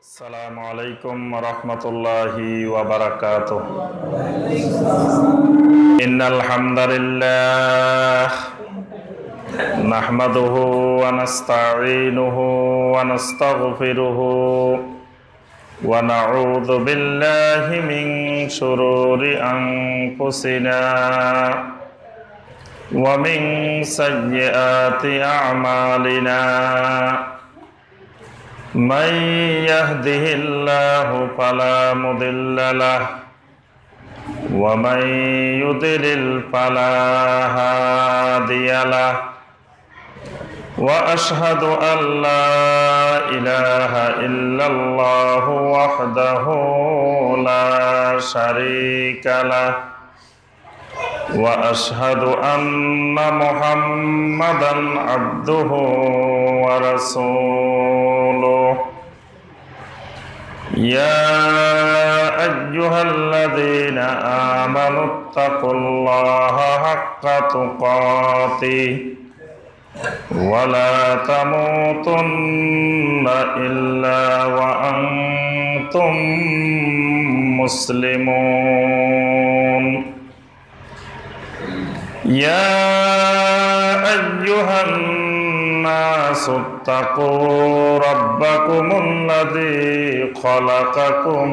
আসসালামু আলাইকুম রহমতুল্লাহি ওয়া বারাকাতুহ। ইন্নাল হামদালিল্লাহ নাহমাদুহু ওয়া নাস্তাঈনুহু ওয়া নাস্তাগফিরুহু ওয়া নাউযু বিল্লাহি মিন শুরুরি আনফুসিনা ওয়া মিন সাইয়্যাতি আ'মালিনা। من يهده الله فلا مضل له ومن يضلل فلا هادي له وأشهد أن لا إله إلا الله وحده لا شريك له وأشهد أن محمدا عبده ورسوله يا أيها الذين آمنوا اتقوا الله حق تقاته ولا تموتن إلا وأنتم مسلمون يا أيها الناس اتقوا ربكم الذي خلقكم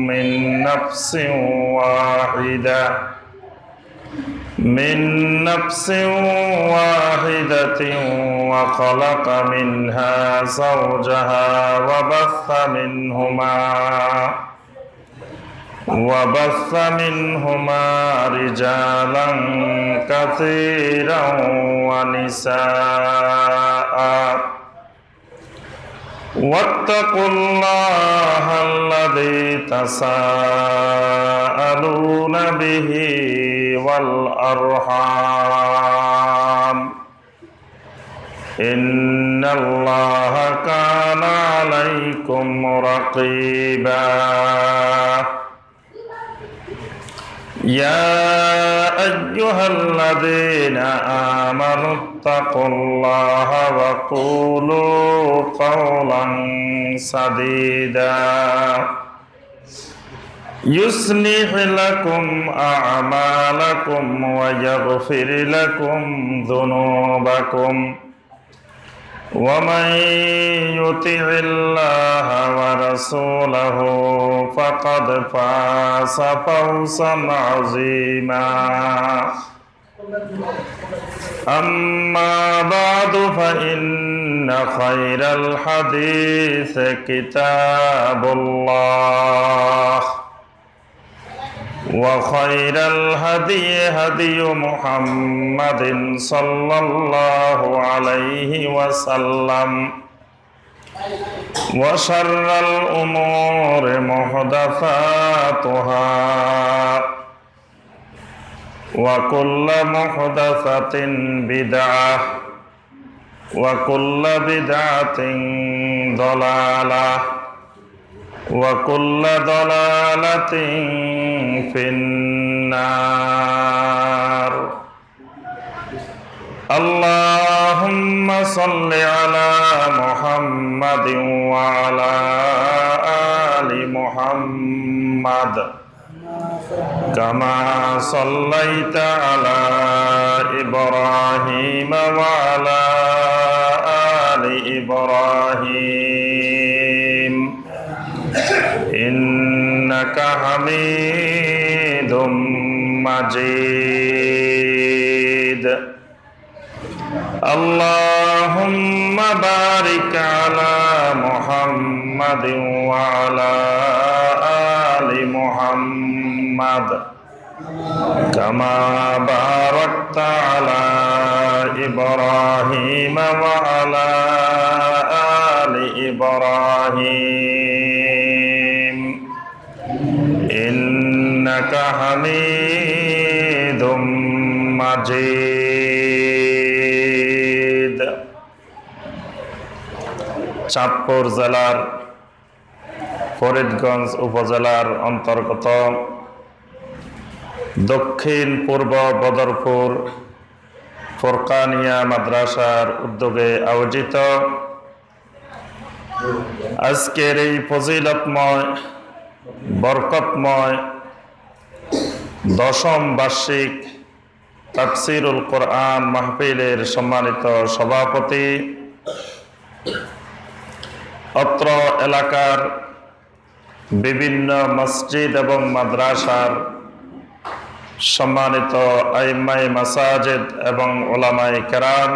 من نفس واحدة وخلق منها زوجها وبث منهما رجالا كثيرا ونساء واتقوا الله الذي تساءلون به والأرحام إن الله كان عليكم رقيبا يا أيها الذين آمنوا اتقوا الله وقولوا قولا سديدا يصلح لكم أعمالكم ويغفر لكم ذنوبكم ومن يطع الله ورسوله فقد فاز فوزا عظيما أما بعد فإن خير الحديث كتاب الله وخير الهدي هدي محمد صلى الله عليه وسلم وشر الأمور محدثاتها وكل محدثة بدعة وكل بدعة ضلالة وكل ضلالة في النار اللهم صل على محمد وعلى آل محمد كما صليت على إبراهيم وعلى آل إبراهيم إنك حميد مجيد اللهم بارك على محمد وعلى آل محمد كما باركت على إبراهيم وعلى آل إبراهيم إنك حميد مجيد চাঁদপুর জেলার ফরিদগঞ্জ উপজেলার অন্তর্গত দক্ষিণ পূর্ব বদরপুর ফুরকানিয়া মাদ্রাসার উদ্যোগে আয়োজিত আজকের এই ফজিলতময় বরকতময় দশম বার্ষিক তাফসীরুল কোরআন মাহফিলের সম্মানিত সভাপতি, অত্র এলাকার বিভিন্ন মসজিদ এবং মাদ্রাসার সম্মানিত আইম্মাই মাসাজিদ এবং উলামায়ে কেরাম,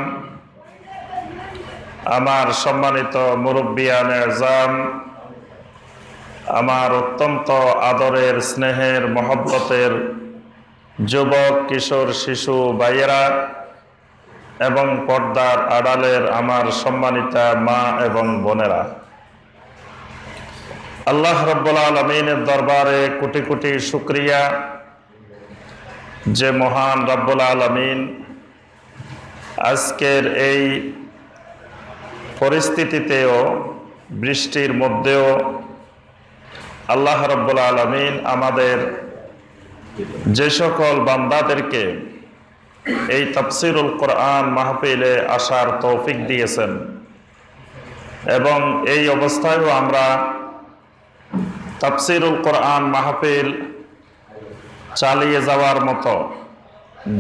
আমার সম্মানিত মুরব্বিয়ানে আযম, আমার অত্যন্ত আদরের স্নেহের মহব্বতের যুবক কিশোর শিশু ভাইয়েরা এবং পর্দার আড়ালের আমার সম্মানিতা মা এবং বোনেরা, আল্লাহ রাব্বুল আলামিনের দরবারে কোটি কোটি শুকরিয়া যে মহান রাব্বুল আলামিন আজকের এই পরিস্থিতিতেও, বৃষ্টির মধ্যেও আল্লাহ রাব্বুল আলামিন আমাদের যে সকল বান্দাদেরকে এই তাফসীরুল কোরআন মাহফিলে আসার তৌফিক দিয়েছেন এবং এই অবস্থায়ও আমরা তাফসীরুল কোরআন মাহফিল চালিয়ে যাওয়ার মতো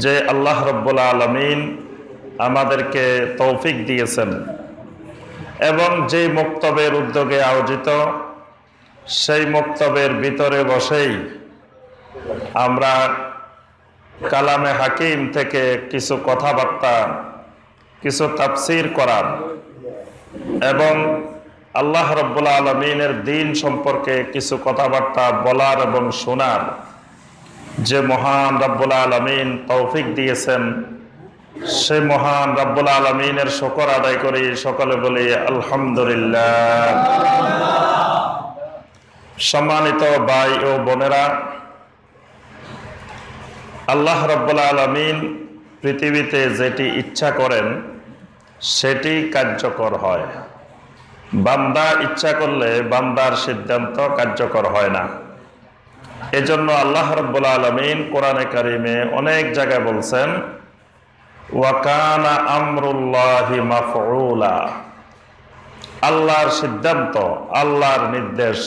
যে আল্লাহ রাব্বুল আলামিন আমাদেরকে তৌফিক দিয়েছেন এবং যে মক্তবের উদ্যোগে আয়োজিত সেই মক্তবের ভিতরে বসেই আমরা কালামে হাকিম থেকে কিছু কথাবার্তা, কিছু তাফসীর করার এবং আল্লাহ রাব্বুল আলামিনের দ্বীন সম্পর্কে কিছু কথাবার্তা বলার এবং শোনার যে মহান রাব্বুল আলামিন তৌফিক দিয়েছেন, সে মহান রাব্বুল আলামিনের শুকর আদায় করি। সকলে বলি আলহামদুলিল্লাহ। সম্মানিত ভাই ও বোনেরা, আল্লাহ রাব্বুল আলামিন পৃথিবীতে যেটি ইচ্ছা করেন সেটি কার্যকর হয়। বান্দা ইচ্ছা করলে বান্দার সিদ্ধান্ত কার্যকর হয় না। এজন্য আল্লাহ রাব্বুল আলামিন কোরআনে কারিমে অনেক জায়গায় বলছেন, ওয়া কানা আমরুল্লাহি মাফউলা। আল্লাহর সিদ্ধান্ত, আল্লাহর নির্দেশ,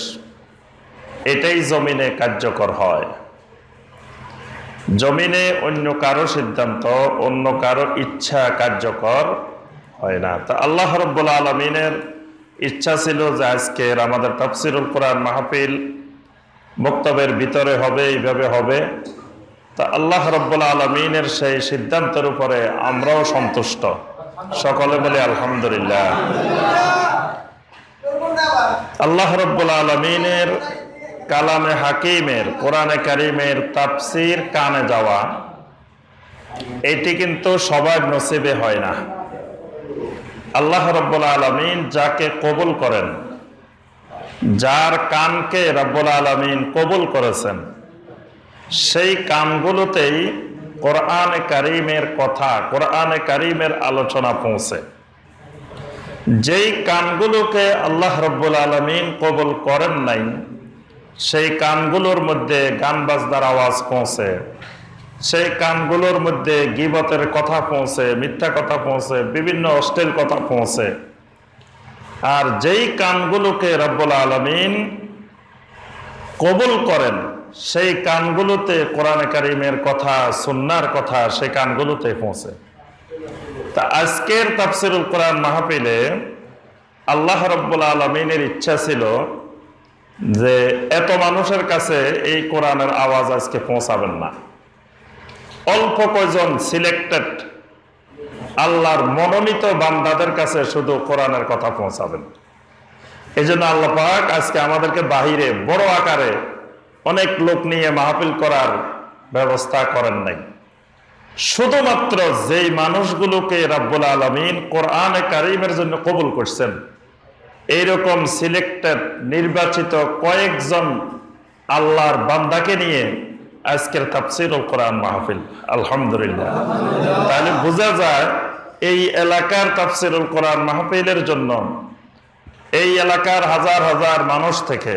এটাই জমিনে কার্যকর হয়। জমিনে অন্য কারো সিদ্ধান্ত, অন্য কারো ইচ্ছা কার্যকর হয় না। তা আল্লাহ রাব্বুল আলামিনের ইচ্ছা ছিল যে আজকের আমাদের তাফসীরুল কোরআন মাহফিল মক্তবের ভিতরে হবে, এইভাবে হবে। তা আল্লাহ রাব্বুল আলামিনের সেই সিদ্ধান্তের উপরে আমরাও সন্তুষ্ট। সকলে বলে আলহামদুলিল্লাহ। আল্লাহ রাব্বুল আলামিনের কালামে হাকিমের, কোরআনে কারিমের তাফসীর কানে যাওয়া, এটি কিন্তু সবার নসিবে হয় না। আল্লাহ রাব্বুল আলামিন যাকে কবুল করেন, যার কানকে রাব্বুল আলামিন কবুল করেছেন, সেই কানগুলোতেই কোরআনে কারিমের কথা, কোরআনে কারিমের আলোচনা পৌঁছে। যেই কানগুলোকে আল্লাহ রাব্বুল আলামিন কবুল করেন নাই, সেই কানগুলোর মধ্যে গান বাজনার আওয়াজ পৌঁছে, সেই কানগুলোর মধ্যে গীবতের কথা পৌঁছে, মিথ্যা কথা পৌঁছে, বিভিন্ন অশ্লীল কথা পৌঁছে। আর যেই কানগুলোকে রাব্বুল আলামিন কবুল করেন, সেই কানগুলোতে কোরআনে কারিমের কথা, সুন্নাহর কথা সেই কানগুলোতে পৌঁছে। তা আজকের তাফসীরুল কোরআন মাহফিলে আল্লাহ রাব্বুল আলামিনের ইচ্ছা ছিল যে এত মানুষের কাছে এই কোরআনের আওয়াজ আজকে পৌঁছাবেন না, অল্প কয়জন সিলেক্টেড আল্লাহর মনোনীত বান্দাদের কাছে শুধু কোরআনের কথা পৌঁছাবেন। এই জন্য আল্লাহ পাক আজকে আমাদেরকে বাহিরে বড় আকারে অনেক লোক নিয়ে মাহফিল করার ব্যবস্থা করেন নাই। শুধুমাত্র যেই মানুষগুলোকে রাব্বুল আলামিন কোরআনে কারিমের জন্য কবুল করছেন, এইরকম সিলেক্টেড নির্বাচিত কয়েকজন আল্লাহর বান্দাকে নিয়ে আজকের তাফসীরুল কোরআন মাহফিল। আলহামদুলিল্লাহ। তাহলে বোঝা যায় এই এলাকার তাফসীরুল কোরআন মাহফিলের জন্য এই এলাকার হাজার হাজার মানুষ থেকে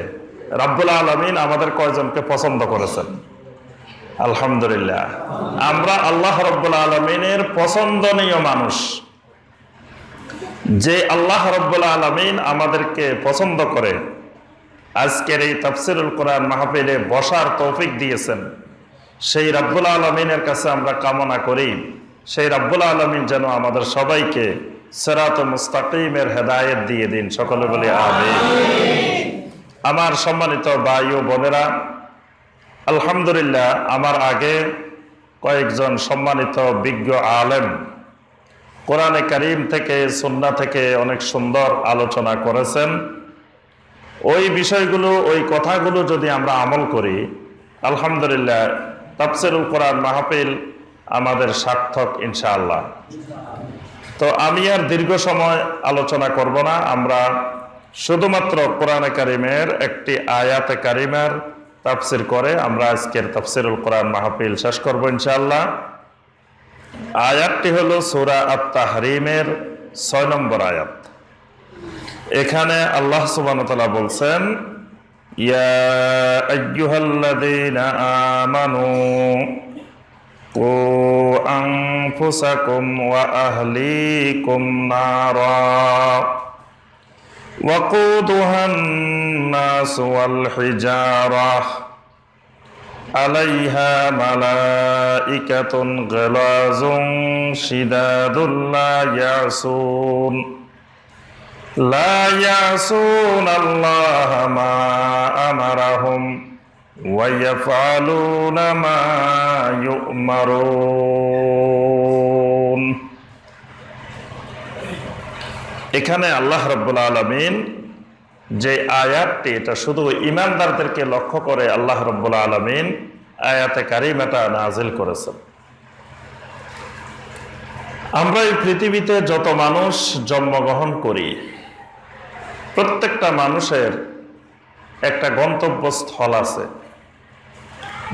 রাব্বুল আলামিন আমাদের কয়জনকে পছন্দ করেছেন। আলহামদুলিল্লাহ। আমরা আল্লাহ রাব্বুল আলামিনের পছন্দনীয় মানুষ। যে আল্লাহ রাব্বুল আলামিন আমাদেরকে পছন্দ করে আজকের এই তাফসীরুল কোরআন মাহফিলে বসার তৌফিক দিয়েছেন, সেই রাব্বুল আলামিনের কাছে আমরা কামনা করি সেই রাব্বুল আলামিন যেন আমাদের সবাইকে সিরাত মুস্তাকিমের হেদায়েত দিয়ে দিন। সকলে বলি আমিন। আমার সম্মানিত ভাই ও বোনেরা, আলহামদুলিল্লাহ আমার আগে কয়েকজন সম্মানিত বিজ্ঞ আলেম কোরআনে কারীম থেকে সুন্নাহ থেকে অনেক সুন্দর আলোচনা করেছেন। ওই বিষয়গুলো ওই কথাগুলো যদি আমরা আমল করি, আলহামদুলিল্লাহ তাফসীরুল কোরআন মাহফিল আমাদের সার্থক ইনশাআল্লাহ। তো আমি আর দীর্ঘ সময় আলোচনা করব না, আমরা শুধুমাত্র কোরআনে কারীমের একটি আয়াতে কারিমার তাফসীর করে আমরা আজকের তাফসীরুল কোরআন মাহফিল শেষ করব ইনশাআল্লাহ। আয়াতটি হলো সূরা আত-তাহরীমের 6 নম্বর আয়াত। এখানে আল্লাহ সুবহানাহু ওয়া তাআলা বলছেন, ইয়া আইয়ুহাল্লাযীনা আমানু কু আনফুসাকুম ওয়া আহলিকুম নারা ওয়াকুদুহান নাস ওয়াল হিজারাহ আলাইহা মালাইকাতুন গলাযুন শিদাদুন লা ইয়াসুনাল্লাহা মা আমারাহুম ওয়া ইয়াফআলুনা মা ইউমারুন। এখানে আল্লাহ রাব্বুল আলামিন যে আয়াতটি, এটা শুধু ঈমানদারদেরকে লক্ষ্য করে আল্লাহ রাব্বুল আলামিন আয়াতে কারিমাটা নাজিল করেছেন। আমরা এই পৃথিবীতে যত মানুষ জন্মগ্রহণ করি, প্রত্যেকটা মানুষের একটা গন্তব্যস্থল আছে।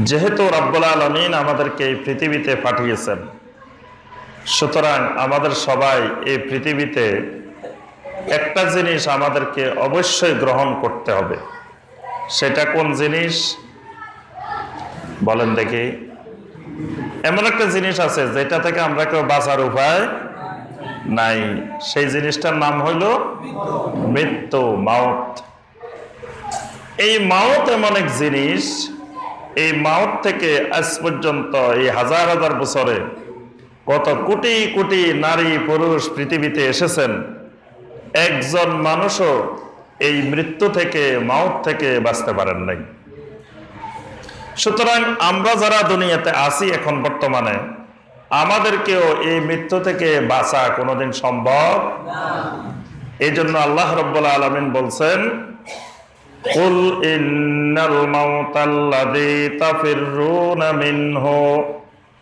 যেহেতু রাব্বুল আলামিন আমাদেরকে এই পৃথিবীতে পাঠিয়েছেন, সুতরাং আমাদের সবাই এই পৃথিবীতে একটা জিনিস আমাদেরকে অবশ্যই গ্রহণ করতে হবে। সেটা কোন জিনিস বলেন দেখি? এমন একটা জিনিস আছে যেটা থেকে আমরা কেউ বাঁচার উপায় নাই। সেই জিনিসটার নাম হইল মৃত্যু, মাউত। এই মাউত এমন এক জিনিস, এই মাউত থেকে আজ পর্যন্ত এই হাজার হাজার বছরে কত কোটি কোটি নারী পুরুষ পৃথিবীতে এসেছেন, একজন মানুষও এই মৃত্যু থেকে, মাউত থেকে বাঁচতে পারেন নাই। সুতরাং আমরা যারা দুনিয়াতে আছি এখন বর্তমানে, আমাদেরকেও এই মৃত্যু থেকে বাঁচা কোনোদিন সম্ভব না। এই জন্য আল্লাহ রাব্বুল আলামিন বলছেন, কুল ইন্নাল মাউতাল্লাযী তাফিররুনা মিনহু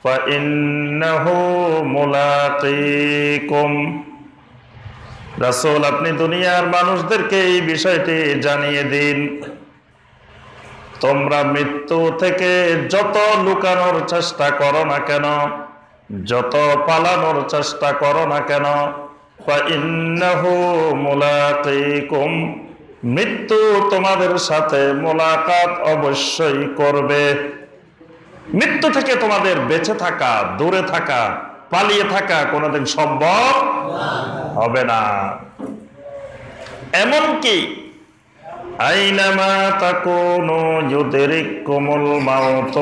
ফাইন্নাহু মুলাকীকুম। রাসূল, আপনি দুনিয়ার মানুষদেরকে এই বিষয়টি জানিয়ে দিন, তোমরা মৃত্যু থেকে যত লুকানোর চেষ্টা করো না কেন, যত পালানোর চেষ্টা করো না কেন, ফাইন্নাহু মুলাকীকুম, মৃত্যু তোমাদের সাথে মোলাকাত অবশ্যই করবে। মৃত্যু থেকে তোমাদের বেঁচে থাকা, দূরে থাকা, পালিয়ে থাকা কোনোদিন সম্ভব হবে না। এমনকি আইনামা তাকুনু ইউদরিকুমুল মাউত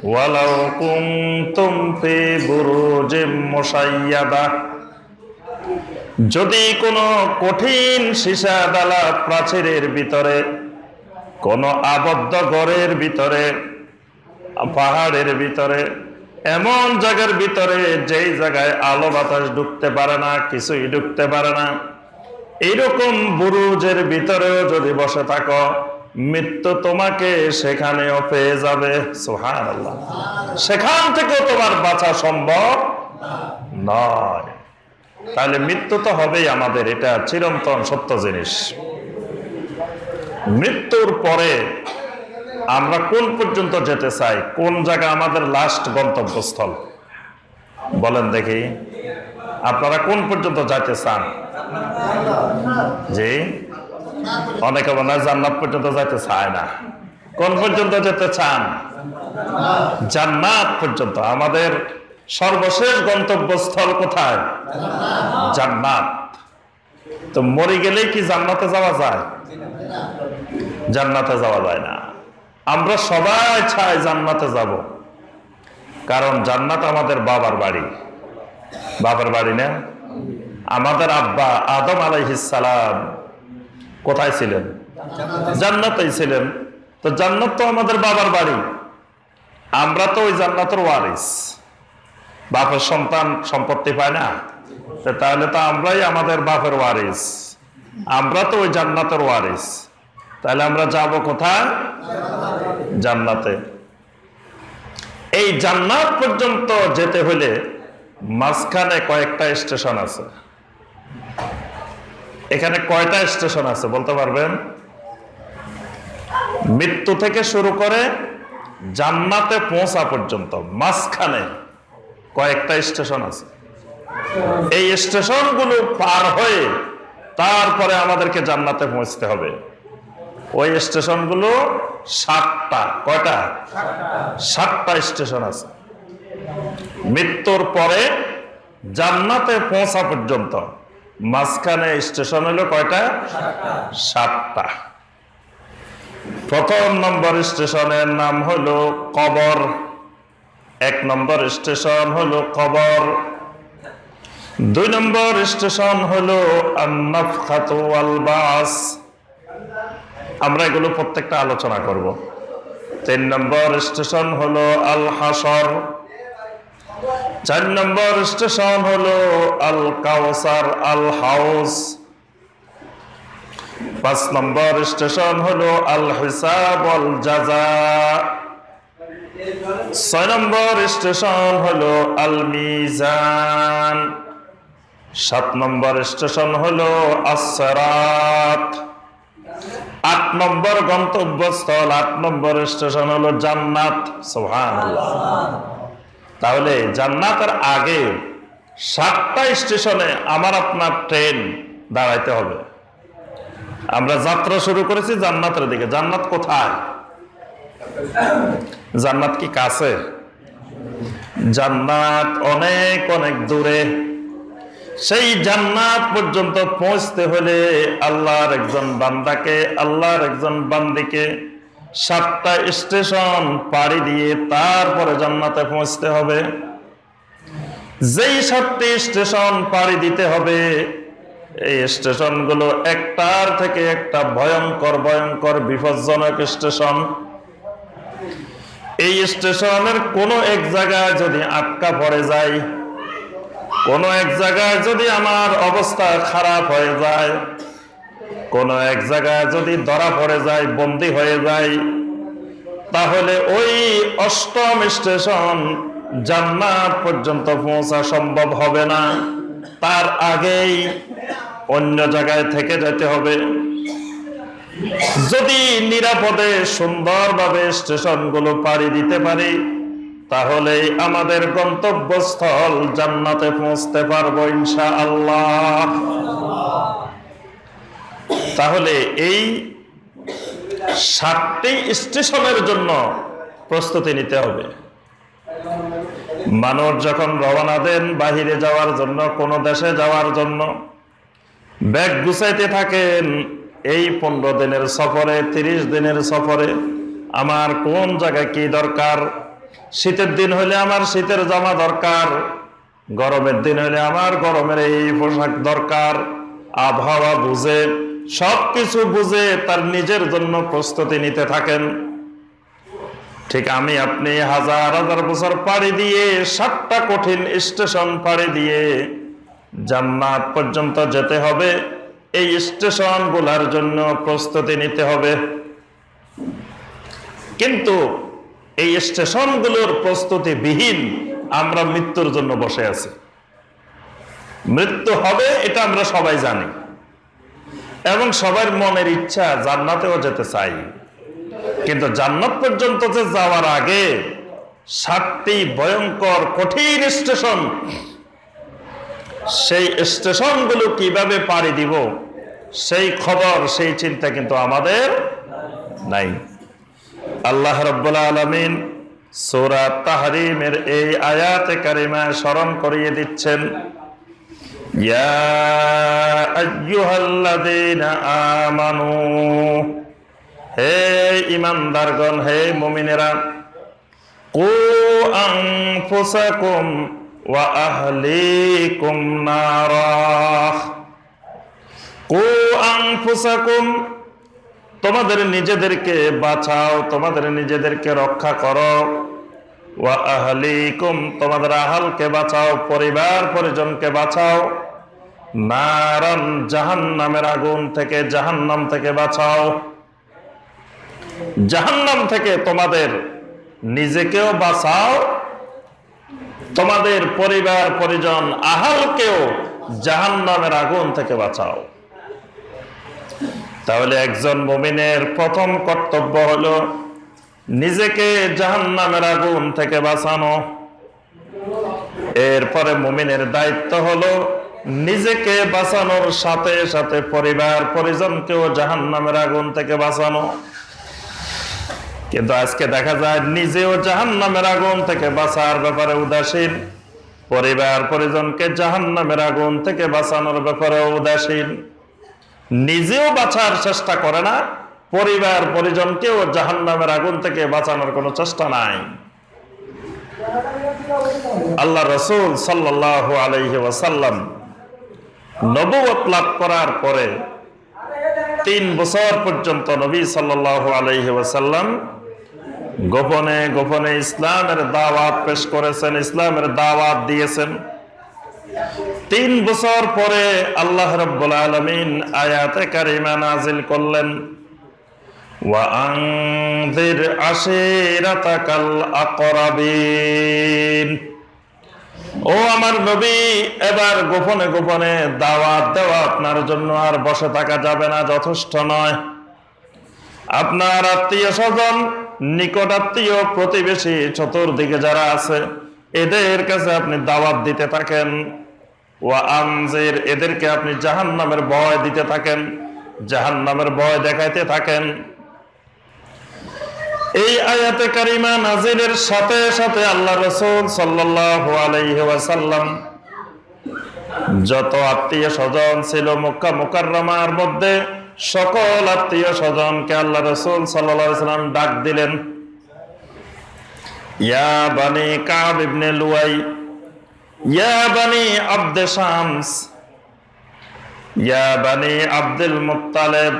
ওয়ালাউ কুনতুম ফি বুরুজিম মুশাইয়াদা, যদি কোনো কঠিন সীসাদালা প্রাচীরের ভিতরে, কোনো আবদ্ধ ঘরের ভিতরে, পাহাড়ের ভিতরে, এমন জায়গার ভিতরে যেই জায়গায় আলো বাতাস ঢুকতে পারে না, কিছুই ঢুকতে পারে না, এইরকম বুরুজের ভিতরেও যদি বসে থাকো, মৃত্যু তোমাকে সেখানেও পেয়ে যাবে। সুবহানাল্লাহ। সেখান থেকেও তোমার বাঁচা সম্ভব নয়। তাহলে মৃত্যু তো হবেই আমাদের, এটা চিরন্তন সত্য জিনিস। মৃত্যুর পরে আমরা কোন পর্যন্ত যেতে চাই, কোন জায়গা আমাদের লাস্ট গন্তব্যস্থল বলেন দেখি? আপনারা কোন পর্যন্ত যাইতে চান? জি, অনেকে মনে হয় জান্নাত পর্যন্ত যাইতে চায় না। কোন পর্যন্ত যেতে চান? জান্নাত পর্যন্ত। আমাদের সর্বশেষ গন্তব্যস্থল কোথায়? জান্নাত। তো মরে গেলেই কি জান্নাতে যাওয়া যায়? জান্নাতে যাওয়া যায় না। আমরা সবাই চাই জান্নাতে যাব, কারণ জান্নাত আমাদের বাবার বাড়ি। বাবার বাড়ি না? আমাদের আব্বা আদম আলাইহিস সালাম কোথায় ছিলেন? জান্নাতেই ছিলেন। তো জান্নাত তো আমাদের বাবার বাড়ি, আমরা তো ওই জান্নাতের ওয়ারিস। বাপের সন্তান সম্পত্তি পায় না, তাহলে তো আমরাই আমাদের বাপের ওয়ারিস, আমরা তো ওই জান্নাতের ওয়ারিস। তাহলে আমরা যাব কোথায়? জান্নাতে। এই জান্নাত পর্যন্ত যেতে হলে মাঝখানে কয়েকটা স্টেশন আছে। এখানে কয়টা স্টেশন আছে বলতে পারবেন? মৃত্যু থেকে শুরু করে জান্নাতে পৌঁছা পর্যন্ত মাঝখানে কয়েকটা স্টেশন আছে। এই স্টেশনগুলো পার হয়ে তারপরে আমাদেরকে জান্নাতে পৌঁছতে হবে। ওই স্টেশনগুলো 7টা। কয়টা? 7টা স্টেশন আছে। মৃত্যুর পরে জান্নাতে পৌঁছা পর্যন্ত মাঝখানে স্টেশন হলো কয়টা? 7টা। প্রথম নম্বর স্টেশনের নাম হলো কবর। 1 নম্বর স্টেশন হলো কবর। 2 নম্বর স্টেশন হলো আন-নাফখাতু ওয়াল বাস। আমরা এগুলো প্রত্যেকটা আলোচনা করব। 3 নম্বর স্টেশন হলো আল হাসর। 4 নম্বর স্টেশন হলো আল কাউসার, আল হাউস। 5 নম্বর স্টেশন হলো আল হিসাব ওয়াল জাযা। 6 নম্বর স্টেশন হলো আল মিজান। 7 নম্বর স্টেশন হলো আস-সিরাত। 8 নম্বর গন্তব্যস্থল, 8 নম্বর স্টেশন হলো জান্নাত। সুবহানাল্লাহ। তাহলে জান্নাতের আগে 7টা স্টেশনে আমার আপনার ট্রেন দাঁড়াইতে হবে। আমরা যাত্রা শুরু করেছি জান্নাতের দিকে। জান্নাত কোথায়? জান্নাত কি কাছে? জান্নাত অনেক অনেক দূরে। সেই জান্নাত পর্যন্ত পৌঁছতে হলে আল্লাহর একজন বান্দাকে, আল্লাহর একজন বান্দিকে 7টা স্টেশন পাড়ি দিয়ে তারপরে জান্নাতে পৌঁছতে হবে। যেই 7টি স্টেশন পাড়ি দিতে হবে, এই স্টেশনগুলো একটার থেকে একটা ভয়ঙ্কর ভয়ঙ্কর বিপজ্জনক স্টেশন। এই স্টেশনের কোনো এক জায়গায় যদি আটকা পড়ে যায়, কোনো এক জায়গায় যদি আমার অবস্থা খারাপ হয়ে যায়, কোনো এক জায়গায় যদি ধরা পড়ে যায়, বন্দী হয়ে যায়, তাহলে ওই 8ম স্টেশন জান্নাত পর্যন্ত পৌঁছা সম্ভব হবে না। তার আগেই অন্য জায়গায় থেকে যেতে হবে। যদি নিরাপদে সুন্দরভাবে স্টেশনগুলো পাড়ি দিতে পারি, তাহলে আমাদের গন্তব্যস্থল জান্নাতে পৌঁছতে পারবো ইনশাআল্লাহ। তাহলে এই 7টি স্টেশনের জন্য প্রস্তুতি নিতে হবে। মানুষ যখন রওনা দেন বাহিরে যাওয়ার জন্য, কোনো দেশে যাওয়ার জন্য, ব্যাগ গুছাইতে থাকেন। এই 15 দিনের সফরে, 30 দিনের সফরে আমার কোন জায়গায় কি দরকার। শীতের দিন হলে আমার শীতের জামা দরকার, গরমের দিন হলে আমার গরমের এই পোশাক দরকার। আবহাওয়া বুঝে, সবকিছু বুঝে তার নিজের জন্য প্রস্তুতি নিতে থাকেন। ঠিক আমি আপনি হাজার হাজার বছর পাড়ি দিয়ে 7টা কঠিন স্টেশন পাড়ি দিয়ে জান্নাত পর্যন্ত যেতে হবে। এই স্টেশনগুলোর জন্য প্রস্তুতি নিতে হবে। কিন্তু এই স্টেশনগুলোর প্রস্তুতি বিহীন আমরা মৃত্যুর জন্য বসে আছি। মৃত্যু হবে এটা আমরা সবাই জানি, এবং সবার মনের ইচ্ছা জান্নাতেও যেতে চাই। কিন্তু জান্নাত পর্যন্ত যে যাওয়ার আগে 7টি ভয়ঙ্কর কঠিন স্টেশন, সেই স্টেশনগুলো কিভাবে পাড়ি দিব সেই খবর, সেই চিন্তা কিন্তু আমাদের নাই। আল্লাহ রাব্বুল আলামিন সূরা তাহরীমের এই আয়াতে কারিমায় স্মরণ করিয়ে দিচ্ছেন, ইয়া আইয়ুহাল্লাযীনা আমানু, হে ঈমানদারগণ, হে মুমিনেরা, কু আনফুসাকুম ওয়া আহলিকুম নারা, কু আনফুসাকুম, তোমাদের নিজেদেরকে বাঁচাও, তোমাদের নিজেদেরকে রক্ষা করো, ওয়া আহলিকুম, তোমাদের আহলকে বাঁচাও, পরিবার পরিজনকে বাঁচাও, নারান, জাহান্নামের আগুন থেকে, জাহান্নাম থেকে বাঁচাও। জাহান্নাম থেকে তোমাদের নিজেকেও বাঁচাও, তোমাদের পরিবার পরিজন আহলকেও জাহান্নামের আগুন থেকে বাঁচাও। তাহলে একজন মুমিনের প্রথম কর্তব্য হলো নিজেকে জাহান্নামের আগুন থেকে বাঁচানো। এরপরে মুমিনের দায়িত্ব হলো নিজেকে বাঁচানোর সাথে সাথে পরিবার পরিজনকেও জাহান্নামের আগুন থেকে বাঁচানো। কিন্তু আজকে দেখা যায় নিজেও জাহান্নামের আগুন থেকে বাঁচার ব্যাপারে উদাসীন, পরিবার পরিজনকে জাহান্নামের আগুন থেকে বাঁচানোর ব্যাপারে উদাসীন। নিজেও বাঁচার চেষ্টা করে না, পরিবার পরিজনকেও জাহান্নামের আগুন থেকে বাঁচানোর কোনো চেষ্টা নাই। আল্লাহ রাসূল সাল্লাল্লাহু আলাইহি ওয়াসাল্লাম নবুয়ত লাভ করার পরে 3 বছর পর্যন্ত নবী সাল্লাল্লাহু আলাইহি ওয়াসাল্লাম গোপনে গোপনে ইসলামের দাওয়াত পেশ করেছেন, ইসলামের দাওয়াত দিয়েছেন। 3 বছর পরে আল্লাহ রাব্বুল আলামিন আয়াতে কারিমা নাজিল করলেন, ওয়া আনযির আশীরাতাকাল আকরাবিন, ও আমার নবী, এবার গোপনে গোপনে দাওয়াত দেওয়া আপনার জন্য আর বসে থাকা যাবে না, যথেষ্ট নয়। আপনার আত্মীয় স্বজন, নিকট আত্মীয়, প্রতিবেশী, চতুর্দিকে যারা আছে এদের কাছে আপনি দাওয়াত দিতে থাকেন। ওয়া আনজির, এদেরকে আপনি জাহান্নামের ভয় দিতে থাকেন, জাহান্নামের ভয় দেখাইতে থাকেন। এই আয়াতে কারিমা নাজিলের সাথে সাথে আল্লাহ রাসূল সাল্লাল্লাহু আলাইহি ওয়াসাল্লাম যত আত্মীয় স্বজন ছিল মক্কা মুকাররমার মধ্যে, সকল আত্মীয় স্বজনকে আল্লাহ রাসূল সাল্লাল্লাহু আলাইহি ওয়াসাল্লাম ডাক দিলেন। ইয়া বানি কাব ইবনে লুয়াই, ইয়া বানি আব্দ শামস, ইয়া বানি আব্দুল মুত্তালিব,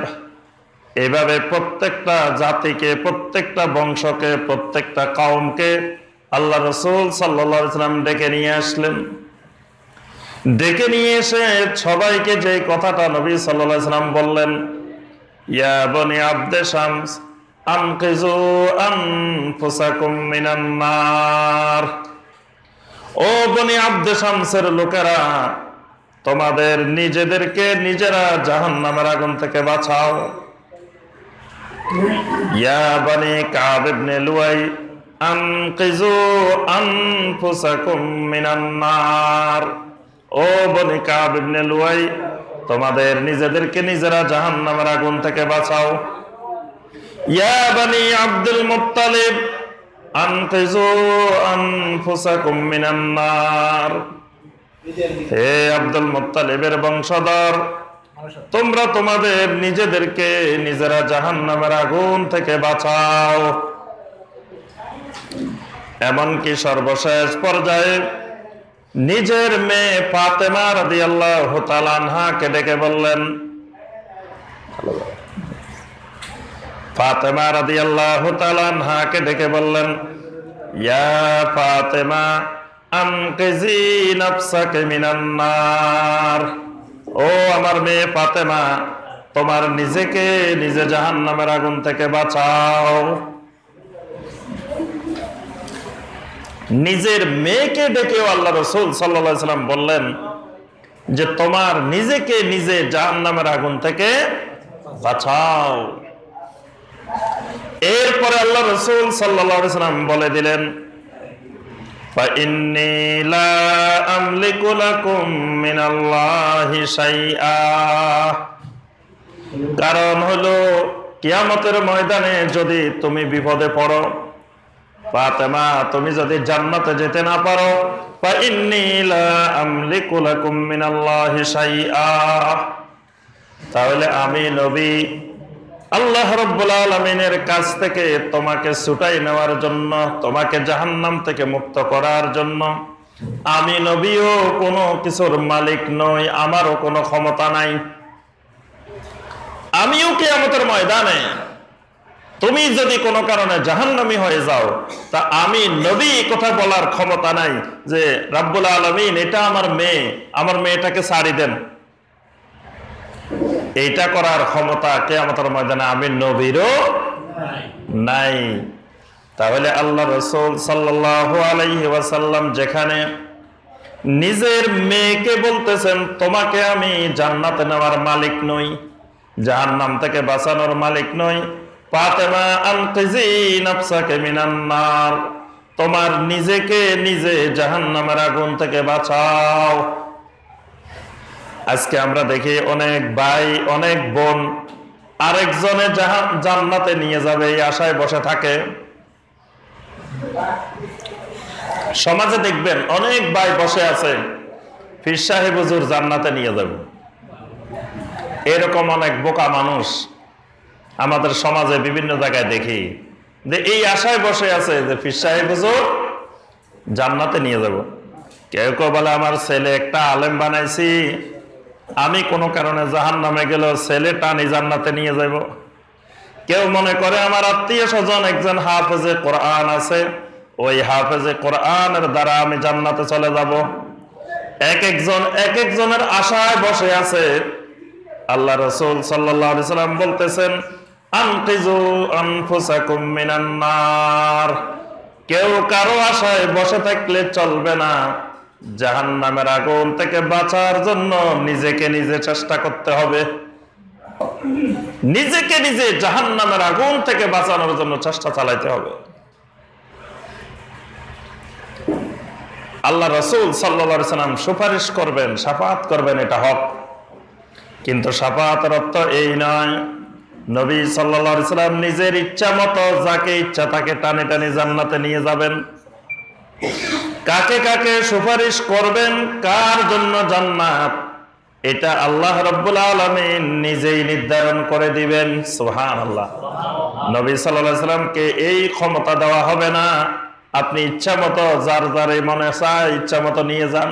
এভাবে প্রত্যেকটা জাতিকে, প্রত্যেকটা বংশকে, প্রত্যেকটা কওমকে আল্লাহ রাসূল সাল্লাল্লাহু আলাইহি ওয়াসাল্লাম ডেকে নিয়ে আসলেন। ডেকে নিয়ে এসে সবাইকে যে কথাটা নবী সাল্লাল্লাহু আলাইহি ওয়াসাল্লাম বললেন, ইয়া বনি আব্দ শামস আনকিযু আনফুসাকুম মিনান নার, ও বনি আব্দ শামসের লোকেরা, তোমাদের নিজেদেরকে নিজেরা জাহান্নামের আগুন থেকে বাঁচাও। ইয়া বনি কাব ইবনে লুয়াই আনকিযু আনফুসাকুম মিনান নার, ও বনি কাব ইবনে লুয়াই, তোমাদের নিজেদেরকে নিজেরা জাহান্নামের আগুন থেকে বাঁচাও। ইয়া বনি আব্দুল মুত্তালিব আনকিযু আনফুসাকুম মিনান নার, হে আব্দুল মুত্তালিবের বংশধর, তোমরা তোমাদের নিজেদেরকে নিজেরা জাহান্নামের আগুন থেকে বাঁচাও। এমনকি সর্বশেষ পর্যায়ে নিজের মেয়ে ফাতেমা রাদিয়াল্লাহু তাআলা আনহাকে ডেকে বললেন, ফাতেমা রাদিয়াল্লাহু তাআলা আনহাকে ডেকে বললেন, ইয়া ফাতেমা আনকিযি নাফসাকা মিনান নার, ও আমার মেয়ে ফাতেমা, তোমার নিজেকে নিজে জাহান্নামের আগুন থেকে বাঁচাও। নিজের মেয়েকে ডেকেও আল্লাহ রাসূল সাল্লাল্লাহু আলাইহি ওয়াসাল্লাম বললেন যে তোমার নিজেকে নিজে জাহান্নামের আগুন থেকে বাঁচাও। এরপরে আল্লাহ রাসূল সাল্লাল্লাহু আলাইহি ওয়াসাল্লাম বলে দিলেন, فإني لا أملك لكم من الله شيئا, কারণ হলো কিয়ামতের ময়দানে যদি তুমি বিপদে পড়ো, ফাতেমা তুমি যদি জান্নাতে যেতে না পারো ফা ইন্নী লা আমলিকু লাকুম মিনাল্লাহি শাইআ, তাহলে আমি নবী আল্লাহ রাব্বুল আলামিনের কাছ থেকে তোমাকে ছুটাই নেওয়ার জন্য, তোমাকে জাহান্নাম থেকে মুক্ত করার জন্য আমি নবীও কোনো কিছুর মালিক নই, আমারও কোনো ক্ষমতা নাই। আমিও কিয়ামতের ময়দানে তুমি যদি কোনো কারণে জাহান্নামী হয়ে যাও, তা আমি নবী কথা বলার ক্ষমতা নাই যে রাব্বুল আলামিন এটা আমার মেয়ে, আমার মেয়েটাকে ছাড়ি দেন, এইটা করার ক্ষমতা কিয়ামতের ময়দানে আমি নবীরও নাই। তাহলে আল্লাহ রাসূল সাল্লাল্লাহু আলাইহি ওয়াসাল্লাম যেখানে নিজের মেয়েকে বলতেছেন তোমাকে আমি জান্নাতে নেওয়ার মালিক নই, জাহান্নাম থেকে বাঁচানোর মালিক নই, ফাতেমা আনকিজি নাফসাকে মিনান নার, তোমার নিজেকে নিজে জাহান্নামের আগুন থেকে বাঁচাও। আজকে আমরা দেখি অনেক ভাই অনেক বোন আরেকজনে জান্নাতে নিয়ে যাবে এই আশায় বসে থাকে। সমাজে দেখবেন অনেক ভাই বসে আছে পীর সাহেব হুজুর জান্নাতে নিয়ে যাবে, এরকম অনেক বোকা মানুষ আমাদের সমাজে বিভিন্ন জায়গায় দেখি যে এই আশায় বসে আছে যে পীর সাহেব হুজুর জান্নাতে নিয়ে যাব। কেউ কেউ বলে আমার ছেলে একটা আলেম বানাইছি, আমি কোনো কারণে জাহান্নামে গেলেও ছেলে টানি জান্নাতে নিয়ে যাব। কেউ মনে করে আমার আত্মীয় স্বজন একজন হাফেজে কোরআন আছে, ওই হাফেজে কোরআনের দ্বারা আমি জান্নাতে চলে যাব। এক একজনের আশায় বসে আছে। আল্লাহ রাসূল সাল্লাল্লাহু আলাইহি সাল্লাম বলতেছেন আনকিজু আনফুসাকুম মিনান নার, কেউ কারো আশায় বসে থাকলে চলবে না, জাহান্নামের আগুন থেকে বাঁচার জন্য নিজেকে নিজে চেষ্টা করতে হবে, নিজেকে নিজে জাহান্নামের আগুন থেকে বাঁচানোর জন্য চেষ্টা চালাইতে হবে। আল্লাহ রাসূল সাল্লাল্লাহু আলাইহি সাল্লাম সুপারিশ করবেন, শাফাআত করবেন, এটা হক, কিন্তু শাফাআতের অর্থ এই নয় নবী সাল্লাল্লাহু আলাইহি সাল্লাম নিজের ইচ্ছা মতো যাকে ইচ্ছা তাকে টানে টানে জান্নাতে নিয়ে যাবেন। কাকে কাকে সুপারিশ করবেন, কার জন্য জান্নাত, এটা আল্লাহ রাব্বুল আলামিন নিজেই নির্ধারণ করে দিবেন। সুবহানাল্লাহ। নবী সাল্লাল্লাহু আলাইহি সাল্লামকে এই ক্ষমতা দেওয়া হবে না আপনি ইচ্ছা মতো যার যার মনে চায় ইচ্ছা মতো নিয়ে যান।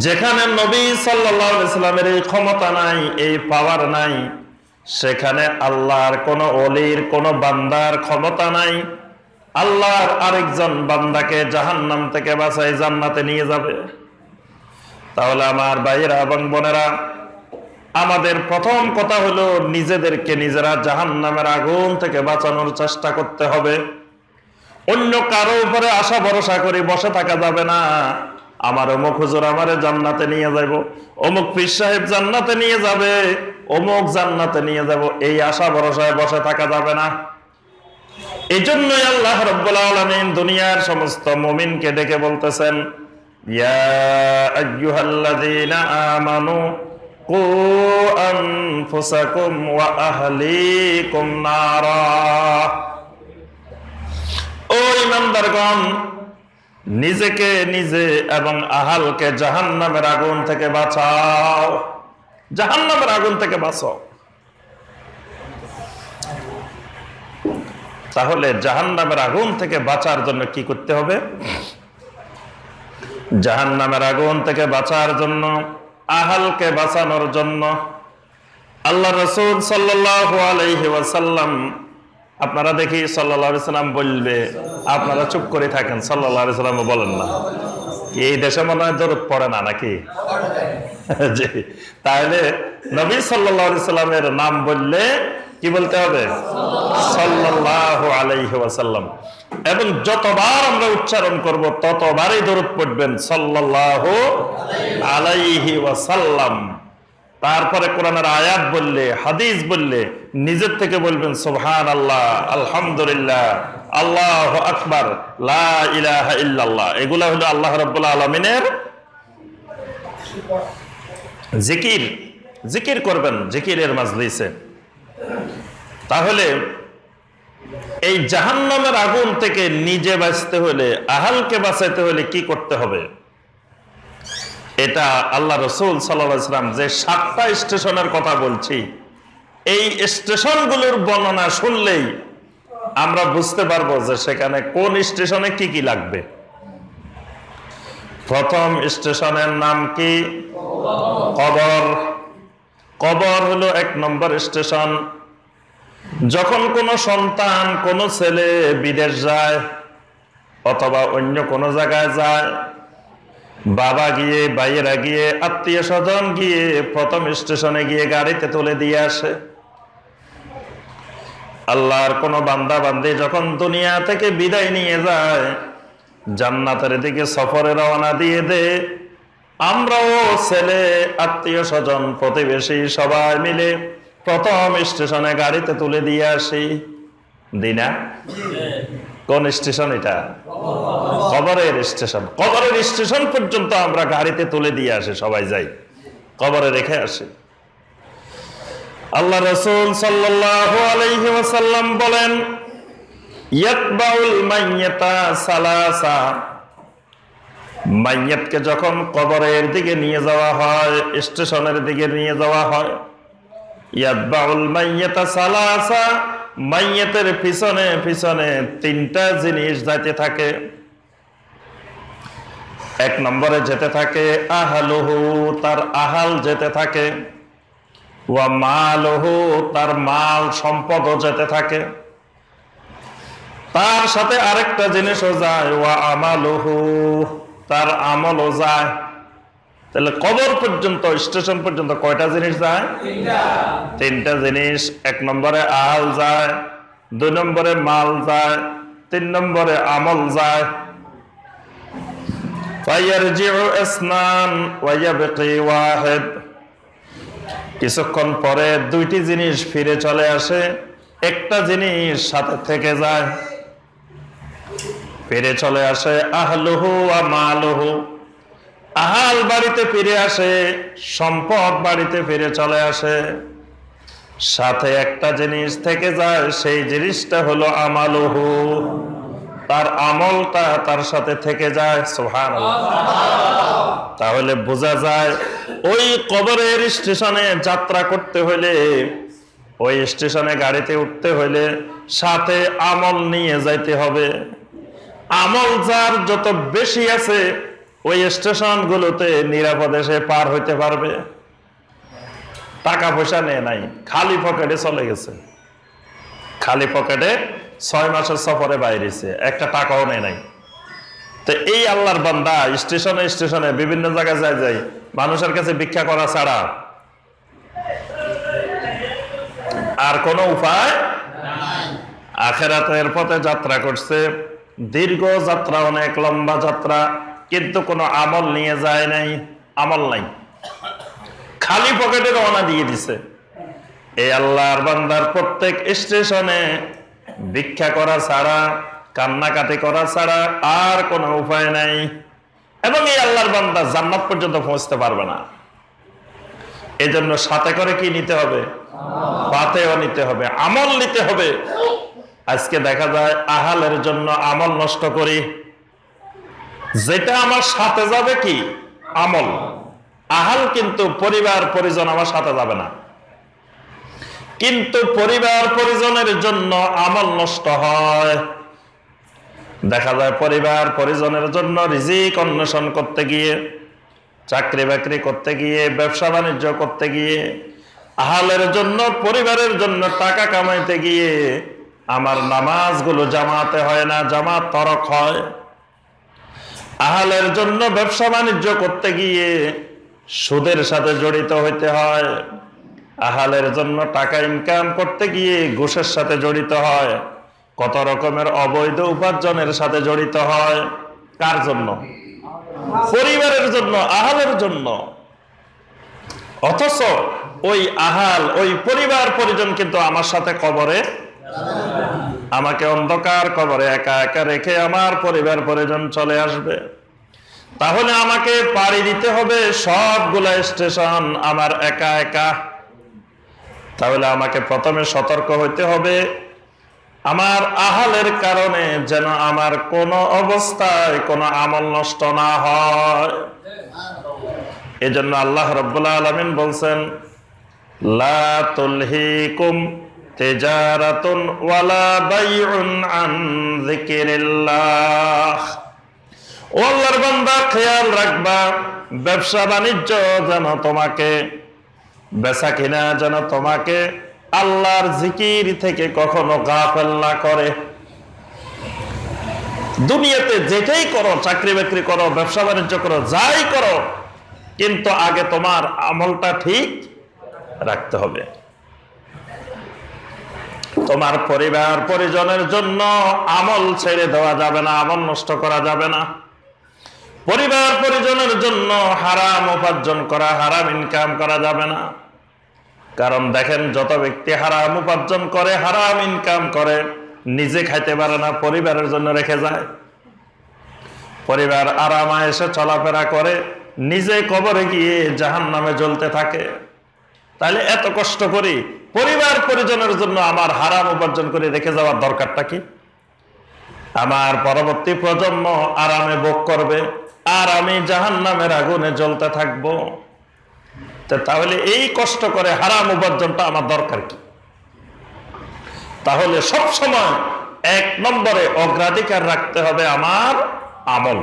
যেখানে নবী সাল্লাল্লাহু আলাইহি সাল্লামের এই ক্ষমতা নাই, এই পাওয়ার নাই, সেখানে আল্লাহর কোন ওলির কোন বান্দার ক্ষমতা নাই আল্লাহর আরেকজন বান্দাকে জাহান্নাম থেকে বাঁচাই জান্নাতে নিয়ে যাবে। তাহলে আমার ভাইয়েরা এবং বোনেরা, আমাদের প্রথম কথা হলো নিজেদেরকে নিজেরা জাহান্নামের আগুন থেকে বাঁচানোর চেষ্টা করতে হবে। অন্য কারো উপরে আশা ভরসা করে বসে থাকা যাবে না। আমার অমুক হুজুর আমারে জান্নাতে নিয়ে যাইব, অমুক পীর সাহেব জান্নাতে নিয়ে যাবে, অমুক জান্নাতে নিয়ে যাব, এই আশা ভরসায় বসে থাকা যাবে না। এই জন্যই আল্লাহ রাব্বুল আলামিন দুনিয়ার সমস্ত মুমিনকে ডেকে বলতেছেন ইয়া আইয়ুহাল্লাযীনা আমানু কু আনফুসাকুম ওয়া আহলিকুম নারা, ও ঈমানদারগণ, নিজেকে নিজে এবং আহালকে জাহান্নামের আগুন থেকে বাঁচাও, জাহান্নামের আগুন থেকে বাঁচাও। তাহলে জাহান্নামের আগুন থেকে বাঁচার জন্য কি করতে হবে? জাহান্নামের আগুন থেকে বাঁচার জন্য, আহালকে বাঁচানোর জন্য আল্লাহ রাসূল সাল্লাল্লাহু আলাইহি ওয়াসাল্লাম, আপনারা দেখি সাল্লাল্লাহু আলাইহি সাল্লাম বলবে আপনারা চুপ করে থাকেন, সাল্লাল্লাহু আলাইহি সাল্লাম বলেন না। এই দেশে মনে হয় দরুদ পড়ে না নাকি? জি, তাহলে নবী সাল্লাল্লাহু আলাইহি সাল্লামের নাম বললে কি বলতে হবে? সাল্লাল্লাহু আলাইহি ওয়াসাল্লাম। এবং যতবার আমরা উচ্চারণ করব ততবারই দরুদ পড়বেন সাল্লাল্লাহু আলাইহি ওয়াসাল্লাম। তারপরে কোরআনের আয়াত বললে, হাদিস বললে নিজের থেকে বলবেন সুবহানাল্লাহ, আলহামদুলিল্লাহ, আল্লাহু আকবার, লা ইলাহা ইল্লাল্লাহ। এগুলা হলো আল্লাহ রাব্বুল আলামিনের জিকির। জিকির করবেন জিকিরের মাজলিসে। তাহলে এই জাহান্নামের আগুন থেকে নিজে বাঁচতে হলে, আহালকে বাঁচাইতে হলে কি করতে হবে? এটা আল্লাহ রসুল সাল্লাল্লাহু আলাইহি ওয়াসাল্লাম যে 7টা স্টেশনের কথা বলছি, এই স্টেশনগুলোর বর্ণনা শুনলেই আমরা বুঝতে পারবো যে সেখানে কোন স্টেশনে কি কি লাগবে। প্রথম স্টেশনের নাম কি? কবর। কবর হলো 1 নম্বর স্টেশন। যখন কোনো সন্তান, কোনো ছেলে বিদেশ যায় অথবা অন্য কোনো জায়গায় যায়, বাবা গিয়ে, ভাইয়েরা গিয়ে, আত্মীয় স্বজন গিয়ে প্রথম স্টেশনে গিয়ে গাড়িতে তুলে দিয়ে আসে। আল্লাহর কোন বান্দা বান্দি যখন দুনিয়া থেকে বিদায় নিয়ে যায়, জান্নাতের দিকে সফরে রওনা দিয়ে দে, আমরাও ছেলে, আত্মীয় স্বজন, প্রতিবেশী সবাই মিলে প্রথম স্টেশনে গাড়িতে তুলে দিয়ে আসি। দিনা কোন স্টেশন? এটা কবরের স্টেশন। কবরের স্টেশন পর্যন্ত আমরা গাড়িতে তুলে দিয়ে আসি, সবাই যাই, কবরে রেখে আসি। আল্লাহ রাসূল সাল্লাল্লাহু আলাইহি ওয়াসাল্লাম বলেন, ইয়াতবাউল মাইয়াতা সালাসা, মাইয়াতকে যখন কবরের দিকে নিয়ে যাওয়া হয়, স্টেশনের দিকে নিয়ে যাওয়া হয়, ইয়াতবাউল মাইয়াতা সালাসা, মাইয়াতের পিছনে পিছনে 3টা জিনিস যাইতে থাকে। 1 নম্বরে যেতে থাকে আহলুহু, তার আহাল যেতে থাকে, ওয়া মালুহু, তার মাল সম্পদও যেতে থাকে, তার সাথে আরেকটা জিনিসও যায়, ওয়া আমালুহু, তার আমলও যায়। তাহলে কবর পর্যন্ত, স্টেশন পর্যন্ত কয়টা জিনিস যায়? 3টা জিনিস। 1 নম্বরে আহাল যায়, 2 নম্বরে মাল যায়, 3 নম্বরে আমল যায়। ফায়ারজিউ ইসনান ওয়া ইয়াবকি ওয়াহিদ, কিছুক্ষণ পরে 2টি জিনিস ফিরে চলে আসে, একটা জিনিস সাথে থেকে যায়। ফিরে চলে আসে আহলুহু ওয়া মালুহু, আহাল বাড়িতে ফিরে আসে, সম্পদ বাড়িতে ফিরে চলে আসে, সাথে একটা জিনিস থেকে যায়, সেই জিনিসটা হলো আমালুহু, তার আমলটা তার সাথে থেকে যায়। সুবহানাল্লাহ। তাহলে বোঝা যায় ওই কবরের স্টেশনে যাত্রা করতে হলে, ওই স্টেশনে গাড়িতে উঠতে হলে সাথে আমল নিয়ে যাইতে হবে। আমল যার যত বেশি আছে, ওই স্টেশনগুলোতে নিরাপদে সে পার হইতে পারবে। টাকা পয়সা নেয় নাই, খালি পকেটে চলে গেছে, খালি পকেটে 6 মাসের সফরে বাইরেছে, একটা টাকাও নেয় নাই। তো এই আল্লাহর বান্দা স্টেশনে স্টেশনে বিভিন্ন জায়গায় যায়, মানুষের কাছে ভিক্ষা করা ছাড়া আর কোনো উপায় নাই। আখিরাতের পথে যাত্রা করছে, দীর্ঘ যাত্রা, অনেক লম্বা যাত্রা, কিন্তু কোনো আমল নিয়ে যায় নাই, আমল নাই, খালি পকেটে রওনা দিয়ে দিছে। এই আল্লাহর বান্দার প্রত্যেক স্টেশনে ভিক্ষা করা ছাড়া, কান্নাকাটি করা ছাড়া আর কোনো উপায় নাই। এবং এই আল্লাহর বান্দা জান্নাত পর্যন্ত পৌঁছতে পারবে না। এই জন্য সাথে করে কি নিতে হবে? পাতেও নিতে হবে, আমল নিতে হবে। আজকে দেখা যায় আহালের জন্য আমল নষ্ট করি, যেটা আমার সাথে যাবে কি আমল, আহাল কিন্তু পরিবার পরিজন আমার সাথে যাবে না, কিন্তু পরিবার পরিজনের জন্য আমল নষ্ট হয়। দেখা যায় পরিবার পরিজনের জন্য রিজিক অন্বেষণ করতে গিয়ে, চাকরি বাকরি করতে গিয়ে, ব্যবসা বাণিজ্য করতে গিয়ে, আহালের জন্য, পরিবারের জন্য টাকা কামাইতে গিয়ে আমার নামাজগুলো জামাতে হয় না, জামাত তরক হয়। আহালের জন্য ব্যবসা বাণিজ্য করতে গিয়ে সুদের সাথে জড়িত হইতে হয়। আহালের জন্য টাকা ইনকাম করতে গিয়ে ঘুষের সাথে জড়িত হয়, কত রকমের অবৈধ উপার্জনের সাথে জড়িত হয়। কার জন্য? পরিবারের জন্য, আহালের জন্য। অথচ ওই আহাল, ওই পরিবার পরিজন কিন্তু আমার সাথে কবরে, আমাকে অন্ধকার কবরে একা একা রেখে আমার পরিবার পরিজন চলে আসবে। তাহলে আমাকে পাড়ি দিতে হবে সবগুলা স্টেশন আমার একা একা। তাহলে আমাকে প্রথমে সতর্ক হইতে হবে, আমার আহালের কারণে যেন আমার কোনো অবস্থায় কোনো আমল নষ্ট না হয়। এজন্য আল্লাহ রাব্বুল আলামিন বলছেন, লা তুলহিকুম তিজারাতুন ওয়ালা বাইউন আন যিকিরিল্লাহ। ও আল্লাহর বান্দা, খেয়াল রাখবা, ব্যবসা বাণিজ্য যেন তোমাকে, বেচা কিনা যেন তোমাকে আল্লাহর জিকির থেকে কখনো গাফেল না করে। দুনিয়াতে যেটাই করো, চাকরি বাকরি করো, ব্যবসা বাণিজ্য করো, যাই করো, কিন্তু আগে তোমার আমলটা ঠিক রাখতে হবে। তোমার পরিবার পরিজনের জন্য আমল ছেড়ে দেওয়া যাবে না, আমল নষ্ট করা যাবে না। পরিবার পরিজনের জন্য হারাম উপার্জন করা, হারাম ইনকাম করা যাবে না। কারণ দেখেন, যত ব্যক্তি হারাম উপার্জন করে, হারাম ইনকাম করে, নিজে খাইতে পারে না, পরিবারের জন্য রেখে যায়। পরিবার আরাম আয়েশে চলাফেরা করে, নিজে কবরে গিয়ে জাহান্নামে জ্বলতে থাকে। তাহলে এত কষ্ট করি, পরিবার পরিজনের জন্য আমার হারাম উপার্জন করে রেখে যাওয়ার দরকারটা কি? আমার পরবর্তী প্রজন্ম আরামে ভোগ করবে, আর আমি জাহান্নামের আগুনে জ্বলতে থাকবো। তাহলে এই কষ্ট করে হারাম উপার্জনটা আমার দরকার কি? তাহলে সব সময় এক নম্বরে অগ্রাধিকার রাখতে হবে আমার আমল,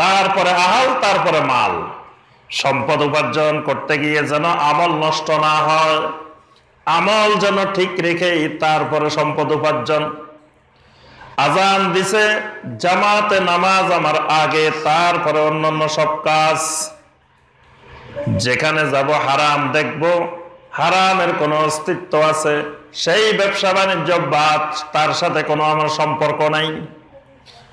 তারপরে আহাল, তারপরে মাল। সম্পদ উপার্জন করতে গিয়ে যেন আমল নষ্ট না হয়, আমল যেন ঠিক রেখেই তারপরে সম্পদ উপার্জন। আজান দিছে, জামাতে নামাজ আমার আগে, তারপরে অন্যান্য সব কাজ। যেখানে যাব হারাম দেখব, হারামের কোনো অস্তিত্ব আছে, সেই ব্যবসা বাণিজ্য বাদ, তার সাথে কোনো আমার সম্পর্ক নাই।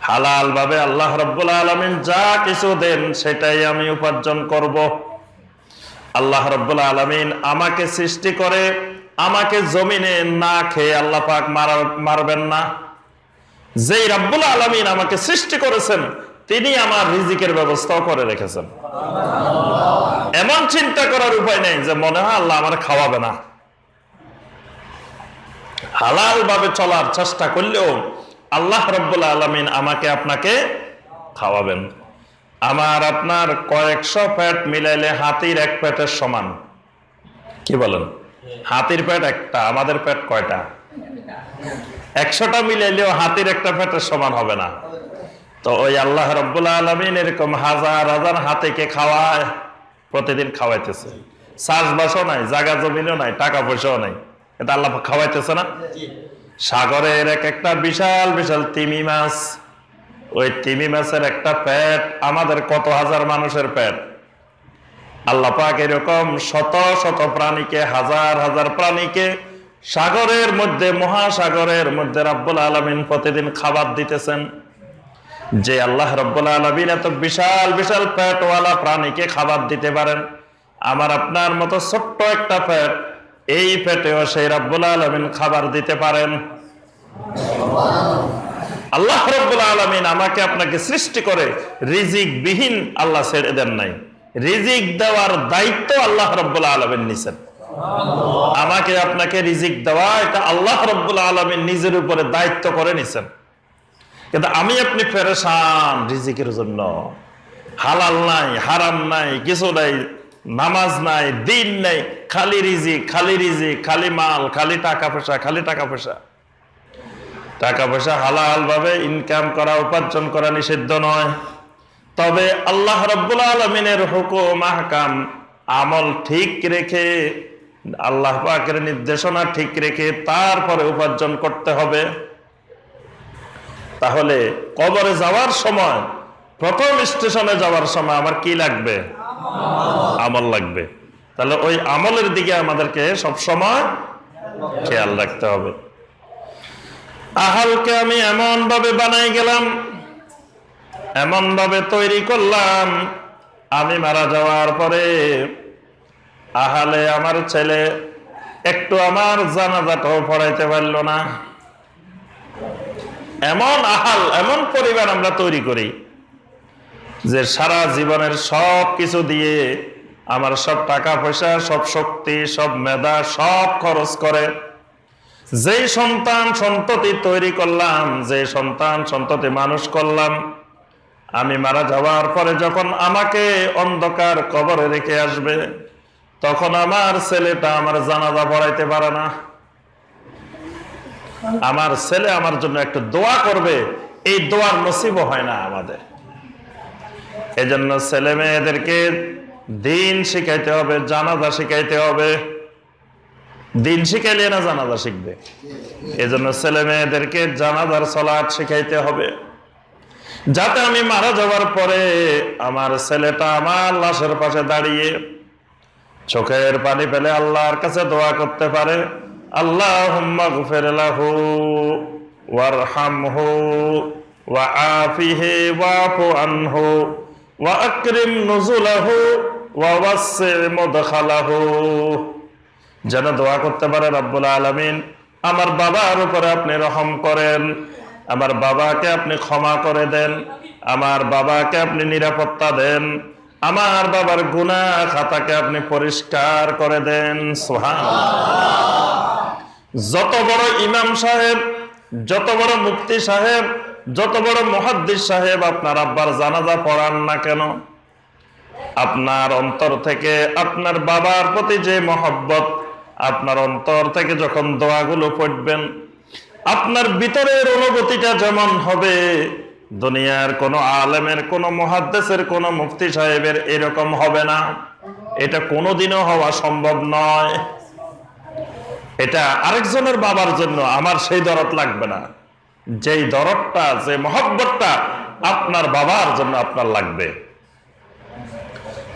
হালাল ভাবে আল্লাহ রাব্বুল আলামিন যা কিছু দেন সেটাই আমি উপার্জন করব। আল্লাহ রাব্বুল আলামিন আমাকে সৃষ্টি করে আমাকে জমিনে না খেয়ে আল্লাহ পাক মারবেন না। যেই রাব্বুল আলামিন আমাকে সৃষ্টি করেছেন, তিনি আমার রিজিকের ব্যবস্থাও করে রেখেছেন। এমন চিন্তা করার উপায় নেই যে মনে হয় আল্লাহ আমার খাওয়াবে না। হালাল ভাবে চলার চেষ্টা করলেও আল্লাহ রাব্বুল আলামিন আমাকে আপনাকে খাওয়াবেন। আমার আপনার কয়েকশো পেট মিলাইলে হাতির এক পেটের সমান। কি বলেন? হাতির পেট একটা, আমাদের পেট কয়টা? 100টা মিলাইলেও হাতির একটা পেটের সমান হবে না। তো ওই আল্লাহ রাব্বুল আলামিন এরকম হাজার হাজার হাতিকে খাওয়ায়, প্রতিদিন খাওয়াইতেছে। চাষবাসও নাই, জায়গা জমিনও নাই, টাকা পয়সাও নাই, এটা আল্লাহ খাওয়াইতেছে না? সাগরের এক একটা বিশাল বিশাল তিমি মাছ, ওই তিমি মাছের একটা পেট আমাদের কত হাজার মানুষের পেট। আল্লাহ পাক এরকম শত শত প্রাণীকে, হাজার হাজার প্রাণীকে সাগরের মধ্যে, মহাসাগরের মধ্যে রাব্বুল আলামিন প্রতিদিন খাবার দিতেছেন। যে আল্লাহ রাব্বুল আলামিন এত বিশাল বিশাল পেটওয়ালা প্রাণীকে খাবার দিতে পারেন, আমার আপনার মতো ছোট্ট একটা পেট, এই পেটেও সেই রাব্বুল আলামিন খাবার দিতে পারেন। আল্লাহ রাব্বুল আলামিন আমাকে আপনাকে সৃষ্টি করে রিজিক বিহীন আল্লাহ ছেড়ে দেন নাই। রিজিক দেওয়ার দায়িত্ব আল্লাহ রাব্বুল আলামিন নিছেন। আমাকে আপনাকে রিজিক দেওয়া, এটা আল্লাহ রাব্বুল আলামিন নিজের উপরে দায়িত্ব করে নিছেন। কিন্তু আমি আপনি পেরেশান রিজিকের জন্য। হালাল নাই, হারাম নাই, কিছু নাই, নামাজ নাই, দিন নাই, খালি রিজিক, খালি রিজিক, খালি মাল, খালি টাকা পয়সা, খালি টাকা পয়সা। টাকা পয়সা হালাল ভাবে ইনকাম করা, উপার্জন করা নিষিদ্ধ নয়, তবে আল্লাহ রাব্বুল আলামিনের হুকুম আহকাম আমল ঠিক রেখে, আল্লাহ পাকের নির্দেশনা ঠিক রেখে তারপরে উপার্জন করতে হবে। তাহলে কবরে যাওয়ার সময়, প্রথম স্টেশনে যাওয়ার সময় আমার কি লাগবে? আমল লাগবে। তাহলে ওই আমলের দিকে আমাদেরকে সব সময় খেয়াল রাখতে হবে। আহালকে আমি এমন ভাবে বানাই গেলাম, এমন ভাবে তৈরি করলাম, আমি মারা যাওয়ার পরে আহালে আমার ছেলে একটু আমার জানাজাটাও পড়াইতে পারল না। এমন আহাল, এমন পরিবার আমরা তৈরি করি যে সারা জীবনের সব কিছু দিয়ে, আমার সব টাকা পয়সা, সব শক্তি, সব মেধা সব খরচ করে, যেই সন্তান সন্ততি তৈরি করলাম, যে সন্তান সন্ততি মানুষ করলাম, আমি মারা যাওয়ার পরে যখন আমাকে অন্ধকার কবরে রেখে আসবে, তখন আমার ছেলেটা আমার জানাজা পড়াইতে পারে না। আমার ছেলে আমার জন্য একটা দোয়া করবে, এই দোয়ার নসিব হয় না আমাদের। এজন্য ছেলে মেয়েদেরকে দিন শিখাইতে হবে, জানাজা শিখাইতে হবে। দিন শিখাইলে না জানাজা শিখবে। এজন্য ছেলে মেয়েদেরকে জানাজার সালাত শিখাইতে হবে, যাতে আমি মারা যাওয়ার পরে আমার ছেলেটা আমার লাশের পাশে দাঁড়িয়ে চোখের পানি ফেলে আল্লাহর কাছে দোয়া করতে পারে, আল্লাহুম্মা গফির লাহু ওয়ারহামহু ওয়া আফিহি ওয়াফু আনহু ওয়া আকরিম নুজুলাহু ওয়া ওয়াসসি মুদখালাহু। যেন দোয়া করতে পারে, রব্বুল আলামিন আমার বাবার উপরে আপনি রহম করেন, আমার বাবাকে আপনি ক্ষমা করে দেন, আমার বাবাকে আপনি নিরাপত্তা দেন, আমার বাবার গুনাহ খাতাকে আপনি পরিষ্কার করে দেন। সুবহানাল্লাহ। যত বড় ইমাম সাহেব, যত বড় মুফতি সাহেব, যত বড় মুহাদ্দিস সাহেব আপনার আব্বার জানাজা পড়ান না কেন, আপনার অন্তর থেকে আপনার বাবার প্রতি যে মহব্বত, আপনার অন্তর থেকে যখন দোয়াগুলো পড়বেন, আপনার ভিতরের অনুভূতিটা যেমন হবে, দুনিয়ার কোন আলেমের, কোন মুহাদ্দিসের, কোন মুফতি সাহেবের এরকম হবে না। এটা কোনোদিনও হওয়া সম্ভব নয়। এটা আরেকজনের বাবার জন্য আমার সেই দরদ লাগবে না, যেই দরদটা, যে মহব্বতটা আপনার বাবার জন্য আপনার লাগবে।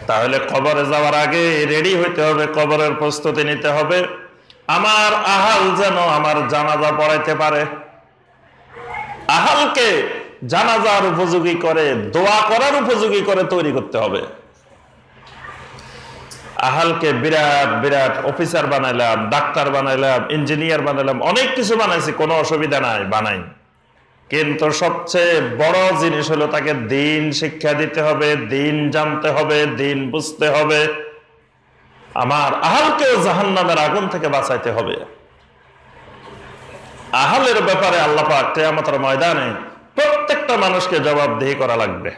তাহলে কবরে যাওয়ার আগে রেডি হইতে হবে, কবরের প্রস্তুতি নিতে হবে। আমার আহাল যেন আমার জানাজা পড়াইতে পারে, আহালকে জানাজার উপযোগী করে, দোয়া করার উপযোগী করে তৈরি করতে হবে। আহালকে বিরাট বিরাট অফিসার বানাইলাম, ডাক্তার বানাইলাম, ইঞ্জিনিয়ার বানাইলাম, অনেক কিছু বানাইছি, কোনো অসুবিধা নাই, বানাই। কিন্তু সবচেয়ে বড় জিনিস হলো তাকে দিন শিক্ষা দিতে হবে, দিন জানতে হবে, দিন বুঝতে হবে। আমার আহালকেও জাহান্নামের আগুন থেকে বাঁচাইতে হবে। আহালের ব্যাপারে আল্লাহ পাক কিয়ামতের ময়দানে প্রত্যেকটা মানুষকে জবাবদিহি করা লাগবে।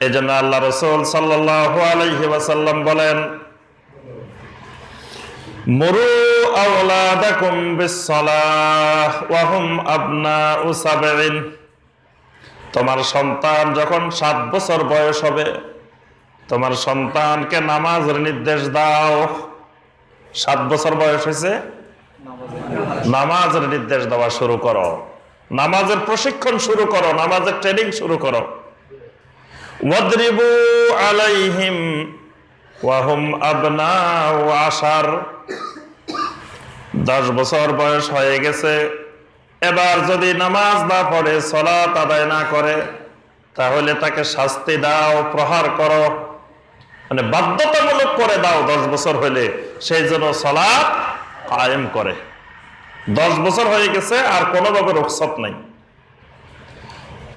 এজন্য আল্লাহ রাসূল সাল্লাল্লাহু আলাইহি ওয়াসাল্লাম বলেন, মুরু আওলাদাকুম বিসসালাহ ওয়া হুম আবনাউ সাবঈন। তোমার সন্তান যখন 7 বছর বয়স হবে, তোমার সন্তানকে নামাজের নির্দেশ দাও। 7 বছর বয়স হয়েছে, নামাজের নির্দেশ দেওয়া শুরু করো, নামাজের প্রশিক্ষণ শুরু করো, নামাজের ট্রেনিং শুরু করো। ওয়াদরিবু আলাইহিম ওয়া হুম আবনাউ আশার। 10 বছর বয়স হয়ে গেছে, এবার যদি নামাজ না পড়ে, সালাত আদায় না করে, তাহলে তাকে শাস্তি দাও, প্রহার করো, মানে বাধ্যতামূলক করে দাও। 10 বছর হলে সেই জন্য সালাত কায়েম করে। 10 বছর হয়ে গেছে, আর কোনোভাবে রুখসত নাই।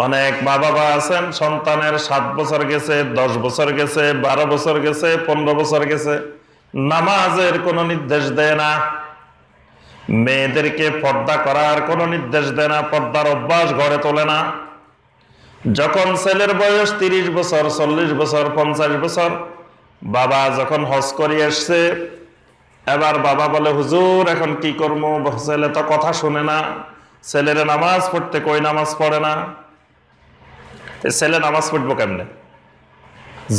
অনেক মা বাবা আছেন, সন্তানের 7 বছর গেছে, 10 বছর গেছে, 12 বছর গেছে, 15 বছর গেছে, নামাজের কোনো নির্দেশ দেয় না, মেয়েদেরকে পর্দা করার কোনো নির্দেশ দেয় না, পর্দার অভ্যাস গড়ে তোলে না। যখন ছেলের বয়স 30 বছর, 40 বছর, 50 বছর, বাবা যখন হজ করে এসছে, এবার বাবা বলে, হুজুর এখন কি করবো, ছেলে তো কথা শুনে না, ছেলের নামাজ পড়তে কই, নামাজ পড়ে না। ছেলে নামাজ পড়বো কেমনে?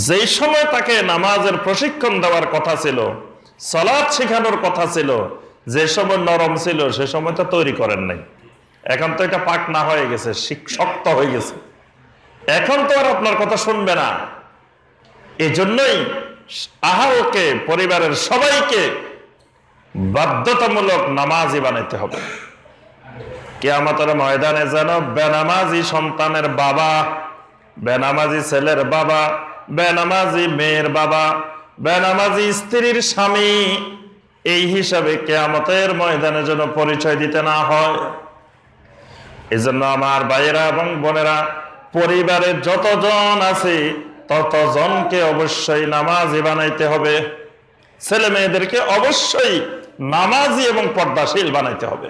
যেই সময় তাকে নামাজের প্রশিক্ষণ দেওয়ার কথা ছিল, সালাত শেখানোর কথা ছিল, যে সময় নরম ছিল, সে সময় তো তৈরি করেন নাই। এখন তো এটা পাক না হয়ে গেছে, শক্ত হয়ে গেছে, এখন তো আর আপনার কথা শুনবে না। এই জন্যই আহালকে, পরিবারের সবাইকে বাধ্যতামূলক নামাজি বানাইতে হবে। কিয়ামতের ময়দানে যেন বেনামাজি সন্তানের বাবা, বেনামাজি ছেলের বাবা, বেনামাজি মেয়ের বাবা, বেনামাজি স্ত্রীর স্বামী, এই হিসাবে কিয়ামতের ময়দানে যেন পরিচয় দিতে না হয়। এজন্য আমার ভাইয়েরা এবং বোনেরা, পরিবারে যতজন আছে ততজনকে অবশ্যই নামাজি বানাইতে হবে। ছেলে মেয়েদেরকে অবশ্যই নামাজি এবং পর্দাশীল বানাইতে হবে,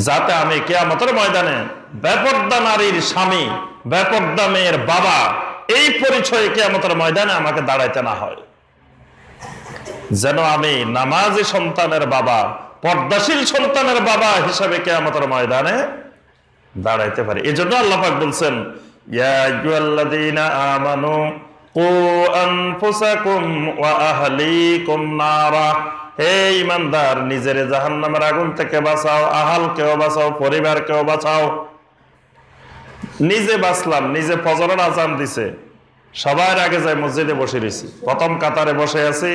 যাতে আমি কিয়ামতের ময়দানে বেপর্দা নারীর স্বামী, বেপর্দা মেয়ের বাবা, এই পরিচয়ে কিয়ামতের ময়দানে আমাকে দাঁড়াইতে না হয়। যেন আমি নামাজি সন্তানের বাবা, পর্দাশীল সন্তানের বাবা হিসাবে কিয়ামতের ময়দানে দাঁড়াইতে পারি। এই জন্য আল্লাহ পাক বলছেন, ইয়া আইয়ুহাল্লাযীনা আমানু কু আনফুসাকুম ওয়া আহলিকুম নারা, হে ঈমানদার, নিজের জাহান্নামের আগুন থেকে বাঁচাও, আহালকেও বাঁচাও, পরিবারকেও বাঁচাও। নিজে বাঁচলাম, নিজে ফজরের আজান দিছে, সবার আগে যাই মসজিদে বসে রয়েছি, প্রথম কাতারে বসে আছি,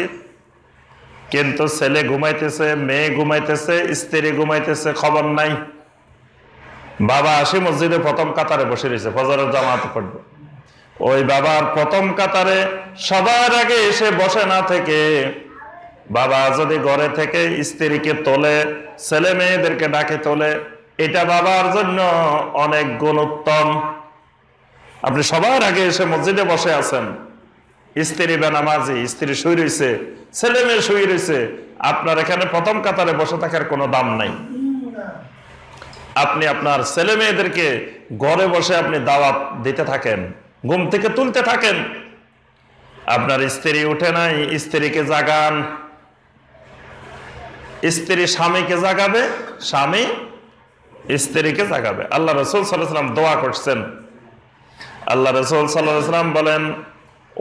কিন্তু ছেলে ঘুমাইতেছে, মেয়ে ঘুমাইতেছে, স্ত্রী ঘুমাইতেছে, খবর নাই। বাবা আসি মসজিদে প্রথম কাতারে বসে রয়েছে, ফজরের জামাত পড়বে। ওই বাবার প্রথম কাতারে সবার আগে এসে বসে না থেকে বাবা যদি ঘরে থেকে স্ত্রীকে তোলে, ছেলে মেয়েদেরকে ডাকে তোলে, এটা বাবার জন্য অনেক গুণ উত্তম। আপনি সবার আগে এসে মসজিদে বসে আছেন, স্ত্রী বেনামাজি, স্ত্রী শুয়ে রয়েছে, ছেলে মেয়ে শুয়ে রয়েছে, আপনার এখানে প্রথম কাতারে বসে থাকার কোনো দাম নাই। আপনি আপনার ছেলে মেয়েদেরকে ঘরে বসে আপনি দাওয়াত দিতে থাকেন, ঘুম থেকে তুলতে থাকেন। আপনার স্ত্রী উঠে নাই, স্ত্রীকে জাগান। স্ত্রী স্বামীকে জাগাবে, স্বামী স্ত্রীকে জাগাবে। আল্লাহ রাসূল সাল্লাল্লাহু আলাইহি ওয়াসাল্লাম দোয়া করছেন। আল্লাহ রাসূল সাল্লাল্লাহু আলাইহি ওয়াসাল্লাম বলেন,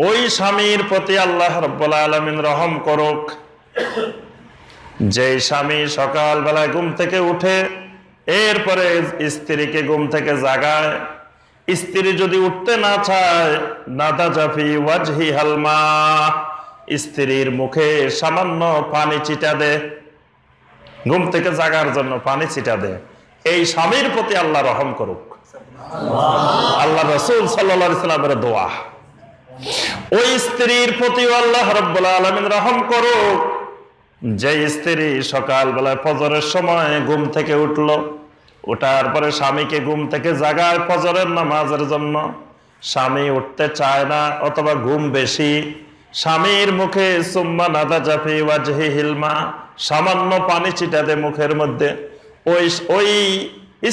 ওই স্বামীর প্রতি আল্লাহ রাব্বুল আলামিন রহম করুক, যে স্বামী সকালবেলায় ঘুম থেকে উঠে এরপরে স্ত্রীকে ঘুম থেকে জাগায়। স্ত্রী যদি উঠতে না চায়, নাদাজা ফি ওয়াজহিহাল মা, স্ত্রীর মুখে সামান্য পানি ছিটা দে, ঘুম থেকে জাগার জন্য পানি ছিটা দে। এই স্বামীর প্রতি আল্লাহ রহম করুক। আল্লাহ রাসূল সাল্লাল্লাহু আলাইহি ওয়াসাল্লামের দোয়া। ওই স্ত্রীর প্রতি আল্লাহ রাব্বুল আলামিন রহম করুক, যে স্ত্রী সকালবেলায় ফজরের সময় ঘুম থেকে উঠলো, ওঠার পরে স্বামীকে ঘুম থেকে জাগায় ফজরের নামাজের জন্য। স্বামী উঠতে চায় না অথবা ঘুম বেশি, স্বামীর মুখে সুম্মা নাদাজা ফি ওয়াজহিহিল মা, সামান্য পানি ছিটাতে মুখের মধ্যে, ওই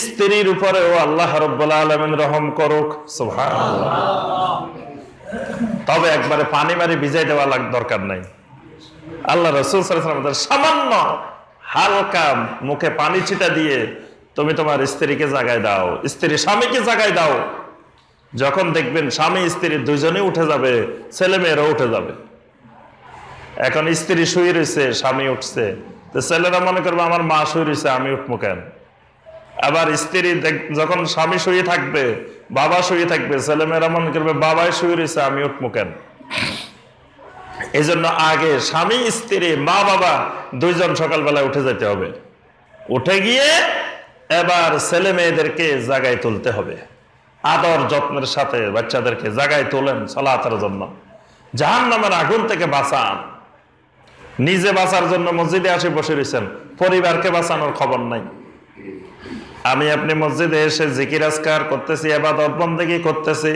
স্ত্রীর উপরেও আল্লাহ রাব্বুল আলামিন রহম করুক। সুবহানাল্লাহ। তবে একবারে পানি মারি ভিজাই দেওয়া দরকার নাই। আল্লাহ রাসূল সাল্লাল্লাহু আলাইহি ওয়াসাল্লাম সামান্য হালকা মুখে পানি ছিটা দিয়ে তুমি তোমার স্ত্রীকে জাগায় দাও, স্ত্রী স্বামীকে জাগায় দাও। যখন দেখবেন স্বামী স্ত্রী দুইজনেই উঠে যাবে, ছেলে মেয়েরাও উঠে যাবে। এখন স্ত্রী শুয়ে রয়েছে, স্বামী উঠছে, তো ছেলেরা মনে করবে আমার মা শুয়ে রয়েছে, আমি উঠবো কেন? আবার স্ত্রী যখন স্বামী শুয়ে থাকবে, বাবা শুয়ে থাকবে, ছেলেমেয়েরা মনে করবে বাবাই শুয়ে রয়েছে, আমি উঠবো কেন? এই জন্য আগে স্বামী স্ত্রী মা বাবা দুইজন সকালবেলায় উঠে যেতে হবে। উঠে গিয়ে এবার ছেলে মেয়েদেরকে জাগায় তুলতে হবে, আদর যত্নের সাথে বাচ্চাদেরকে জাগায় তোলেন সালাতের জন্য, জাহান্নামের আগুন থেকে বাঁচান। নিজে বাঁচার জন্য মসজিদে আসে বসে রয়েছেন, পরিবারকে বাঁচানোর খবর নাই। আমি আপনি মসজিদে এসে জিকির আজকার করতেছি, ইবাদত বন্দেগী করতেছি,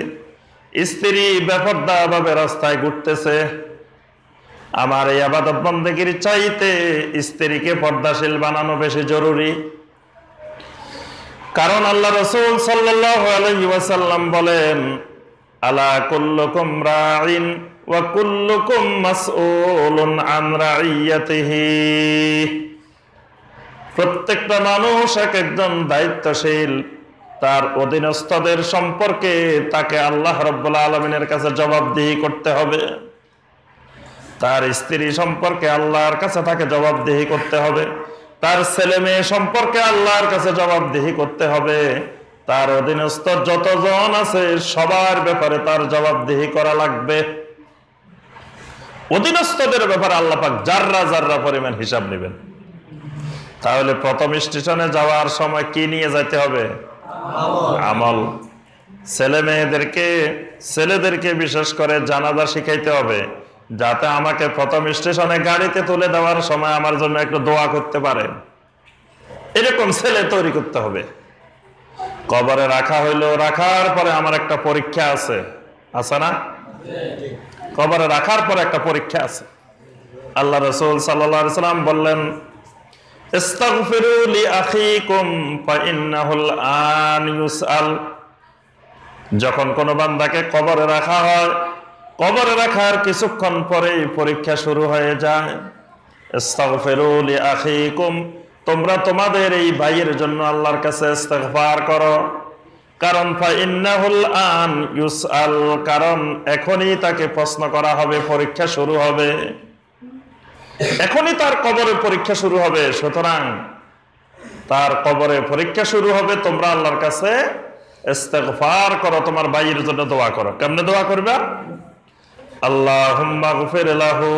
স্ত্রী বেপরদা ভাবে রাস্তায় ঘুরতেছে। আমার এই ইবাদত বন্দেগীর চাইতে স্ত্রীকে পর্দাশীল বানানো বেশি জরুরি। কারণ আল্লাহ রাসূল সাল্লাল্লাহু আলাইহি ওয়াসাল্লাম বলেন, আলা কুল্লুকুম রাঈন ওয়া কুল্লুকুম মাসউলুন আন রাইয়াতিহি। প্রত্যেকটা মানুষ এক একজন দায়িত্বশীল, তার অধীনস্থদের সম্পর্কে তাকে আল্লাহ রাব্বুল আলামিনের কাছে জবাবদিহি করতে হবে। তার স্ত্রী সম্পর্কে আল্লাহর কাছে তাকে জবাবদিহি করতে হবে, তার ছেলে মেয়ে সম্পর্কে আল্লাহর কাছে জবাবদিহি করতে হবে, তার অধীনস্থ যতজন আছে সবার ব্যাপারে তার জবাবদিহি করা লাগবে। অধীনস্থদের ব্যাপারে আল্লাহ পাক জাররা জাররা পরিমাণ হিসাব নেবেন। তাহলে প্রথম স্টেশনে যাওয়ার সময় কি নিয়ে যেতে হবে? আমল। ছেলেদেরকে বিশেষ করে জানাজা শিখাইতে হবে, যাতে আমাকে প্রথম স্টেশনে গাড়িতে তুলে দেওয়ার সময় আমার জন্য একটু দোয়া করতে পারে, এরকম ছেলে তৈরি করতে হবে। কবরে রাখা হইলো, রাখার পরে আমার একটা পরীক্ষা আছে না? কবরে রাখার পরে একটা পরীক্ষা আছে। আল্লাহ রাসূল সাল্লাল্লাহু আলাইহি সাল্লাম বললেন, ইস্তাগফিরু লিআখিকুম ফাইন্নাহুল আন ইউসআল। যখন কোনো বান্দাকে কবরে রাখা হয়, কবরে রাখার কিছুক্ষণ পরেই পরীক্ষা শুরু হয়ে যায়। ইস্তাগফিরু লিআখিকুম, তোমরা তোমাদের এই ভাইয়ের জন্য আল্লাহর কাছে ইস্তিগফার করো, কারণ ফাইন্নাহুল আন ইউসআল, কারণ এখনই তাকে প্রশ্ন করা হবে, পরীক্ষা শুরু হবে, এখনই তার কবরে পরীক্ষা শুরু হবে। সুতরাং তার কবরে পরীক্ষা শুরু হবে, তোমরা আল্লাহর কাছে ইস্তিগফার করো, তোমার ভাইয়ের জন্য দোয়া করো। কেমনে দোয়া করবে? আল্লাহুম্মা গফির লাহু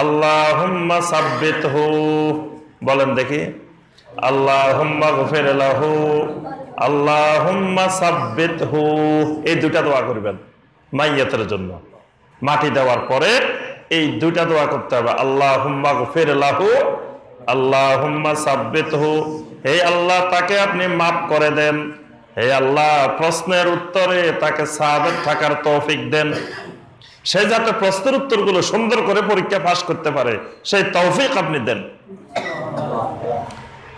আল্লাহুম্মা সাব্বিতহু। বলেন দেখি, আল্লাহুম্মা গফির লাহু আল্লাহুম্মা সাব্বিতহু। এই দুটা দোয়া করবেন মাইয়াতের জন্য। মাটি দেওয়ার পরে এই দুটা দোয়া করতে হবে, আল্লাহুম্মা গফির লাহু আল্লাহুম্মা সাব্বিতহু। হে আল্লাহ, তাকে আপনি মাফ করে দেন। হে আল্লাহ, প্রশ্নের উত্তরে তাকে সাবিত থাকার তৌফিক দেন। সে যাতে প্রশ্নের উত্তরগুলো সুন্দর করে পরীক্ষা পাস করতে পারে, সেই তৌফিক আপনি দেন।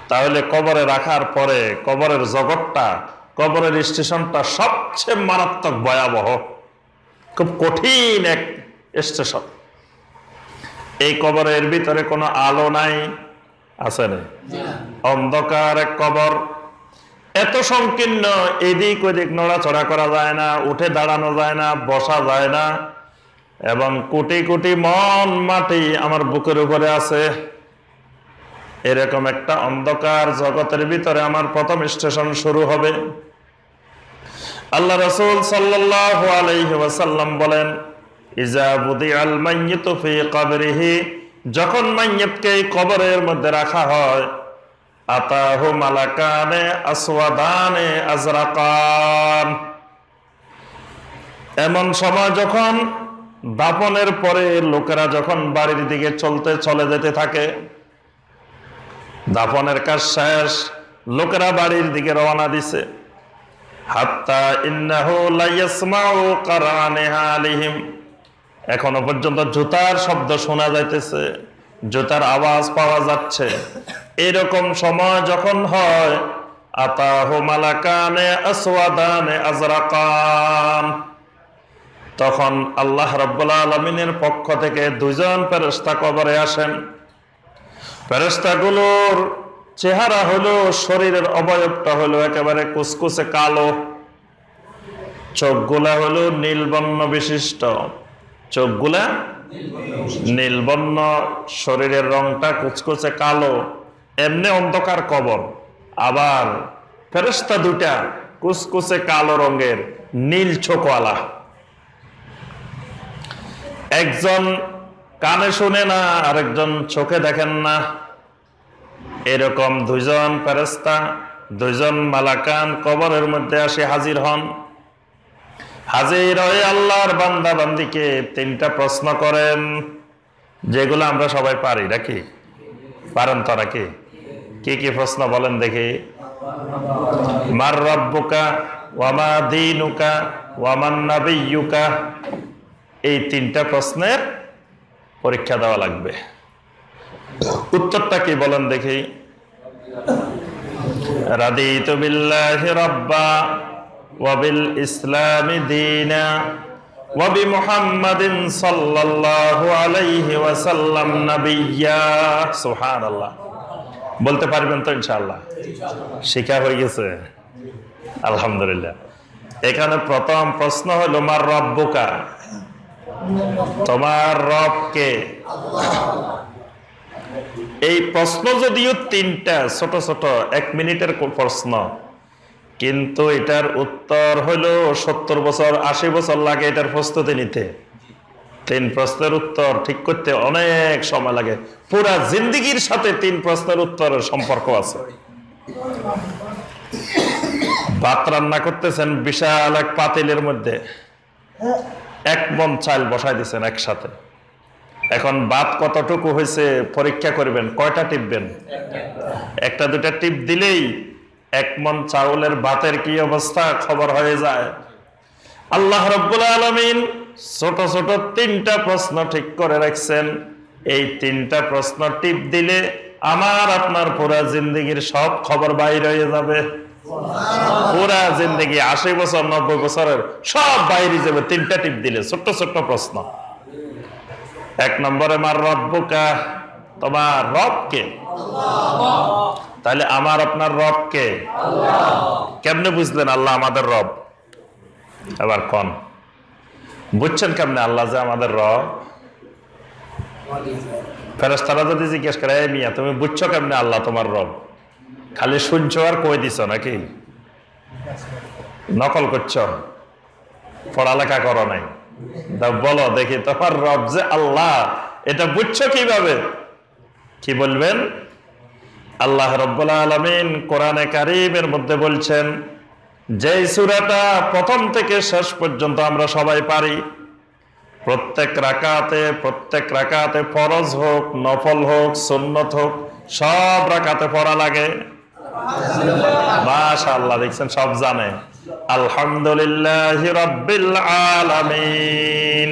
তাহলে কবরে রাখার পরে কবরের জগৎটা, কবরের স্টেশনটা সবচেয়ে মারাত্মক ভয়াবহ, খুব কঠিন এক স্টেশন। এই কবরের ভিতরে কোনো আলো নাই, আছে না? অন্ধকার এক কবর, এত সংকীর্ণ, এদিক ওদিক নড়াচড়া করা যায় না, উঠে দাঁড়ানো যায় না, বসা যায় না, এবং কোটি কোটি মন মাটি আমার বুকের উপরে আছে। এরকম একটা অন্ধকার জগতের ভিতরে আমার প্রথম স্টেশন শুরু হবে। আল্লাহ রাসূল সাল্লাল্লাহু আলাইহি ওয়াসাল্লাম বলেন, ইজা বুদিআল মাইয়িতু ফি কবরিহি, যখন মাইয়িতকে কবরের মধ্যে রাখা হয়, আতাহু মালাকানে আসওয়াদানে আজরাকান। এমন সময় যখন দাফনের পরে লোকেরা যখন বাড়ির দিকে চলে যেতে থাকে, দাফনের কাজ শেষ, লোকেরা বাড়ির দিকে রওনা দিছে, হাত্তা ইন্নাহু লা ইয়াসমাউ কারানিহা আলাইহিম, এখনো পর্যন্ত জুতার শব্দ শোনা যাইতেছে, জুতার আওয়াজ পাওয়া যাচ্ছে। এরকম সময় যখন হয়, আতাহু মালাকানে আসওয়াদানে আজরাকান, তখন আল্লাহ রাব্বুল আলামিনের পক্ষ থেকে দুইজন ফেরেশতা কবরে আসেন। ফেরেশতাগুলোর চেহারা হলো, শরীরের অবয়বটা হলো একেবারে কুচকুচে কালো, চোখগুলা হলো নীলবর্ণ বিশিষ্ট, চোখগুলা নীলবর্ণ, শরীরের রংটা কুচকুচে কালো, এমনি অন্ধকার কবর। আবার ফেরেশতা দুটা কুচকুচে কালো রঙের, নীল চোখওয়ালা। একজন কানে শুনে না, আরেকজন চোখে দেখেন না। এরকম দুইজন ফেরেশতা, দুইজন মালাকান কবরের মধ্যে আসে হাজির হন। হাজির হয়ে আল্লাহর বান্দা বান্দিকে তিনটা প্রশ্ন করেন, যেগুলো আমরা সবাই পারি নাকি? পারেন তো নাকি? কি কি প্রশ্ন বলেন দেখি? মার রাব্বুকা ওয়া মা দীনুকা ওয়া মান নাবিয়্যুকা। এই তিনটা প্রশ্নের পরীক্ষা দেওয়া লাগবে। উত্তরটা কি বলেন দেখি? রাদিতু বিল্লাহি রাব্বা ওয়া বিল ইসলামি দীনা ওয়া বিমুহাম্মাদিন সাল্লাল্লাহু আলাইহি ওয়াসাল্লাম নাবিয়্যা। সুবহানাল্লাহ। বলতে পারবেন তো ইনশাআল্লাহ? শিখা হয়ে গেছে, আলহামদুলিল্লাহ। এখানে প্রথম প্রশ্ন হলো মার রাব্বুকা, তোমার রব কে? এই প্রশ্ন যদিও তিনটা ছোট ছোট 1 মিনিটের প্রশ্ন, কিন্তু এটার উত্তর হলো 70 বছর 80 বছর লাগে এটার প্রস্তুতি নিতে। 3 প্রশ্নের উত্তর ঠিক করতে অনেক সময় লাগে, পুরা জিন্দেগির সাথে 3 প্রশ্নের উত্তরের সম্পর্ক আছে। ভাত রান্না করতেছেন বিশাল এক পাতিলের মধ্যে, 1 মণ চাল বসাই দিচ্ছেন একসাথে। এখন ভাত কতটুকু হয়েছে পরীক্ষা করবেন, কয়টা টিপবেন? একটা দুটা টিপ দিলেই 1 মণ চাউলের ভাতের কি অবস্থা খবর হয়ে যায়। আল্লাহ রাব্বুল আলামিন ছোট ছোট 3টা প্রশ্ন ঠিক করে রাখছেন। এই তিনটা প্রশ্ন টিপ দিলে আমার আপনার পুরা জিন্দগির সব খবর বাইরে হয়ে যাবে। পুরা জিন্দগি 80 বছর 90 বছরের সব বাইরে যাবে তিনটা টিপ দিলে, ছোট্ট ছোট্ট প্রশ্ন। 1 নম্বরে মার রব্বুকা, তোমার রব কে? তাহলে আমার আপনার রব কে? কেমনে বুঝলেন আল্লাহ আমাদের রব? এবার কোন বুঝছেন কেমনে আল্লাহ যে আমাদের রব? ফেরেশতারা যদি জিজ্ঞেস করে, এই মিয়া তুমি বুঝছো কেমনে আল্লাহ তোমার রব? খালি শুনছো আর কই দিছো নাকি? নকল করছো, পড়ালেখা করো নাই? বলো দেখি তোমার রব যে আল্লাহ এটা বুঝছো কিভাবে? কি বলবেন? আল্লাহ রাব্বুল আলামিন কোরআনে কারীমের মধ্যে বলছেন, যে সূরাটা প্রথম থেকে শেষ পর্যন্ত আমরা সবাই পারি, প্রত্যেক রাকাতে ফরজ হোক, নফল হোক, সুন্নত হোক, সব রাকাতে পড়া লাগে। মাশাআল্লাহ, দেখছেন সব জানে। আলহামদুলিল্লাহি রাব্বিল আলামিন,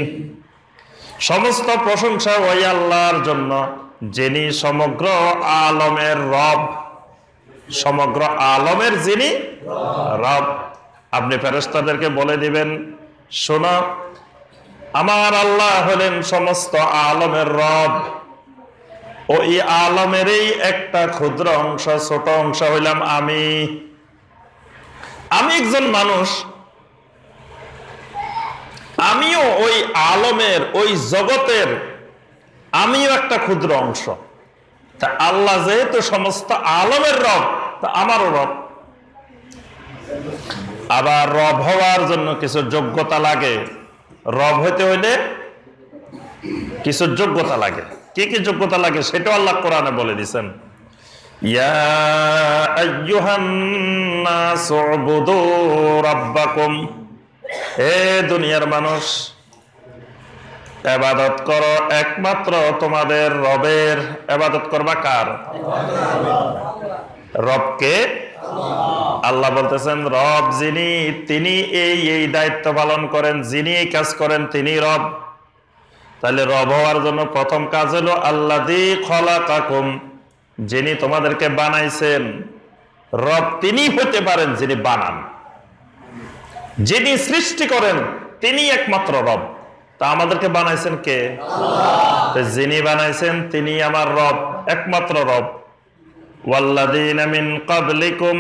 সমস্ত প্রশংসা ওই আল্লাহর জন্য যিনি সমগ্র আলমের রব, সমগ্র আলমের যিনি রব। আপনি ফেরেশতাদেরকে বলে দিবেন, শোনো আমার আল্লাহ হলেন সমস্ত আলমের রব, ওই আলমেরই একটা ক্ষুদ্র অংশ, ছোট অংশ হইলাম আমি একজন মানুষ, আমিও ওই আলমের, ওই জগতের আমিও একটা ক্ষুদ্র অংশ। তা আল্লাহ যেহেতু সমস্ত আলমের রব, তা আমারও রব। আবার রব হওয়ার জন্য কিছু যোগ্যতা লাগে। রব হইতে হইলে কিছু যোগ্যতা লাগে। কি কি যোগ্যতা লাগে সেটাও আল্লাহ কোরআনে বলে দিয়েছেন। ইয়া আইয়ুহান নাস উবুদু রাব্বাকুম, হে দুনিয়ার মানুষ ইবাদত করো একমাত্র তোমাদের রবের। ইবাদত করবা কার? রবকে। আল্লাহ বলতেছেন রব যিনি, তিনি এই দায়িত্ব পালন করেন, যিনি এই কাজ করেন তিনি রব। তাহলে রব হওয়ার জন্য প্রথম কাজ হলো আল্লাযী খলাকাকুম, যিনি তোমাদেরকে বানাইছেন। রব তিনি হতে পারেন যিনি বানান, যিনি সৃষ্টি করেন তিনি একমাত্র রব। তা আমাদেরকে বানাইছেন কে? যিনি বানাইছেন তিনি আমার রব, একমাত্র রব। ওয়াল্লাযীনা মিন ক্বাবলিকুম,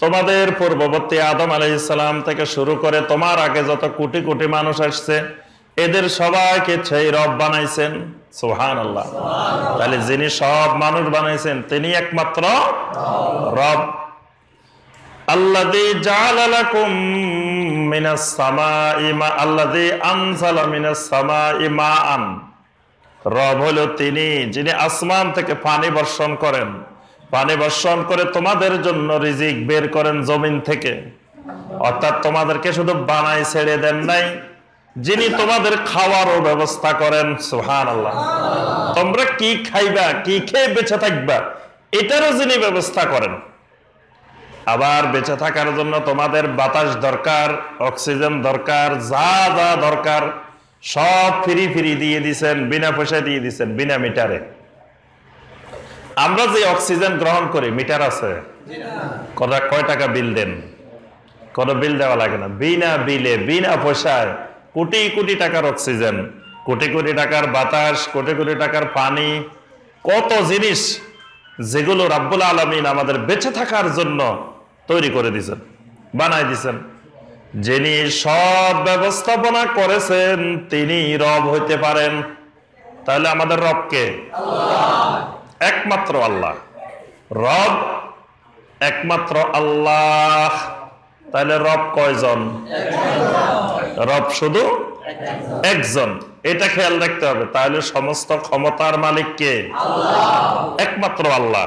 তোমাদের পূর্ববর্তী আদম আলাইহিস সালাম থেকে শুরু করে তোমার আগে যত কোটি কোটি মানুষ আসছে, এদের সবাইকে সেই রব বানাইছেন। সুবহানাল্লাহ। তাহলে যিনি সব মানুষ বানাইছেন তিনি একমাত্র রব। আল্লাযী জাআলা লাকুম মিনাস সামাই মা, আল্লাযী আনজালা মিনাস সামাই মাআন, রব হলো তিনি যিনি আসমান থেকে পানি বর্ষণ করেন, পানি বর্ষণ করে তোমাদের জন্য রিজিক বের করেন জমিন থেকে। অর্থাৎ তোমাদেরকে শুধু বানাই ছেড়ে দেন নাই, যিনি তোমাদের খাওয়ারও ব্যবস্থা করেন। সুবহানাল্লাহ। তোমরা কি খাইবা, কি খেয়ে বেঁচে থাকবা, এটারও যিনি ব্যবস্থা করেন। আবার বেঁচে থাকার জন্য তোমাদের বাতাস দরকার, অক্সিজেন দরকার, যা যা দরকার সব ফ্রি দিয়ে দিচ্ছেন, বিনা পয়সায় দিয়ে দিচ্ছেন, বিনা মিটারে। আমরা যে অক্সিজেন গ্রহণ করি মিটার আছে? কয় টাকা বিল দেন? কোনো বিল দেওয়া লাগে না, বিনা বিলে, বিনা পয়সায় কোটি কোটি টাকার অক্সিজেন, কোটি কোটি টাকার বাতাস, কোটি কোটি টাকার পানি, কত জিনিস যেগুলো রাব্বুল আলামিন আমাদের বেঁচে থাকার জন্য তৈরি করে দিয়েছেন, বানাই দিয়েছেন। যিনি সব ব্যবস্থাপনা করেছেন তিনি রব হইতে পারেন। তাহলে আমাদের রব কে? একমাত্র আল্লাহ। রব একমাত্র আল্লাহ। তাহলে রব কয়জন? রব শুধু একজন, এটা খেয়াল রাখতে হবে। তাহলে সমস্ত ক্ষমতার মালিক কে? একমাত্র আল্লাহ।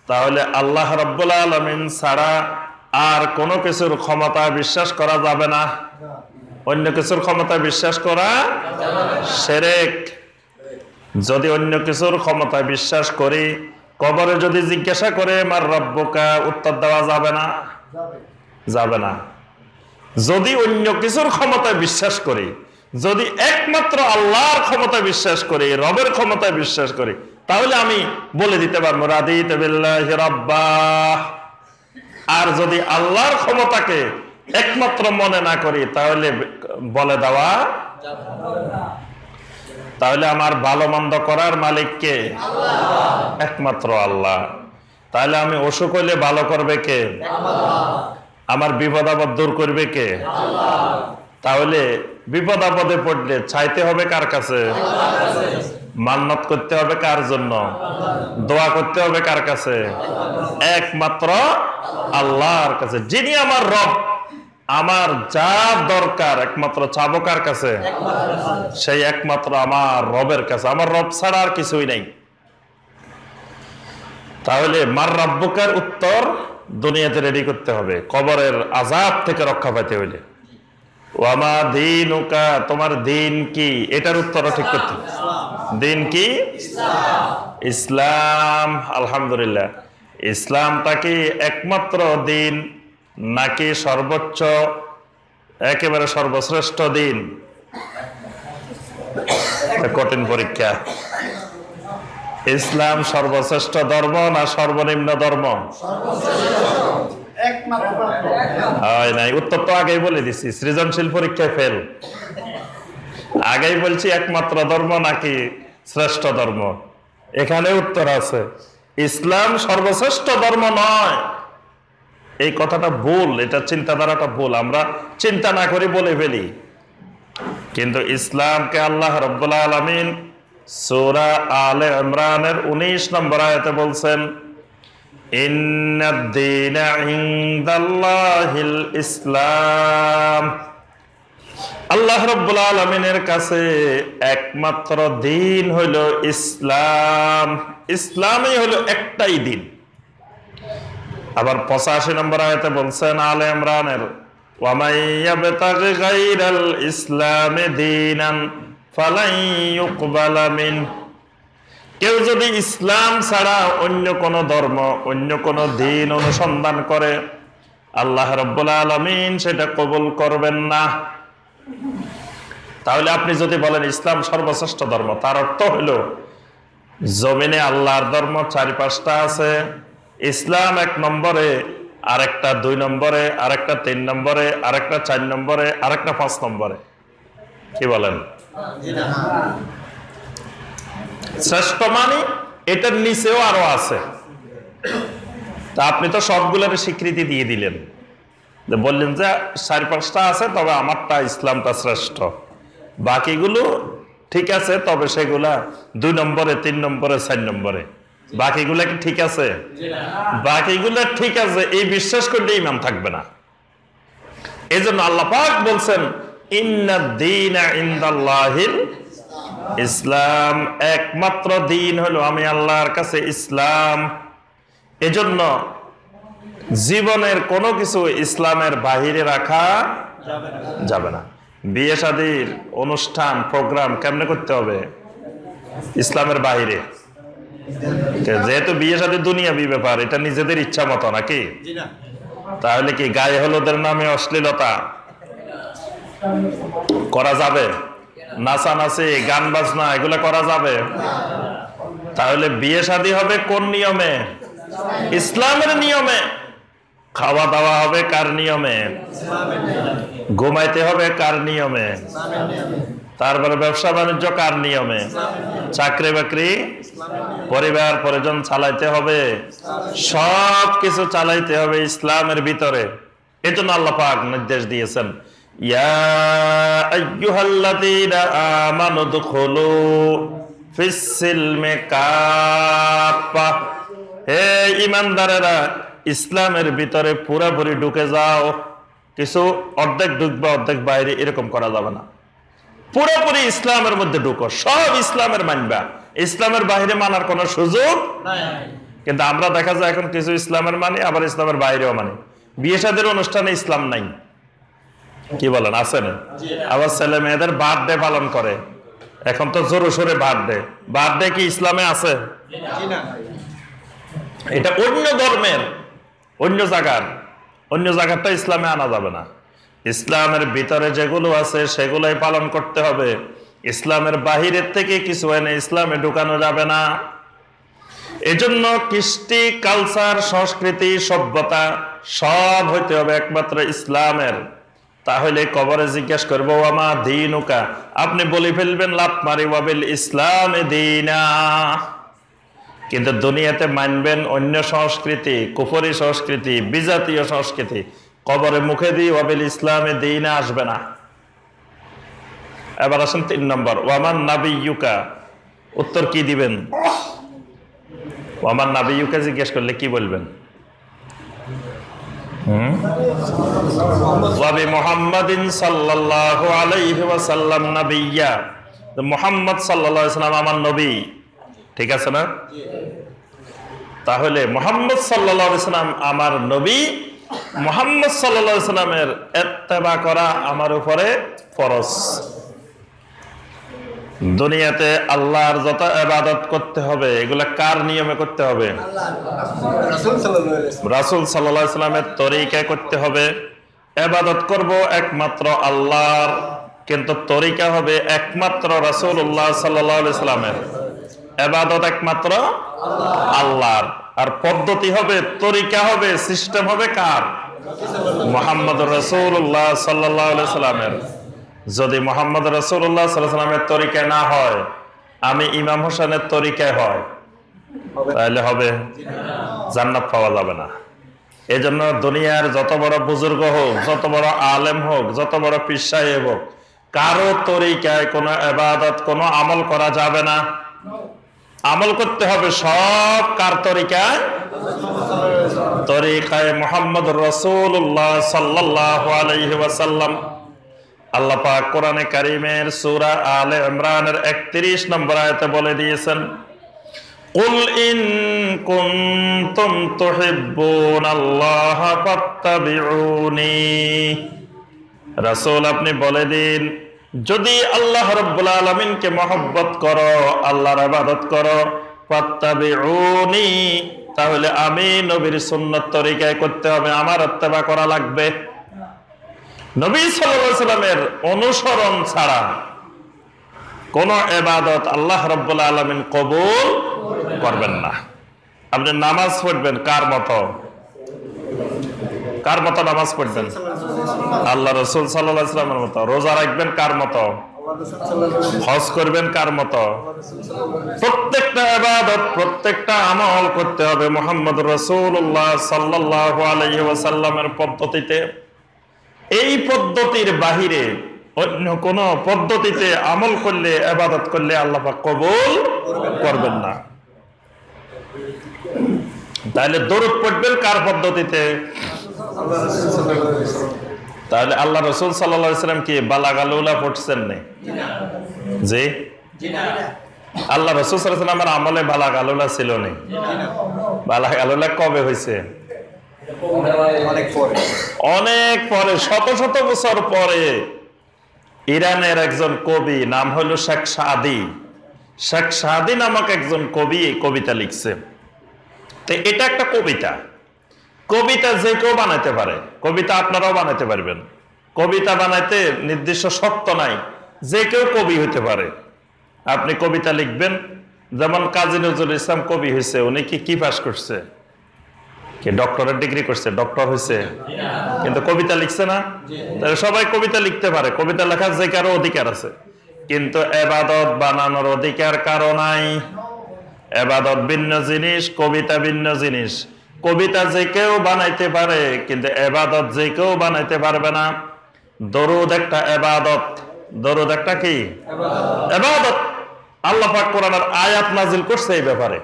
তাহলে আল্লাহ রাব্বুল আলামিন ছাড়া আর কোনো কিছুর ক্ষমতা বিশ্বাস করা যাবে না। অন্য কিছুর ক্ষমতা বিশ্বাস করা শিরক। যদি অন্য কিছুর ক্ষমতা বিশ্বাস করি, কবরে যদি জিজ্ঞাসা করে মার রব্বুকা, উত্তর দেওয়া যাবে না? যাবে না। যদি অন্য কিছুর ক্ষমতায় বিশ্বাস করি, যদি একমাত্র আল্লাহর ক্ষমতা বিশ্বাস করি, রবের ক্ষমতায় বিশ্বাস করি, তাহলে আমি বলে দিতে পারবো রাদিতু বিল্লাহি রাব্বা। আর যদি আল্লাহর ক্ষমতাকে একমাত্র মনে না করি, তাহলে বলে দেওয়া তাহলে আমার ভালো মন্দ করার মালিক কে? একমাত্র আল্লাহ। তাহলে আমি অসুখ হইলে ভালো করবে কে? আমার বিপদ আপদ দূর করবে কে? তাহলে বিপদ আপদে পড়লে চাইতে হবে কার কাছে? মান্নত করতে হবে কার জন্য? দোয়া করতে হবে কার কাছে? একমাত্র আল্লাহর কাছে, যিনি আমার রব। আমার যা দরকার একমাত্র চাবো কার কাছে? সেই একমাত্র আমার রবের কাছে। আমার রব ছাড়া আর কিছুই নাই। তাহলে মার রাব্বুকার উত্তর দুনিয়াতে রেডি করতে হবে, কবরের আযাব থেকে রক্ষা পাইতে হইলে। ওয়ামা দীনুকা, তোমার দিন কি, এটার উত্তরও ঠিক করতে হবে। দিন কি? ইসলাম। আলহামদুলিল্লাহ। ইসলামটা কি একমাত্র দিন নাকি সর্বোচ্চ, একেবারে সর্বশ্রেষ্ঠ দিন? কঠিন পরীক্ষা। ইসলাম সর্বশ্রেষ্ঠ ধর্ম না সর্বনিম্ন ধর্ম? হয় নাই, উত্তর তো আগেই বলে দিছি, সৃজনশীল পরীক্ষায় ফেল। আগেই বলছি একমাত্র ধর্ম নাকি শ্রেষ্ঠ ধর্ম। এখানে উত্তর আছে, ইসলাম সর্বশ্রেষ্ঠ ধর্ম নয়। এই কথাটা ভুল, এটা চিন্তাধারাটা ভুল, আমরা চিন্তা না করে বলে ফেলি। কিন্তু ইসলামকে আল্লাহ রাব্বুল আলামিন সূরা আলে ইমরানের 19 নম্বর আয়াতে বলছেন, ইন্নাদ-দীনা ইনদাল্লাহিল ইসলাম। আল্লাহ রাব্বুল আলামিনের কাছে একমাত্র দিন হলো ইসলাম। ইসলামই হলো একটাই দিন। আবার 85 নম্বর আয়াতে বলছেন আলে ইমরানের, ওয়া মান ইয়াবতাগি গায়রাল ইসলামি দীনান ফালান ইউকবালা মিন। কেউ যদি ইসলাম ছাড়া অন্য কোন ধর্ম, অন্য কোন দিন অনুসন্ধান করে, আল্লাহ রাব্বুল আলামিন সেটা কবুল করবেন না। তাহলে আপনি যদি বলেন ইসলাম সর্বশ্রেষ্ঠ ধর্ম, তার অর্থ হলো জমিনে আল্লাহর ধর্ম 4-5টা আছে। ইসলাম 1 নম্বরে, আরেকটা 2 নম্বরে, আরেকটা 3 নম্বরে, আরেকটা 4 নম্বরে, আরেকটা 5 নম্বরে। কি বলেন? শ্রেষ্ঠ মানে এটার নিচেও আরো আছে। তা আপনি তো সবগুলোর স্বীকৃতি দিয়ে দিলেন, বললেন যে 4-5টা আছে, তবে আমারটা ইসলামটা শ্রেষ্ঠ। বাকিগুলো ঠিক আছে, তবে সেগুলা 2 নম্বরে, 3 নম্বরে, 4 নম্বরে। বাকিগুলা কি ঠিক আছে? বাকিগুলা ঠিক আছে এই বিশ্বাস করলে ইমান থাকবে না। এই জন্য আল্লাহ পাক বলছেন, ইন্নাদ-দীনা ইনদাল্লাহিল ইসলাম। একমাত্র দিন হলো আমি আল্লাহর কাছে ইসলাম। এজন্য জীবনের কোনো কিছু ইসলামের বাহিরে রাখা যাবে না। বিয়ে শাদীর অনুষ্ঠান প্রোগ্রাম কেমনে করতে হবে? ইসলামের বাহিরে। যেহেতু বিয়ে শাদী দুনিয়াবি ব্যাপার, এটা নিজেদের ইচ্ছা মতো নাকি? তাহলে কি গায়ে হলুদের নামে অশ্লীলতা করা যাবে? নাচানাচি, গান বাজনা এগুলা করা যাবে? তাহলে বিয়ে শাদী হবে কোন নিয়মে? ইসলামের নিয়মে। খাওয়া দাওয়া হবে কার নিয়মে? ঘুমাইতে হবে কার নিয়মে? তারপরে ব্যবসা বাণিজ্য কার নিয়মে? চাকরি বাকরি, পরিবার পরিজন চালাইতে হবে, সব কিছু চালাইতে হবে ইসলামের ভিতরে। এজন্য আল্লাহ পাক নির্দেশ দিয়েছেন, ইয়া আইয়ুহাল্লাযীনা আমানু দুখুলু ফিস সিলমি কাফা। হে ঈমানদারেরা, ইসলামের ভিতরে পুরোপুরি ঢুকে যাও। কিছু অর্ধেক ঢুকবা, অর্ধেক বাইরে, এরকম করা যাবে না। পুরোপুরি ইসলামের মধ্যে ঢুকো, সব ইসলামের মানবা, ইসলামের বাইরে মানার কোনো সুযোগ নাই। কিন্তু আমরা দেখা যায় এখন কিছু ইসলামের মানে, আবার ইসলামের বাইরেও মানে। বিয়ে শাদীর অনুষ্ঠানে ইসলাম নাই, কি বলেন? আছে না? আবার ছেলে মেয়েদের বার্থডে পালন করে, এখন তো জোরে সোরে বার্থডে। বার্থডে কি ইসলামে আছে? এটা অন্য ধর্মের, অন্য জায়গারটা ইসলামে আনা যাবে না। ইসলামের ভিতরে যেগুলো আছে সেগুলোই পালন করতে হবে। ইসলামের বাহিরের থেকে কিছু এনে ইসলামে ঢুকানো যাবে না। এজন্য কৃষ্টি, কালচার, সংস্কৃতি, সভ্যতা সব হইতে হবে একমাত্র ইসলামের। তাহলে কবরে জিজ্ঞেস করবো আমা দীনুকা, আপনি বলে ফেলবেন লাত মারি ওয়াবিল ইসলাম দীনা। কিন্তু দুনিয়াতে মানবেন অন্য সংস্কৃতি, কুফরি সংস্কৃতি, বিজাতীয় সংস্কৃতি। কবরে মুখে দিয়ে ওয়াবিল ইসলামে দীনা আসবে না। এবার আসেন 3 নম্বর, ওয়ামান নাবিয়ুকা। উত্তর কি দিবেন? ওয়ামান নাবিয়ুকা জিজ্ঞেস করলে কি বলবেন? ওয়াবি মুহাম্মাদিন সাল্লাল্লাহু আলাইহি ওয়াসাল্লাম নাবিয়্যা। মুহাম্মদ সাল্লাল্লাহু আলাইহি ওয়াসাল্লাম আমার নবী, ঠিক আছে না? তাহলে মুহাম্মদ সাল্লাল্লাহু আলাইহি ওয়াসাল্লাম আমার নবী, মুহাম্মদ সাল্লাল্লাহু আলাইহি ওয়াসাল্লামের ইত্তেবা করা আমার উপরে ফরজ। দুনিয়াতে আল্লাহর যত ইবাদত করতে হবে এগুলা কার নিয়মে করতে হবে? রাসূল সাল্লাল্লাহু আলাইহি ওয়াসাল্লামের তরিকায় করতে হবে। ইবাদত করব একমাত্র আল্লাহর, কিন্তু তরিকা হবে একমাত্র রাসূলুল্লাহ সাল্লাল্লাহু আলাইহি ওয়াসাল্লামের। ইবাদত একমাত্র আল্লাহর, আর পদ্ধতি হবে, তরিকা হবে, সিস্টেম হবে কার? মুহাম্মদুর রাসূলুল্লাহ সাল্লাল্লাহু আলাইহি ওয়াসাল্লামের। যদি মুহাম্মদ রাসূলুল্লাহ সাল্লাল্লাহু আলাইহি ওয়াসাল্লামের তরিকায় না হয়, আমি ইমাম হোসেনের তরিকায় হয়, তাহলে হবে? জান্নাত পাওয়া যাবে না। এজন্য দুনিয়ার যত বড় বুজুর্গ হোক, যত বড় আলেম হোক, যত বড় পীর সাহেব হোক, কারো তরিকায় কোনো ইবাদত, কোনো আমল করা যাবে না। আমল করতে হবে সব কার তরিকায়? তরিকায় মুহাম্মদুর রাসূলুল্লাহ সাল্লাল্লাহু আলাইহি ওয়াসাল্লাম। আল্লাহ পাক কোরআনে কারীমের সূরা আলে ইমরানের 31 নম্বর আয়াতে বলে দিয়েছেন, কুল ইন কুনতুম তুহিব্বুনাল্লাহা ফাত্তাবিউনি। রাসূল আপনি বলে দিন, যদি আল্লাহ রাব্বুল আলামিনকে মহব্বত করো, আল্লাহর ইবাদত করো, ফাত্তাবিউনি, তাহলে আমি নবীর সুন্নাত তরিকায় করতে হবে, আমার ইত্তেবা করা লাগবে। নবী সাল্লাল্লাহু আলাইহি সাল্লামের অনুসরণ ছাড়া কোন ইবাদত আল্লাহ রাব্বুল আলামিন কবুল করবেন না। আপনি নামাজ পড়বেন কার মতো? কার মতো নামাজ পড়বেন? আল্লাহ রাসূল সাল্লাল্লাহু আলাইহি সাল্লামের মতো। রোজা রাখবেন কার মতো? হজ করবেন কার মতো? প্রত্যেকটা ইবাদত, প্রত্যেকটা আমল করতে হবে মুহাম্মদুর রাসূলুল্লাহ সাল্লাল্লাহু আলাইহি ওয়াসাল্লামের পদ্ধতিতে। এই পদ্ধতির বাহিরে অন্য কোন পদ্ধতিতে আমল করলে, ইবাদত করলে আল্লাহ পাক কবুল করবেন না। তাহলে দরুদ পড়বেন কার পদ্ধতিতে? তাহলে আল্লাহ রাসূল সাল্লাল্লাহু আলাইহি ওয়াসাল্লাম কি বালাগালুলা পড়ছেন না? জি, আল্লাহ রাসূল সাল্লাল্লাহু আলাইহি ওয়াসাল্লামের আমলে বালাগালুলা ছিল না। বালাগালুলা কবে হয়েছে? অনেক পরে, শত শত বছর পরে। ইরানের একজন কবি, নাম হলো শেখ সাদি। শেখ সাদি নামক একজন কবি এই কবিতা লিখছে। তো এটা একটা কবিতা। কবিতা যে কেউ বানাইতে পারে, কবিতা আপনারাও বানাইতে পারবেন। কবিতা বানাইতে নির্দিষ্ট শর্ত নাই, যে কেউ কবি হইতে পারে। আপনি কবিতা লিখবেন, যেমন কাজী নজরুল ইসলাম কবি হয়েছে, উনি কি পাস করছে? কি ডক্টরেট ডিগ্রি করছে? ডক্টর হয়েছে, কিন্তু কবিতা লিখছে না। তাহলে সবাই কবিতা লিখতে পারে, কবিতা লেখার যে কারো অধিকার আছে, কিন্তু ইবাদত বানানোর অধিকার কারো নাই। ইবাদত ভিন্ন জিনিস, কবিতা ভিন্ন জিনিস। কবিতা যে কেউ বানাইতে পারে, কিন্তু ইবাদত যে কেউ বানাইতে পারবে না। দরুদ একটা ইবাদত। দরুদ একটা কি? ইবাদত। আল্লাহ পাক কোরআনের আয়াত নাজিল করছে এই ব্যাপারে।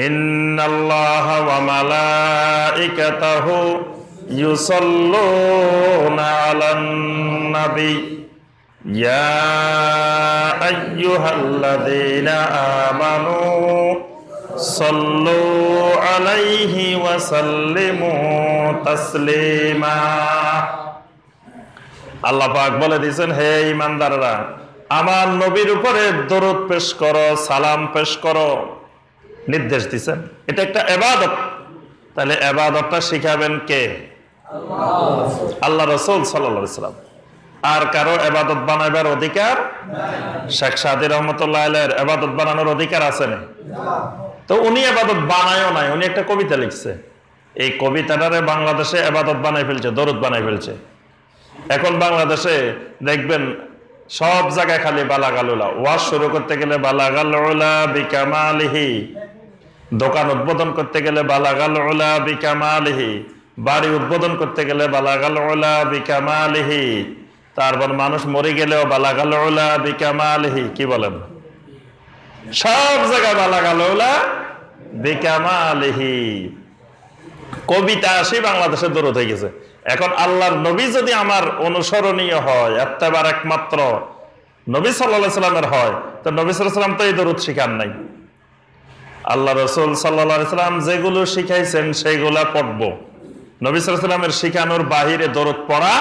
ইন্নাল্লাহা ওয়া মালাইকাতাহু ইউসাল্লুনা আলান নবী ইয়া আইয়ুহাল্লাযীনা আমানু সাল্লু আলাইহি ওয়া সাল্লিমু তাসলিমা। আল্লাহ পাক বলে দিয়েছেন, হে ঈমানদাররা, আমার নবীর উপরে দরুদ পেশ করো, সালাম পেশ করো। নির্দেশ দিয়েছেন, এটা একটা ইবাদত। তাহলে ইবাদতটা শিখাবেন কে? আল্লাহ রাসূল সাল্লাল্লাহু আলাইহি সাল্লাম। আর কারো ইবাদত বানাইবার অধিকার, শেখ সাদী রহমাতুল্লাহ আলাইহির ইবাদত বানানোর অধিকার আছে না। তো উনি ইবাদত বানায়ও নাই, উনি একটা কবিতা লিখছে। এই কবিতাটারে বাংলাদেশে ইবাদত বানাই ফেলছে, দরুদ বানাই ফেলছে। এখন বাংলাদেশে দেখবেন সব জায়গায় খালি বালাগাল উলা। ওয়াজ শুরু করতে গেলে বালাগাল উলা বিকামালিহি, দোকান উদ্বোধন করতে গেলে বালাগাল উলা বিকামালিহি, বাড়ি উদ্বোধন করতে গেলে বালাগাল উলা বিকামালিহি, তারপর মানুষ মরে গেলেও বালাগাল উলা বিকামালিহি। কি বলেন? সব জায়গায় বালাগাল উলা বিকামালিহি। কবিতা আসি বাংলাদেশে দরুদ হয়ে গেছে। এখন আল্লাহর নবী যদি আমার অনুসরণীয় হয়, এত্তেবার একমাত্র নবী সাল্লাল্লাহু আলাইহি সাল্লামের হয়, তো নবী সাল্লাল্লাহু আলাইহি সাল্লাম তো এই দরুদ শিখান নাই। আল্লাহ রাসূল সাল্লাল্লাহু আলাইহি সাল্লাম যেগুলো শিখাইছেন সেগুলা পড়ব। নবী সাল্লাল্লাহু আলাইহি সাল্লামের শিখানোর বাহিরে দরুদ পড়া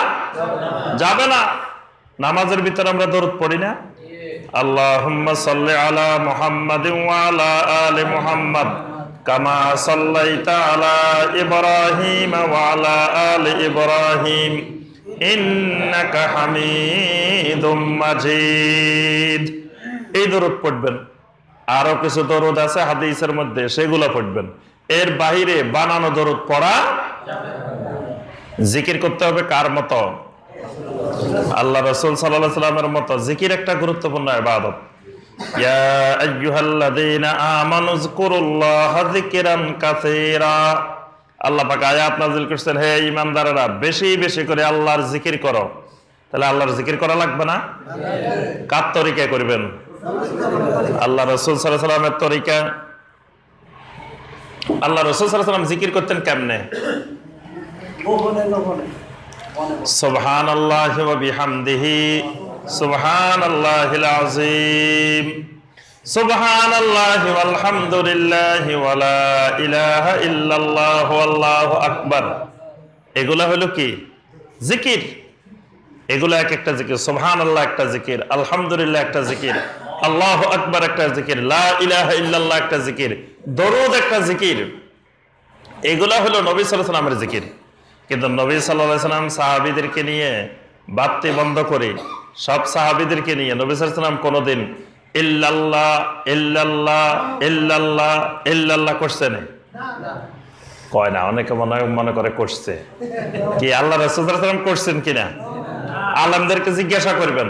যাবে না। নামাজের ভিতরে আমরা দরুদ পড়ি না? আল্লাহুম্মা সাল্লি আলা মুহাম্মাদিন ওয়া আলা আলি মুহাম্মাদ কামা সাল্লাইতা আলা ইব্রাহিম ওয়া আলা আলি ইব্রাহিম ইন্নাকা হামিদুম মাজিদ। এই দরুদ পড়বেন। আরো কিছু দরুদ আছে হাদিসের মধ্যে, সেগুলো পড়বেন। এর বাহিরে বানানো দরুদ পড়া জিকির করতে হবে কার মতো? আল্লাহ রাসূল সাল্লাল্লাহু আলাইহি সাল্লামের মতো। জিকির একটা গুরুত্বপূর্ণ ইবাদত। ইয়া আইয়ুহাল্লাযীনা আমানু যকুরুল্লাহা যিকরান কাসীরা। আল্লাহ পাক আয়াত নাযিল করেছেন, হে ঈমানদারেরা বেশি বেশি করে আল্লাহর জিকির করো। তাহলে আল্লাহর জিকির করা লাগবে না? কার তরিকায় করবেন? আল্লাহ রাসূল সাল্লাল্লাহু আলাইহি সাল্লামের তরিকা। আল্লাহ রাসূল সাল্লাল্লাহু আলাইহি সাল্লাম জিকির করতেন কেমনে? সুবহানাল্লাহি ওয়া বিহামদিহি সুবহানাল্লাহিল আযীম সুবহানাল্লাহি ওয়াল হামদুলিল্লাহি ওয়া লা ইলাহা ইল্লাল্লাহু আল্লাহু আকবার। এগুলা হলো কি? জিকির। এগুলা এক একটা জিকির। সুবহানাল্লাহ একটা জিকির, আলহামদুলিল্লাহ একটা জিকির, আল্লাহু আকবার একটা জিকির, লা ইলাহা ইল্লাল্লাহ একটা জিকির, দরুদ একটা জিকির। এগুলা হলো নবী সাল্লাল্লাহু আলাইহি সাল্লামের জিকির। কিন্তু নবী সাল্লাল্লাহু আলাইহি সাল্লাম সাহাবীদেরকে নিয়ে বাতি বন্ধ করে সব সাহাবীদেরকে নিয়ে নবী সাল্লাল্লাহু আলাইহি সাল্লাম কোনোদিন ইল্লাল্লাহ ইল্লাল্লাহ ইল্লাল্লাহ ইল্লাল্লাহ করছে না? কয় না, অনেকে মনে করে করছে। কি আল্লাহ রাসূল সাল্লাল্লাহু আলাইহি সাল্লাম করছেন কিনা? আলেমদেরকে জিজ্ঞাসা করবেন,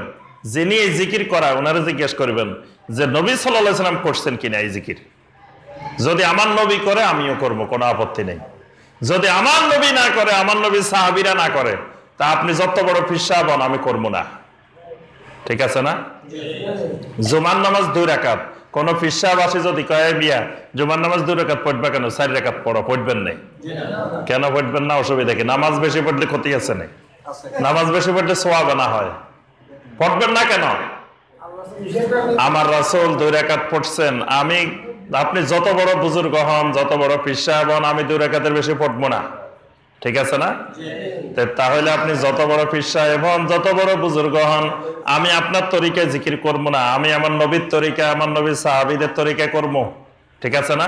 যিনি এই জিকির করা ওনারা জিজ্ঞাসা করবেন যে নবী সাল্লাল্লাহু আলাইহি সাল্লাম করছেন কিনা এই জিকির। যদি আমার নবী করে আমিও করব, কোনো আপত্তি নেই। যদি আমার নবী না করে, আমার নবী সাহাবীরা না করে, তা আপনি যত বড় পীর সাহেব হন আমি করবো না। ঠিক আছে না? জুমার নামাজ 2 রাকাত। কোন পীর সাহেব আসে যদি কয় মিয়া জুমার নামাজ 2 রাকাত পড়বে কেন? 4 রাকাত পড়ো। পড়বেন না কেন? পড়বেন না, অসুবিধা কি? নামাজ বেশি পড়লে ক্ষতি আছে না? নামাজ বেশি পড়লে সওয়াব না হয়? পড়বেন না কেন? আমার রাসূল 2 রাকাত পড়ছেন, আপনি যত বড় বুজুর্গ হন, যত বড় পীর সাহেব হন, আমি 2 রাকাতের বেশি পড়বো না। ঠিক আছে না? তাহলে আপনি যত বড় পীর সাহেব হন, যত বড় বুজুর্গ হন, আমি আপনার তরিকায় জিকির করবো না। আমি আমার নবীর তরিকা, আমার নবীর সাহাবীদের তরিকায় করবো। ঠিক আছে না?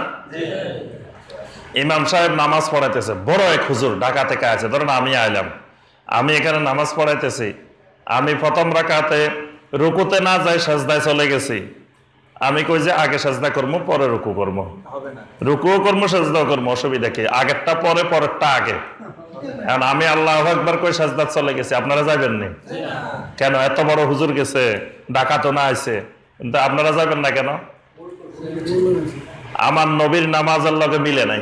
ইমাম সাহেব নামাজ পড়াইতেছে, বড় এক হুজুর ঢাকা থেকে আছে, ধরেন আমি আইলাম, আমি এখানে নামাজ পড়াইতেছি, আমি প্রথম রাকাতে রুকুতে না যাই সাজদায় চলে গেছি। আমি কই যে আগে সাজদা করবো পরে রুকু করবো, রুকুও করবো সাজদাও করবো, অসুবিধা কি? আগেরটা পরে, পরেরটা আগে। এখন আমি আল্লাহু আকবার কই সাজদা চলে গেছি, আপনারা যাবেন না কেন? এত বড় হুজুর গেছে, ঢাকা তো না আইছে, কিন্তু আপনারা যাবেন না কেন? আমার নবীর নামাজের লগে মিলে নাই।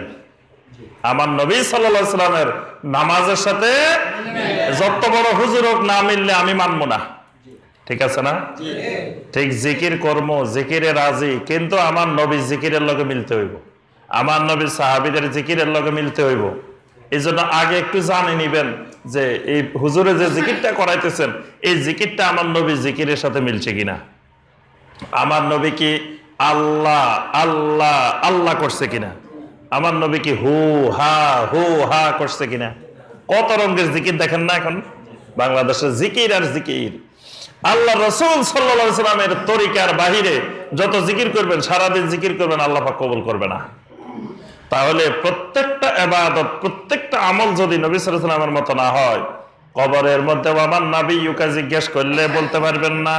আমার নবী সাল্লাল্লাহু আলাইহি সাল্লামের নামাজের সাথে যত বড় হুজুর হোক না মিললে আমি মানবো না। ঠিক আছে না? ঠিক জিকির কর্ম, জিকিরে রাজি, কিন্তু আমার নবী জিকিরের লগে মিলতে হইব, আমার নবীর সাহাবীদের জিকিরের লগে মিলতে হইব। এই জন্য আগে একটু জানে নিবেন যে এই হুজুরে যে জিকিরটা করাইতেছেন, এই জিকিরটা আমার নবীর জিকিরের সাথে মিলছে কিনা। আমার নবী কি আল্লাহ আল্লাহ আল্লাহ করছে কিনা? আমার নবী কি হু হা করছে কিনা? কত রঙের জিকির দেখেন না এখন বাংলাদেশের জিকির আর জিকির। আল্লাহ রাসূল সাল্লাল্লাহু আলাইহি সাল্লামের তরিকার বাহিরে যত জিকির করবেন, সারাদিন জিকির করবেন, আল্লাহ পাক কবুল করবে না। তাহলে প্রত্যেকটা ইবাদত, প্রত্যেকটা আমল যদি নবী সাল্লাল্লাহু আলাইহি ওয়াসাল্লামের মতো না হয়, কবরের মধ্যে আমার নাবিয়্যুকা জিজ্ঞেস করলে বলতে পারবেন না,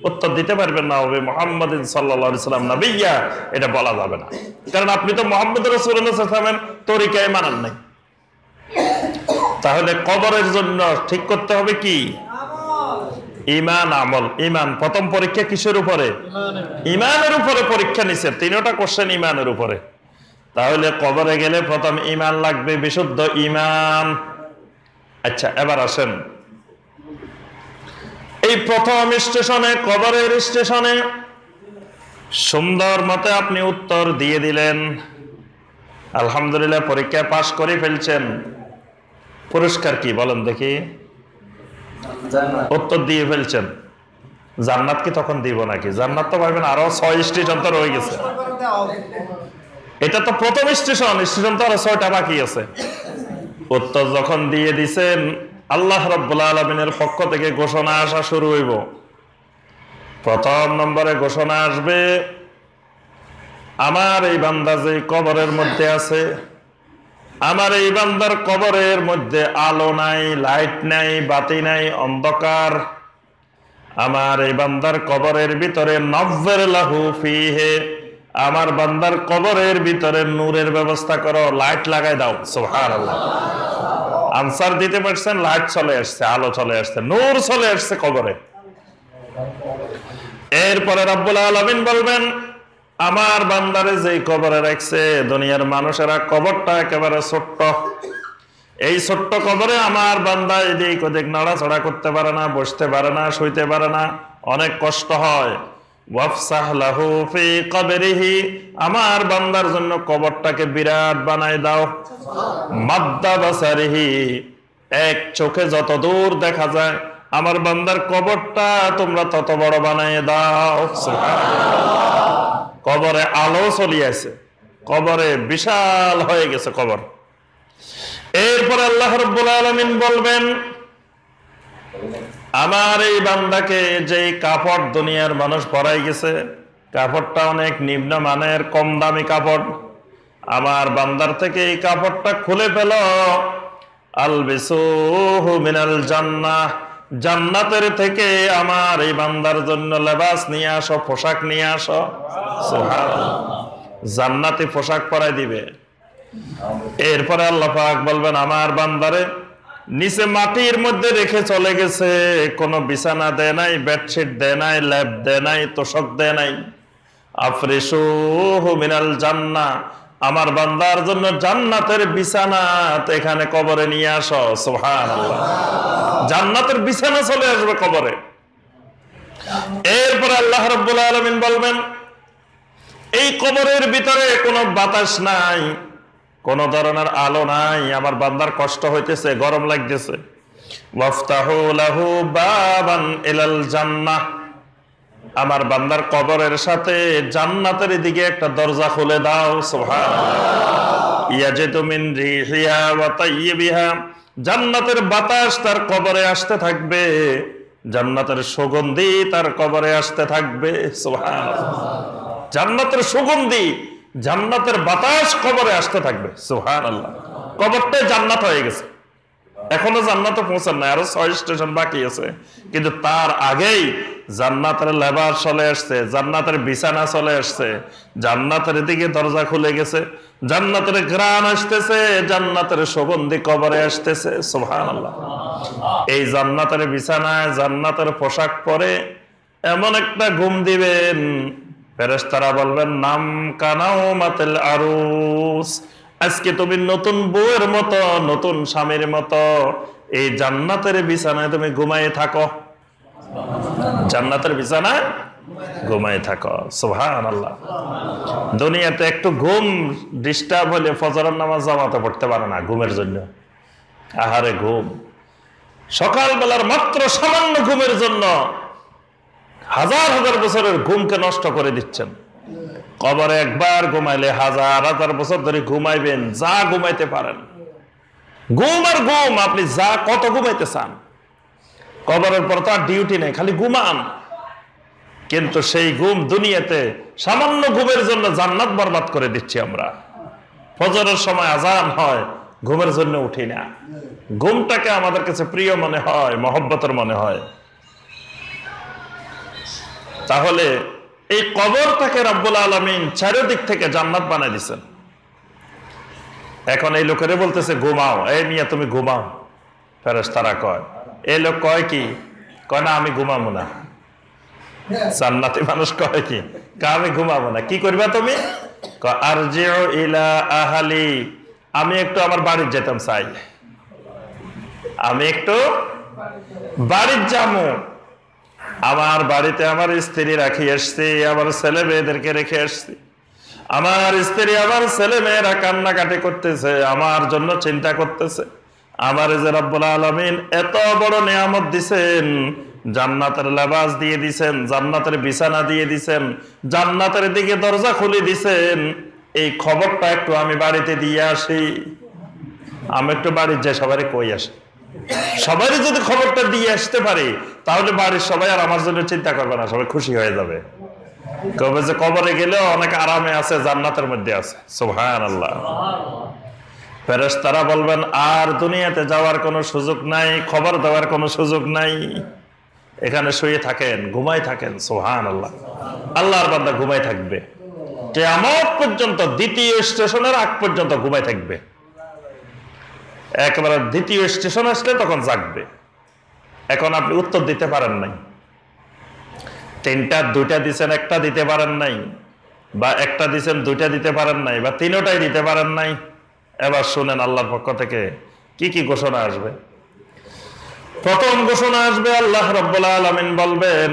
উত্তর দিতে পারবেন না, হবে মুহাম্মাদিন সাল্লাল্লাহু আলাইহি সাল্লাম নাবিয়্যা, এটা বলা যাবে না। কারণ আপনি তো মুহাম্মদ রাসূলুল্লাহ সাল্লাল্লাহু আলাইহি ওয়াসাল্লামের তরিকায় মানেন নাই। তাহলে কবরের জন্য ঠিক করতে হবে কি? ঈমান, আমল। ঈমান প্রথম পরীক্ষা কিসের উপরে? ঈমানের উপরে পরীক্ষা নিছে। তিনটা কোশ্চেন ঈমানের উপরে। তাহলে কবরে গেলে প্রথম ঈমান লাগবে, বিশুদ্ধ ঈমান। আচ্ছা, এবার আসেন এই প্রথম স্টেশনে, কবরের স্টেশনে সুন্দর মতে আপনি উত্তর দিয়ে দিলেন, আলহামদুলিল্লাহ পরীক্ষায় পাশ করে ফেলছেন। পুরস্কার কি বলেন দেখি? উত্তর দিয়ে ফেলছেন, জান্নাত কি তখন দিব নাকি? জান্নাত তো পাবেন আরো 6 স্টেশন তো রয়ে গেছে। এটা তো প্রথম স্টেশন, স্টেশন তো আরো 6টা বাকি আছে। উত্তর যখন দিয়ে দিছেন, আল্লাহ রাব্বুল আলামিনের পক্ষ থেকে ঘোষণা আসা শুরু হইব। প্রথম নম্বরে ঘোষণা আসবে, আমার এই বান্দা যে কবরের মধ্যে আছে, আমার এই বান্দার কবরের মধ্যে আলো নাই, লাইট নাই, বাতি নাই, অন্ধকার। আমার এই বান্দার কবরের ভিতরে নవ్বের লাহু ফিহে, আমার বান্দার কবরের ভিতরে নূরের ব্যবস্থা করো, লাইট লাগাই দাও। সুবহানাল্লাহ। আনসার দিতে পারছেন, লাইট চলে আসছে, আলো চলে আসছে, নূর চলে আসছে কবরে। এরপরে রব্বুল আলামিন বলবেন, আমার বান্দারে যে কবরে রাখছে, দুনিয়ার মানুষেরা কবরটা একেবারে ছোট্ট, এই ছোট্ট কবরে আমার বান্দা এদিক ওদিক নাড়াচড়া করতে পারে না, বসতে পারে না, শুইতে পারে না, অনেক কষ্ট হয়। ওয়াফসাহ লাহু ফি কবরিহি, আমার বান্দার জন্য কবরটাকে বিরাট বানাই দাও। মাদ্দা বাসারিহি, এক চোখে যত দূর দেখা যায়, আমার বান্দার কবরটা তোমরা তত বড় বানাই দাও। কবরে আলো চলিয়েছে, কবরে বিশাল হয়ে গেছে কবর। এরপর আল্লাহ রাব্বুল আলামিন বলবেন, আমার এই বান্দাকে যে কাপড় দুনিয়ার মানুষ পরাই গেছে, কাপড়টা অনেক নিম্ন মানের, কম দামি কাপড়, আমার বান্দার থেকে এই কাপড়টা খুলে ফেল। আলবিসুহু মিনাল জান্নাহ, জান্নাতের থেকে আমার এই বান্দার জন্য লেবাস নিয়ে আসো, পোশাক নিয়ে আসো। সুবহানাল্লাহ, জান্নাতি পোশাক পরাই দিবে। এরপরে আল্লাহ পাক বলবেন, আমার বান্দারে নিচে মাটির মধ্যে রেখে চলে গেছে, কোনো বিছানা দেয় নাই, বেডশিট দেয় নাই, ল্যাপ দেয় নাই, তোশক দেয় নাই। আফরিসুহু মিনাল জান্নাহ, আমার বান্দার জন্য জান্নাতের বিছানা এখানে কবরে নিয়ে আসো। সুবহানাল্লাহ, জান্নাতের বিছানা চলে আসবে কবরে। এরপর আল্লাহ রাব্বুল আলামিন বলবেন, এই কবরের ভিতরে কোনো বাতাস নাই, কোন ধরনের আলো নাই, আমার বান্দার কষ্ট হইতেছে, গরম লাগতেছে। ওয়াফতাহু লাহু বাবান ইলাল জান্নাহ, আমার বান্দার কবরের সাথে জান্নাতের দিকে একটা দরজা খুলে দাও। সুবহানাল্লাহ, ইয়াজিদু মিন রিহিহা ওয়া তাইয়্যিবিহা, জান্নাতের বাতাস তার কবরে আসতে থাকবে, জান্নাতের সুগন্ধি তার কবরে আসতে থাকবে। সুবহানাল্লাহ, জান্নাতের সুগন্ধি, জান্নাতের বাতাস কবরে আসতে থাকবে। সুবহানাল্লাহ, কবরটাই জান্নাত হয়ে গেছে। এখনো জান্নাতে পৌঁছান না, আরো 6 স্টেশন বাকি আছে, কিন্তু তার আগেই জান্নাতের লেবাস চলে আসছে, জান্নাতের বিছানা চলে আসছে, জান্নাতের দিকে দরজা খুলে গেছে, জান্নাতের ঘ্রাণ আসতেছে, জান্নাতের সুগন্ধি কবরে আসতেছে। সুবহানাল্লাহ, এই জান্নাতের বিছানায় জান্নাতের পোশাক পরে এমন একটা ঘুম দিবেন, ফেরেশতারা বলবেন, নাম কানাউমাতিল আরুস, আজকে তুমি নতুন বউয়ের মতো, নতুন স্বামীর মতো এই জান্নাতের বিছানায় তুমি ঘুমায় থাকো, জান্নাতের বিছানায় ঘুমায় থাকো। সুবহানাল্লাহ, দুনিয়াতে একটু ঘুম ডিস্টার্ব হলে ফজরের নামাজ জামাতে পড়তে পারে না ঘুমের জন্য। আহারে ঘুম, সকালবেলার মাত্র সামান্য ঘুমের জন্য হাজার হাজার বছরের ঘুমকে নষ্ট করে দিচ্ছেন। কবরে একবার ঘুমাইলে হাজার হাজার বছর ধরে ঘুমাইবেন, যা ঘুমাইতে পারেন। ঘুম আর ঘুম, আপনি যা কত ঘুমাইতে চান, কবরের পর তো আর ডিউটি নেই, খালি ঘুমান। কিন্তু সেই ঘুম দুনিয়াতে সামান্য ঘুমের জন্য জান্নাত বরবাদ করে দিচ্ছি আমরা। ফজরের সময় আজান হয়, ঘুমের জন্য উঠি না। ঘুমটাকে আমাদের কাছে প্রিয় মনে হয়, মহব্বতের মনে হয়। তাহলে এই কবরটাকে রব্বুল আলামিন চারিদিক থেকে জান্নাত বানাই দিচ্ছেন। এখন এই লোকেরে বলতেছে ঘুমাও, এই মিয়া তুমি ঘুমাও। ফেরেশতারা কয়, এই লোক কয় কি, কয় না আমি ঘুমাবো না। জান্নাতি মানুষ কয় কি, আমি ঘুমাবো না। কি করবা তুমি? আরজিউ ইলা আহলি, আমি একটু আমার বাড়ির যেতাম চাই, আমি একটু বাড়ির যাবো। আমার বাড়িতে আমার স্ত্রী রাখি আসছি, আমার ছেলে মেয়েদেরকে রেখে আসছি। আমার স্ত্রী আমার ছেলে মেয়েরা কান্নাকাটি করতেছে, আমার জন্য চিন্তা করতেছে। আমার যে রব্বুল আলামিন এত বড় নিয়ামত দিছেন, জান্নাতের লেবাস দিয়ে দিছেন, জান্নাতের বিছানা দিয়ে দিছেন, জান্নাতের দিকে দরজা খুলে দিছেন। এই খবরটা একটু আমি বাড়িতে দিয়ে আসি। আমি একটু বাড়ির যাই, সবাই কই আসি। সবাই যদি খবরটা দিয়ে আসতে পারি, তাহলে বাড়ির সবাই আর আমার জন্য চিন্তা করবে না, সবাই খুশি হয়ে যাবে। কবে যে কবরে গেলেও অনেক আরামে আছে, জান্নাতের মধ্যে আছে। সুবহানাল্লাহ। ফেরেশতারা বলবেন আর দুনিয়াতে যাওয়ার কোনো সুযোগ নাই, খবর দেওয়ার কোনো সুযোগ নাই, এখানে শুয়ে থাকেন, ঘুমাই থাকেন। সুবহানাল্লাহ। আল্লাহর বান্দা ঘুমাই থাকবে কিয়ামত পর্যন্ত, দ্বিতীয় স্টেশনের আগ পর্যন্ত ঘুমাই থাকবে। একেবারে দ্বিতীয় স্টেশন আসলে তখন জাগবে। এখন আপনি উত্তর দিতে পারেন নাই, তিনটা দুইটা দিচ্ছেন, একটা দিতে পারেন নাই, বা একটা দিচ্ছেন দুইটা দিতে পারেন নাই, বা তিনোটাই দিতে পারেন নাই। এবার শুনেন আল্লাহর পক্ষ থেকে কি কি ঘোষণা আসবে। প্রথম ঘোষণা আসবে, আল্লাহ রাব্বুল আলামিন বলবেন,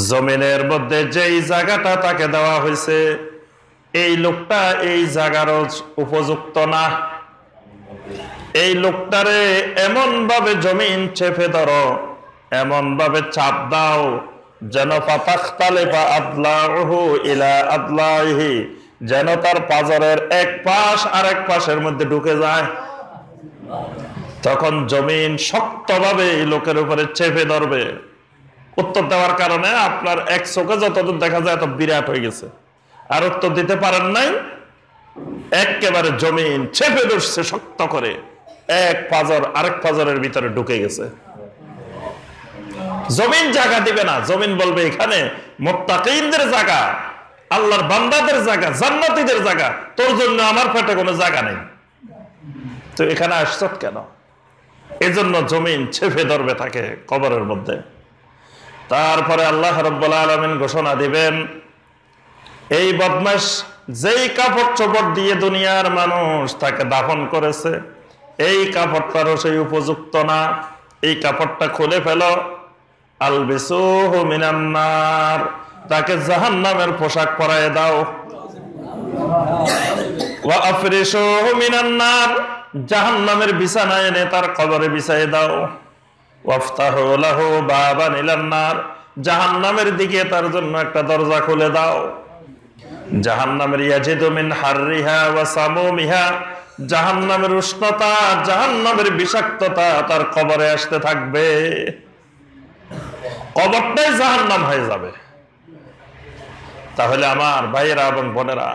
জমিনের মধ্যে যেই জায়গাটা তাকে দেওয়া হয়েছে, এই লোকটা এই জায়গার উপযুক্ত না। এই লোকটারে এমন ভাবে জমিন চেপে ধরো, এমন ভাবে চাপ দাও, যেন যেন তার পাজরের এক পাশ আর এক পাশের মধ্যে ঢুকে যায়। তখন জমিন শক্তভাবে এই লোকের উপরে চেপে ধরবে। উত্তর দেওয়ার কারণে আপনার এক চোখে যতদূর দেখা যায় এত বিরাট হয়ে গেছে, আর উত্তর দিতে পারেন নাই। একেবারে জমিন চেপে ধরছে শক্ত করে, এক পাজর আরেক পাজরের ভিতরে ঢুকে গেছে। জমিন জায়গা দিবে না, জমিন বলবে এখানে মুত্তাকিনদের জায়গা, আল্লাহর বান্দাদের জায়গা, জান্নাতীদের জায়গা, তোর জন্য আমার পেটে কোনো জায়গা নেই, তো এখানে আসছ কেন? এজন্য জমিন চেপে ধরবে থাকে কবরের মধ্যে। তারপরে আল্লাহ রাব্বুল আলামিন ঘোষণা দিবেন, এই বদমাশ যেই কাপড় চোপড় দিয়ে দুনিয়ার মানুষ তাকে দাফন করেছে, এই কাপড়টারও সেই উপযুক্ত না, এই কাপড়টা খুলে ফেলো। আলবিসুহু মিনান নার, তাকে জাহান্নামের পোশাক পরায়ে দাও। ওয়া আফরিশুহু মিনান নার, জাহান্নামের বিছানা এনে তার কবরে বিছায়ে দাও। ওয়াফতাহু লাহু বাবান ইলান নার, জাহান্নামের দিকে তার জন্য একটা দরজা খুলে দাও। জাহান্নামের ইয়াজিদু মিন হাররিহা ওয়া সামুমিহা, জাহান্নামের উষ্ণতা, জাহান্নামের বিষাক্ততা তার কবরে আসতে থাকবে। কবরটাই জাহান্নাম হয়ে যাবে। তাহলে আমার ভাইয়েরা এবং বোনেরা,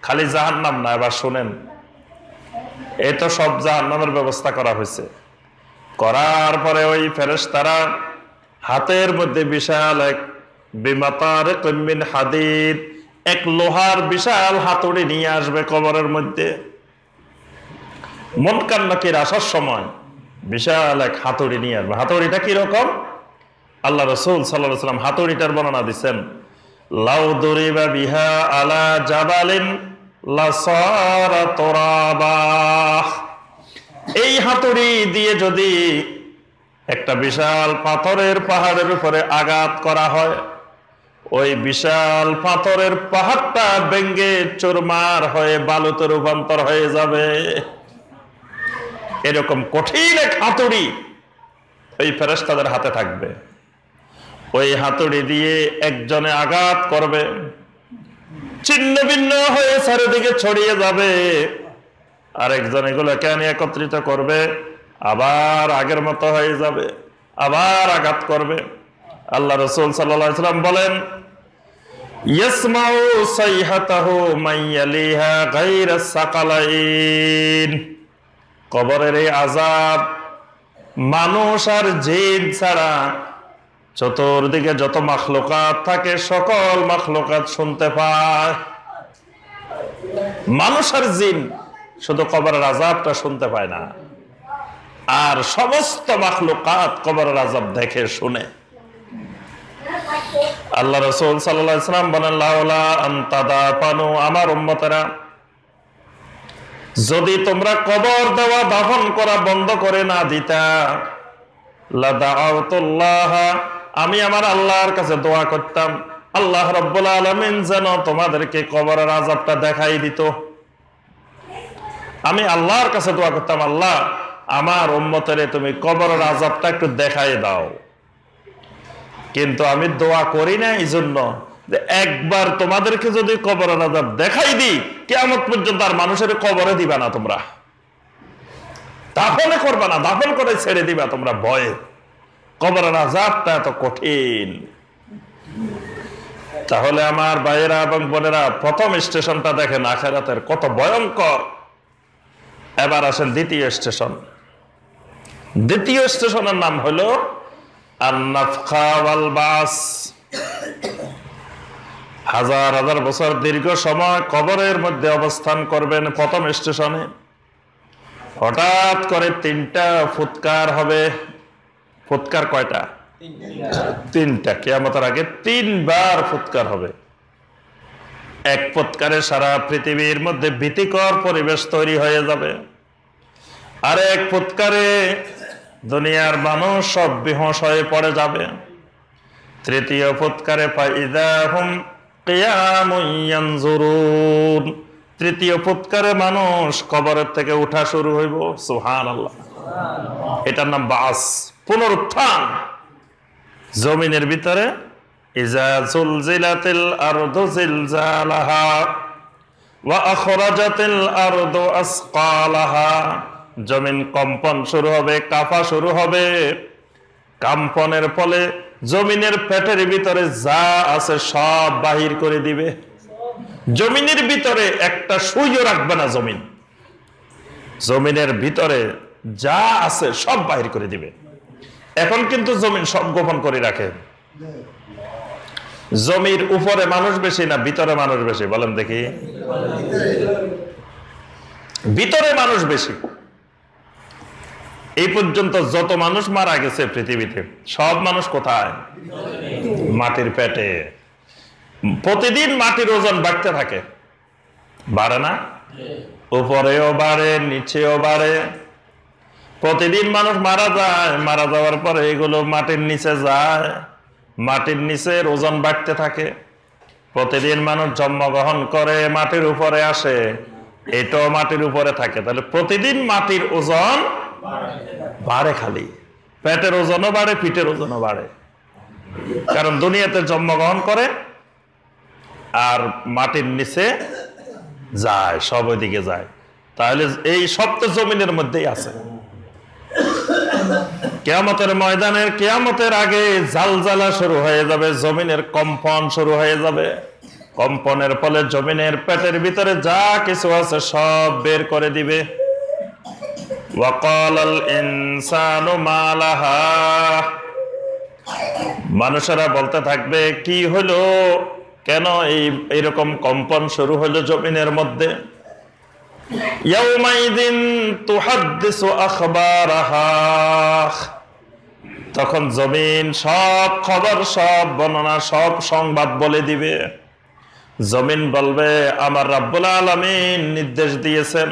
খালি জাহান্নাম না, এবার শুনেন, এই তো সব জাহান্নামের ব্যবস্থা করা হয়েছে। করার পরে ওই ফেরেশতারা হাতের মধ্যে বিশাল এক বিমাতারিকিন মিন হাদিদ, এক লোহার বিশাল হাতুড়ি নিয়ে আসবে কবরের মধ্যে। মুনকার নাকির আসার সময় বিশাল এক হাতুড়ি নিয়ে আসবে। হাতুড়িটা কিরকম? আল্লাহ রাসূল সাল্লাল্লাহু আলাইহি ওয়াসাল্লাম হাতুড়িটার বর্ণনা দিচ্ছেন, লাউ দুরিবা বিহা আলা জাবালিন লাসারা তুরাবা, এই হাতুড়ি দিয়ে যদি একটা বিশাল পাথরের পাহাড়ের উপরে আঘাত করা হয়, ওই বিশাল পাথরের পাহাড়টা ভেঙে চুরমার হয়ে বালুতে রূপান্তর হয়ে যাবে। এরকম কঠিন এক হাতুড়ি ওই ফেরেশতাদের হাতে থাকবে। ওই হাতুড়ি দিয়ে একজনে আঘাত করবে, ছিন্ন ভিন্ন হয়ে চারিদিকে ছড়িয়ে যাবে। আরেকজন এগুলোকে নিয়ে একত্রিত করবে, আবার আগের মতো হয়ে যাবে, আবার আঘাত করবে। আল্লাহ রাসূল সাল্লাল্লাহু আলাইহি ওয়াসাল্লাম বলেন, ইয়াসমাউ সাইহাতাহু মান ইয়ালিহা গায়রা সাকালাইন। কবরের এই আযাব মানুষ আর জিন ছাড়া চতুর্দিকে যত মাখলুকাত থাকে সকল মাখলুকাত শুনতে পায়। মানুষ আর জিন শুধু কবরের আযাবটা শুনতে পায় না, আর সমস্ত মাখলুকাত কবরের আযাব দেখে শুনে। আল্লাহ রাসূল সাল্লাল্লাহু আলাইহি ওয়াসাল্লাম বলেন, লাউলা আন তাদাফানু, আমার উম্মতেরা যদি তোমরা কবর দেওয়া দাফন করা বন্ধ করে না দিতা, লাদাউতুল্লাহ, আমি আমার আল্লাহর কাছে দোয়া করতাম আল্লাহ রাব্বুল আলামিন যেন তোমাদেরকে কবরের আযাবটা দেখাই দিত। আমি আল্লাহর কাছে দোয়া করতাম, আল্লাহ আমার উম্মতের তুমি কবরের আযাবটা একটু দেখাই দাও। কিন্তু আমি দোয়া করি না এই জন্য যে একবার তোমাদেরকে যদি কবরের আযাব দেখাই দিই, কিয়ামত পর্যন্ত আর মানুষের কবরে দিবা না, তোমরা দাফনে করবা না, দাফন করে ছেড়ে দিবা তোমরা ভয়ে। কবরের আযাবটা এত কঠিন। তাহলে আমার ভাইয়েরা এবং বোনেরা, প্রথম স্টেশনটা দেখেন আখিরাতের কত ভয়ঙ্কর। এবার আসেন দ্বিতীয় স্টেশন। দ্বিতীয় স্টেশনের নাম হলো আন-নাফখা ওয়াল বাস। হাজার হাজার বছর দীর্ঘ সময় কবরের মধ্যে অবস্থান করবেন। প্রথম স্টেশনে হঠাৎ করে তিনটা ফুৎকার হবে। ফুৎকার কয়টা? তিনটা। কিয়ামতের আগে তিনবার ফুৎকার হবে। এক ফুৎকারে সারা পৃথিবীর মধ্যে ভীতিকর পরিবেশ তৈরি হয়ে যাবে, আর এক ফুৎকারে দুনিয়ার মানুষ সব বেহুঁশ হয়ে পড়ে যাবে। তৃতীয় ফুৎকারে ফাইযা হুম কিয়ামুন ইয়ানজুরুন, তৃতীয় ফুৎকারে মানুষ কবরের থেকে উঠা শুরু হইব। সুবহানাল্লাহ। এটার নাম বাস, পুনরুত্থান। জমিনের ভিতরে ইজা জুলজিলাতিল আরদু জিলজালাহা ওয়া আখরাজাতিল আরদু আসকালাহা, জমিন কম্পন শুরু হবে, কাঁপা শুরু হবে। কম্পনের ফলে জমিনের পেটের ভিতরে যা আছে সব বাহির করে দিবে। জমিনের ভিতরে একটা সুইও রাখবে না জমিন। জমিনের ভিতরে যা আছে সব বাহির করে দিবে। এখন কিন্তু জমিন সব গোপন করে রাখে। জমির উপরে মানুষ বেশি না ভিতরে মানুষ বেশি? বলেন দেখি। ভিতরে মানুষ বেশি। এই পর্যন্ত যত মানুষ মারা গেছে পৃথিবীতে, সব মানুষ কোথায়? মাটির পেটে। প্রতিদিন মাটির ওজন বাড়তে থাকে, বাড়ে না? উপরেও বাড়ে, নিচেও বাড়ে। প্রতিদিন মানুষ মারা যায়, মারা যাওয়ার পরে এগুলো মাটির নিচে যায়, মাটির নিচের ওজন বাড়তে থাকে। প্রতিদিন মানুষ জন্মগ্রহণ করে, মাটির উপরে আসে, এটাও মাটির উপরে থাকে। তাহলে প্রতিদিন মাটির ওজন বাড়ে, খালি পেটের ওজনও বাড়ে, পিঠের ওজনও বাড়ে। কারণ দুনিয়াতে জন্মগ্রহণ করে আর মাটির নিচে যায়, সব ওইদিকে যায়। তাহলে এই সব তো জমিনের মধ্যেই আছে। কিয়ামতের ময়দানে, কিয়ামতের আগে জালজালা শুরু হয়ে যাবে, জমিনের কম্পন শুরু হয়ে যাবে। কম্পনের ফলে জমিনের পেটের ভিতরে যা কিছু আছে সব বের করে দিবে। ওয়াকালাল ইনসানু মা লাহা, মানুষেরা বলতে থাকবে কি হলো, কেন এইরকম কম্পন শুরু হলো জমিনের মধ্যে। ইয়াউমাইদিন তুহাদ্দিসু আখবারাহা, তখন জমিন সব খবর, সব বর্ণনা, সব সংবাদ বলে দিবে। জমিন বলবে আমার রাব্বুল আলামিন নির্দেশ দিয়েছেন,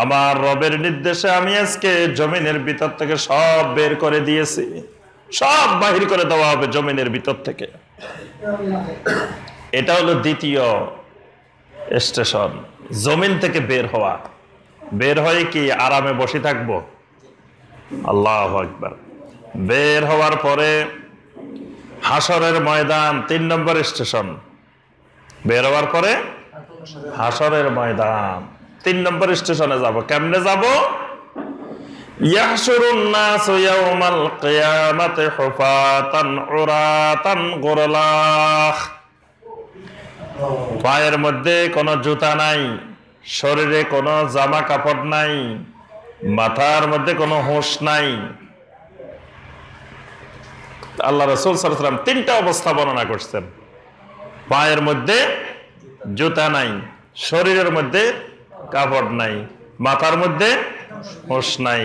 আমার রবের নির্দেশে আমি আজকে জমিনের ভিতর থেকে সব বের করে দিয়েছি। সব বাহির করে দেওয়া হবে জমিনের ভিতর থেকে। এটা হলো দ্বিতীয় স্টেশন, জমিন থেকে বের হওয়া। বের হয়ে কি আরামে বসে থাকবো? আল্লাহু আকবার। বের হওয়ার পরে হাসরের ময়দান, ৩ নম্বর স্টেশন। বের হওয়ার পরে হাসরের ময়দান, ৩ নম্বর স্টেশনে যাব। কেমনে যাব? ইয়াহশুরুন নাসু ইয়াউমাল কিয়ামাতি হুফাতান উরাতান গুরলাহ, পায়ের মধ্যে কোনো জুতা নাই, শরীরে কোনো জামা কাপড় নাই, মাথার মধ্যে কোনো হোশ নাই। আল্লাহ রাসূল সাল্লাল্লাহু আলাইহি ওয়াসাল্লাম তিনটা অবস্থা বর্ণনা করছেন। পায়ের মধ্যে জুতা নাই, শরীরের মধ্যে কাপড় নাই, মাথার মধ্যে হোশ নাই।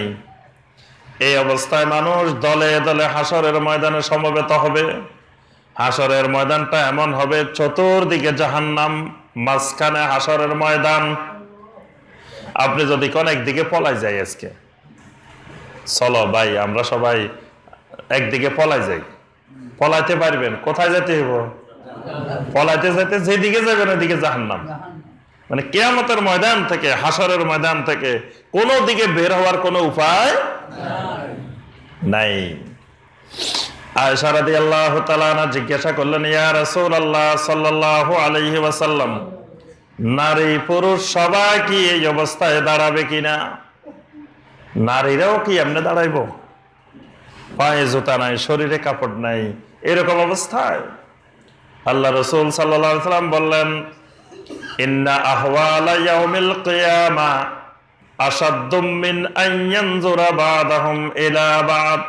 এই অবস্থায় মানুষ দলে দলে হাসরের ময়দানে সমবেত হবে। হাসরের ময়দানটা এমন হবে, চতুর্দিকে জাহান্নাম, মাঝখানে হাসরের ময়দান। আপনি যদি কোন একদিকে পলাই যাই, আজকে চলো ভাই আমরা সবাই একদিকে পলাই যাই, পলাইতে পারবেন? কোথায় যেতে হইব? পলাইতে যেতে যেদিকে যাবেন ওইদিকে জাহান্নাম। মানে কিয়ামতের ময়দান থেকে, হাসরের ময়দান থেকে কোনো দিকে বের হওয়ার কোনো উপায় নাই। আয়েশা রাদিয়াল্লাহু তাআলা আনহা জিজ্ঞাসা করলেন, ইয়া রাসূলুল্লাহ সাল্লাল্লাহু আলাইহি ওয়াসাল্লাম, নারী পুরুষ সবাই কি এই অবস্থায় দাঁড়াবে কিনা? নারীরাও কি এমনি দাঁড়াইব? পায়ে জুতা নাই, শরীরে কাপড় নাই, এরকম অবস্থায়? আল্লাহ রাসূল সাল্লাল্লাহু আলাইহি ওয়াসাল্লাম বললেন, ইন্না আহওয়ালা ইয়াউমিল কিয়ামা আশাদ্দুম মিন আন ইয়ানজুরা বা'দাহুম ইলা বা'দ।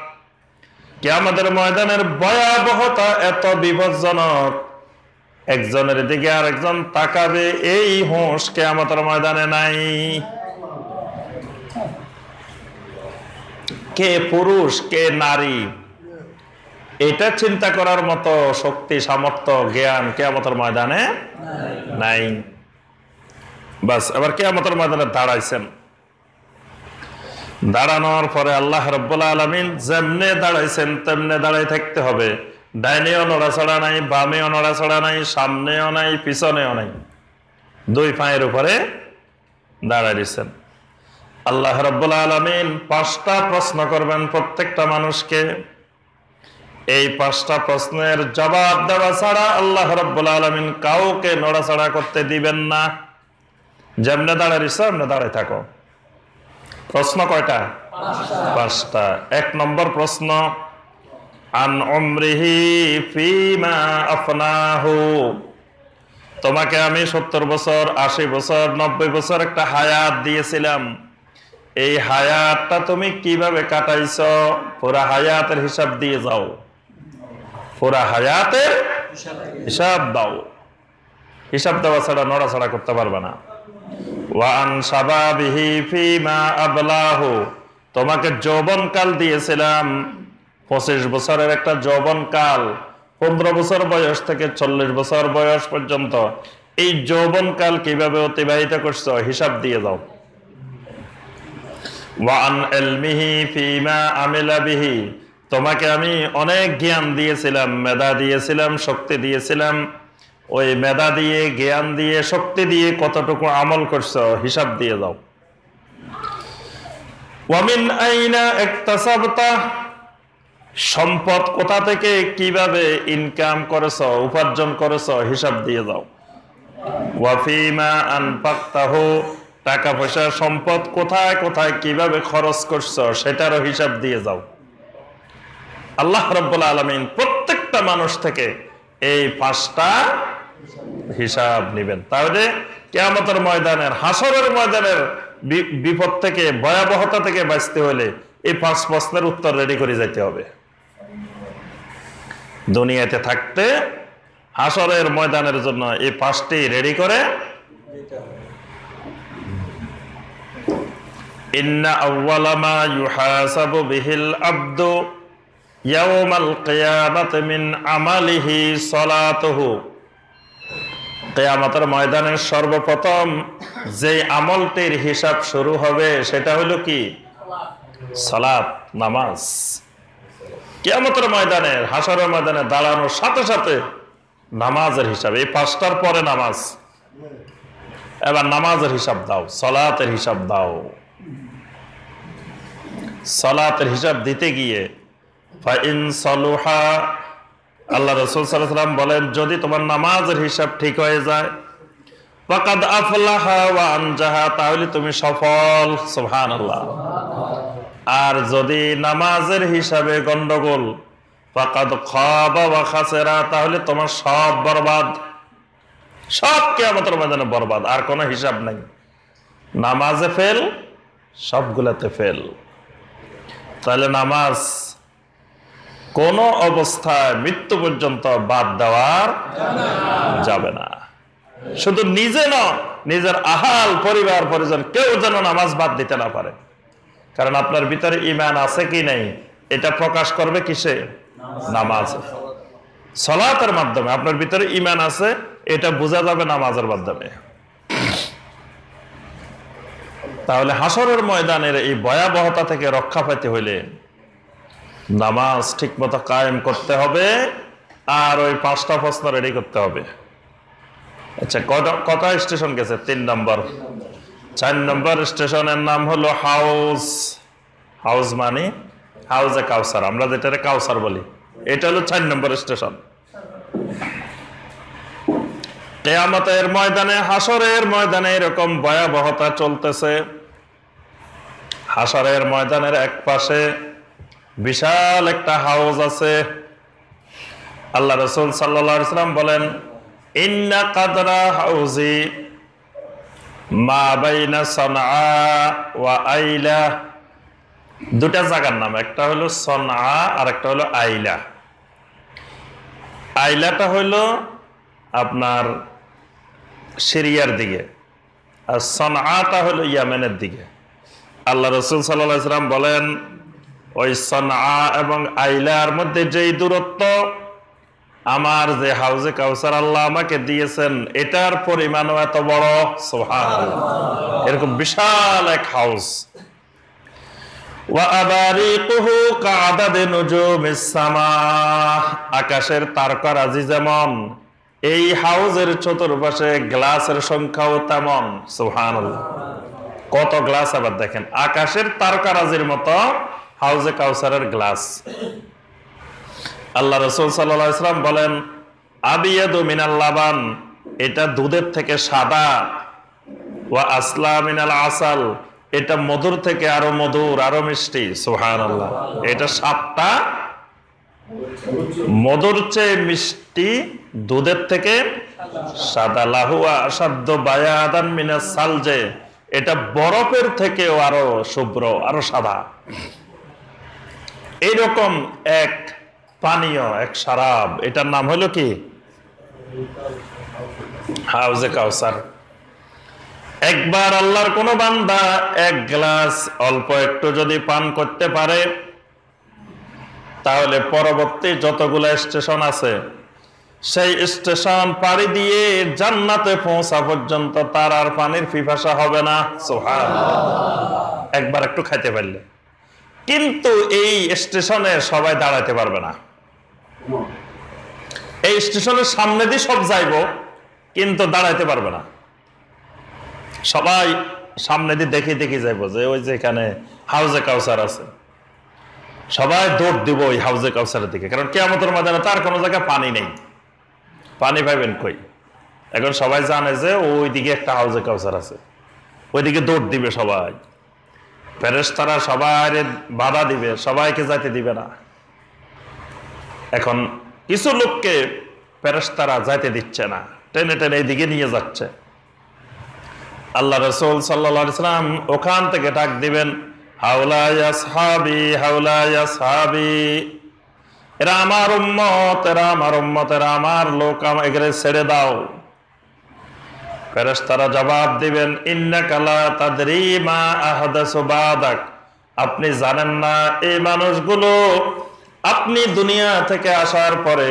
কিয়ামতের ময়দানের ভয়াবহতা এত বিপজ্জনক, একজনের দিকে আরেকজন তাকাবে এই হুঁশ কিয়ামতের ময়দানে নাই। কে পুরুষ কে নারী এটা চিন্তা করার মতো শক্তি, সামর্থ্য, জ্ঞান কিয়ামতের ময়দানে নাই। বাস, এবার কিয়ামতের ময়দানে দাঁড়াইছেন। দাঁড়ানোর পরে আল্লাহ রাব্বুল আলামিন যেমনে দাঁড়াইছেন তেমনে দাঁড়াই থাকতে হবে। ডাইনেও নড়াচড়া নাই, বামেও নড়াচড়া নাই, সামনেও নাই, পিছনেও নাই, দুই পায়ের উপরে দাঁড়াই দিচ্ছেন। আল্লাহ রাব্বুল আলামিন 5টা প্রশ্ন করবেন প্রত্যেকটা মানুষকে। এই 5টা প্রশ্নের জবাব দেওয়া ছাড়া আল্লাহ রাব্বুল আলামিন কাউকে নড়াচড়া করতে দিবেন না। যেমনে দাঁড়াই দিচ্ছ এমনে দাঁড়াই থাকো। প্রশ্ন কয়টা? 5টা। 1 নম্বর প্রশ্ন, আন উমরিহি ফিমা আফনাহু। তোমাকে আমি 70 বছর, 80 বছর, 90 বছর একটা হায়াত দিয়েছিলাম, এই হায়াতটা তুমি কিভাবে কাটাইছো? পুরা হায়াতের হিসাব দিয়ে যাও, পুরা হায়াতের হিসাব দাও। হিসাব দেওয়া ছাড়া নড়াচড়া করতে পারবে না। ওয়ান শাবাবিহি ফিমা আবলাহু। তোমাকে যৌবনকাল দিয়েছিলাম, 25 বছরের একটা যৌবনকাল, 15 বছর বয়স থেকে 40 বছর বয়স পর্যন্ত এই যৌবনকাল কিভাবে অতিবাহিত করছো হিসাব দিয়ে দাও। ওয়ান ইলমিহি ফিমা আমিলা বিহি। তোমাকে আমি অনেক জ্ঞান দিয়েছিলাম, মেধা দিয়েছিলাম, শক্তি দিয়েছিলাম, ওই মেধা দিয়ে, জ্ঞান দিয়ে, শক্তি দিয়ে কতটুকু আমল করছো হিসাব দিয়ে দাও। ওয়ামিন আইনা ইকতাসাবতা। সম্পদ কোথা থেকে কিভাবে ইনকাম করেছো, উপার্জন করেছো হিসাব দিয়ে দাও। ওয়াফিমা আনফাকতাহু। টাকা পয়সা সম্পদ কোথায় কোথায় কিভাবে খরচ করছো সেটারও হিসাব দিয়ে যাও। আল্লাহ রাব্বুল আলামিন প্রত্যেকটা মানুষ থেকে এই 5টা হিসাব নেবেন। তাহলে কিয়ামতের ময়দানের, হাসরের ময়দানের বিপদ থেকে, ভয়াবহতা থেকে বাঁচতে হলে এই 5 প্রশ্নের উত্তর রেডি করে যেতে হবে। দুনিয়াতে থাকতে হাসরের ময়দানের জন্য এই 5টি রেডি করে। ইন্না আউওয়ালা মা ইউহাসাবু বিহিল আবদু ইয়াউমাল কিয়ামাতি মিন আমালিহি সালাতুহু। কিয়ামতের ময়দানের সর্বপ্রথম যে আমলটির হিসাব শুরু হবে সেটা হলো কি? সালাত, নামাজ। কিয়ামতের ময়দানে, হাসরের ময়দানে দাঁড়ানোর সাথে সাথে নামাজের হিসাব, এই 5টার পরে নামাজ। এবার নামাজের হিসাব দাও, সালাতের হিসাব দাও। সালাতের হিসাব দিতে গিয়ে ফাইন সালুহা, আল্লাহ রাসূল সাল্লাল্লাহু আলাইহি ওয়াসাল্লাম বলেন, যদি তোমার নামাজের হিসাব ঠিক হয়ে যায়, ফাকাদ আফলাহা ওয়া আনজাহা, তাহলে তুমি সফল। সুবহানাল্লাহ। আর যদি নামাজের হিসাবে গন্ডগোল, ফাকাদ খাবা ওয়া খাসিরা, তাহলে তোমার সব বরবাদ, সব কিয়ামতের ময়দানে বরবাদ, আর কোনো হিসাব নাই। নামাজে ফেল, সবগুলাতে ফেল। তাহলে নামাজ কোন অবস্থায় মৃত্যু পর্যন্ত বাদ দেওয়ার যাবে না। শুধু নিজে না, নিজের আহাল পরিবার পরিজন কেউ যেন নামাজ বাদ দিতে না পারে। কারণ আপনার ভিতরে ঈমান আছে কি নাই এটা প্রকাশ করবে কিসে? নামাজ। সালাতের মাধ্যমে আপনার ভিতরে ঈমান আছে এটা বোঝা যাবে নামাজের মাধ্যমে। তাহলে হাসরের ময়দানের এই ভয়াবহতা থেকে রক্ষা পেতে হইলে নামাজ ঠিক মতো কায়েম করতে হবে, আর ওই 5টা প্রশ্ন রেডি করতে হবে। আচ্ছা, কত স্টেশন গেছে? 3 নম্বর। 4 নম্বর স্টেশনের নাম হলো হাউস। হাউস মানে হাউজে কাউসার, আমরা যেটারে কাউসার বলি, এটা হলো 4 নম্বর স্টেশন। কিয়ামতের ময়দানে, হাসরের ময়দানে এরকম ভয়াবহতা চলতেছে। হাসরের ময়দানের এক পাশে বিশাল একটা হাউজ আছে। আল্লাহ রাসূল সাল্লাল্লাহু আলাইহি ওয়াসাল্লাম বলেন, ইন্না কাদরা হাউজি মা বাইনা সানআ ওয়া আইলা। দুটা জায়গার নাম, একটা হলো সানআ আর একটা হলো আইলা। আইলাটা হলো আপনার সিরিয়ার দিকে, আর সানআটা হলো ইয়েমেনের দিকে। আল্লাহ রাসূল সাল্লাল্লাহু আলাইহি ওয়াসাল্লাম বলেন, ওই সানআ এবং আইলার মধ্যে যেই দূরত্ব, আমার যে হাউজে কাউসার আল্লাহ আমাকে দিয়েছেন এটার পরিমাণও এত বড়। সুবহানাল্লাহ, এরকম বিশাল এক হাউস। ওয়া আবারিকুহু কাআদাদি নুজুমিস সামা। আকাশের তারকারাজি যেমন, এই হাউজের চতুর্পাশে গ্লাসের সংখ্যাও তেমন। সুবহানাল্লাহ, কত গ্লাস আবার দেখেন, আকাশের তারকারাজির মতো হাউজে কাউসারের গ্লাস। আল্লাহ রাসূল সাল্লাল্লাহু আলাইহি ওয়াসাল্লাম বলেন, আবিয়াদু মিনাল লাবান, এটা দুধের থেকে সাদা। ওয়া আসলা মিনাল আসাল, এটা মধুর থেকে আরো মধুর, আরো মিষ্টি। সুবহানাল্লাহ, এটা 7টা মধুর চেয়ে মিষ্টি, দুধের থেকে সাদা। লাহুয়া আসাদ্দ বায়াদান মিনাস সালজে, এটা বরফের থেকেও আরো শুভ্র, আরো সাদা। এইরকম এক পানীয়, এক শরাব, এটার নাম হলো কি? হাউজে কাউসার। একবার আল্লাহর কোন বান্দা এক গ্লাস অল্প একটু যদি পান করতে পারে, তাহলে পরবর্তী যতগুলো স্টেশন আছে সেই স্টেশন পাড়ি দিয়ে জান্নাতে পৌঁছা পর্যন্ত তার আর পানির পিপাসা হবে না। সুবহানাল্লাহ, একবার একটু খাইতে পারলে। কিন্তু এই স্টেশনে সবাই দাঁড়াতে পারবে না। এই স্টেশনের সামনে দিয়ে সব যাইব, কিন্তু দাঁড়াইতে পারবে না। সবাই সামনে দিয়ে দেখে দেখে যাইব যে ওই যেখানে হাউজে কাউসার আছে, সবাই দৌড় দিব ওই হাউজে কাউসারের দিকে। কারণ কিয়ামতের ময়দানে তার কোনো জায়গায় পানি নেই, পানি পাইবেন কই? এখন সবাই জানে যে ওই দিকে একটা হাউজে কাউসার আছে, ওইদিকে দৌড় দিবে সবাই। ফেরেশতারা সবাই বাধা দিবে, সবাইকে যাইতে দিবে না। এখন কিছু লোককে ফেরেশতারা যাইতে দিচ্ছে না, টেনে টেনে এইদিকে নিয়ে যাচ্ছে। আল্লাহ রাসূল সাল্লাল্লাহু আলাইহি ওয়াসাল্লাম ওখান থেকে ডাক দিবেন, হাওলা ইয়া আসহাবি, হাওলা ইয়া আসহাবি, এরা আমার উম্মত, এরা আমার উম্মত, এরা আমার লোক, এগুলো ছেড়ে দাও। ফেরেশতারা জবাব দিবেন, ইন্নাকা লা তাদরি মা আহদাসু বাদাক, আপনি জানেন না এই মানুষগুলো আপনি দুনিয়া থেকে আসার পরে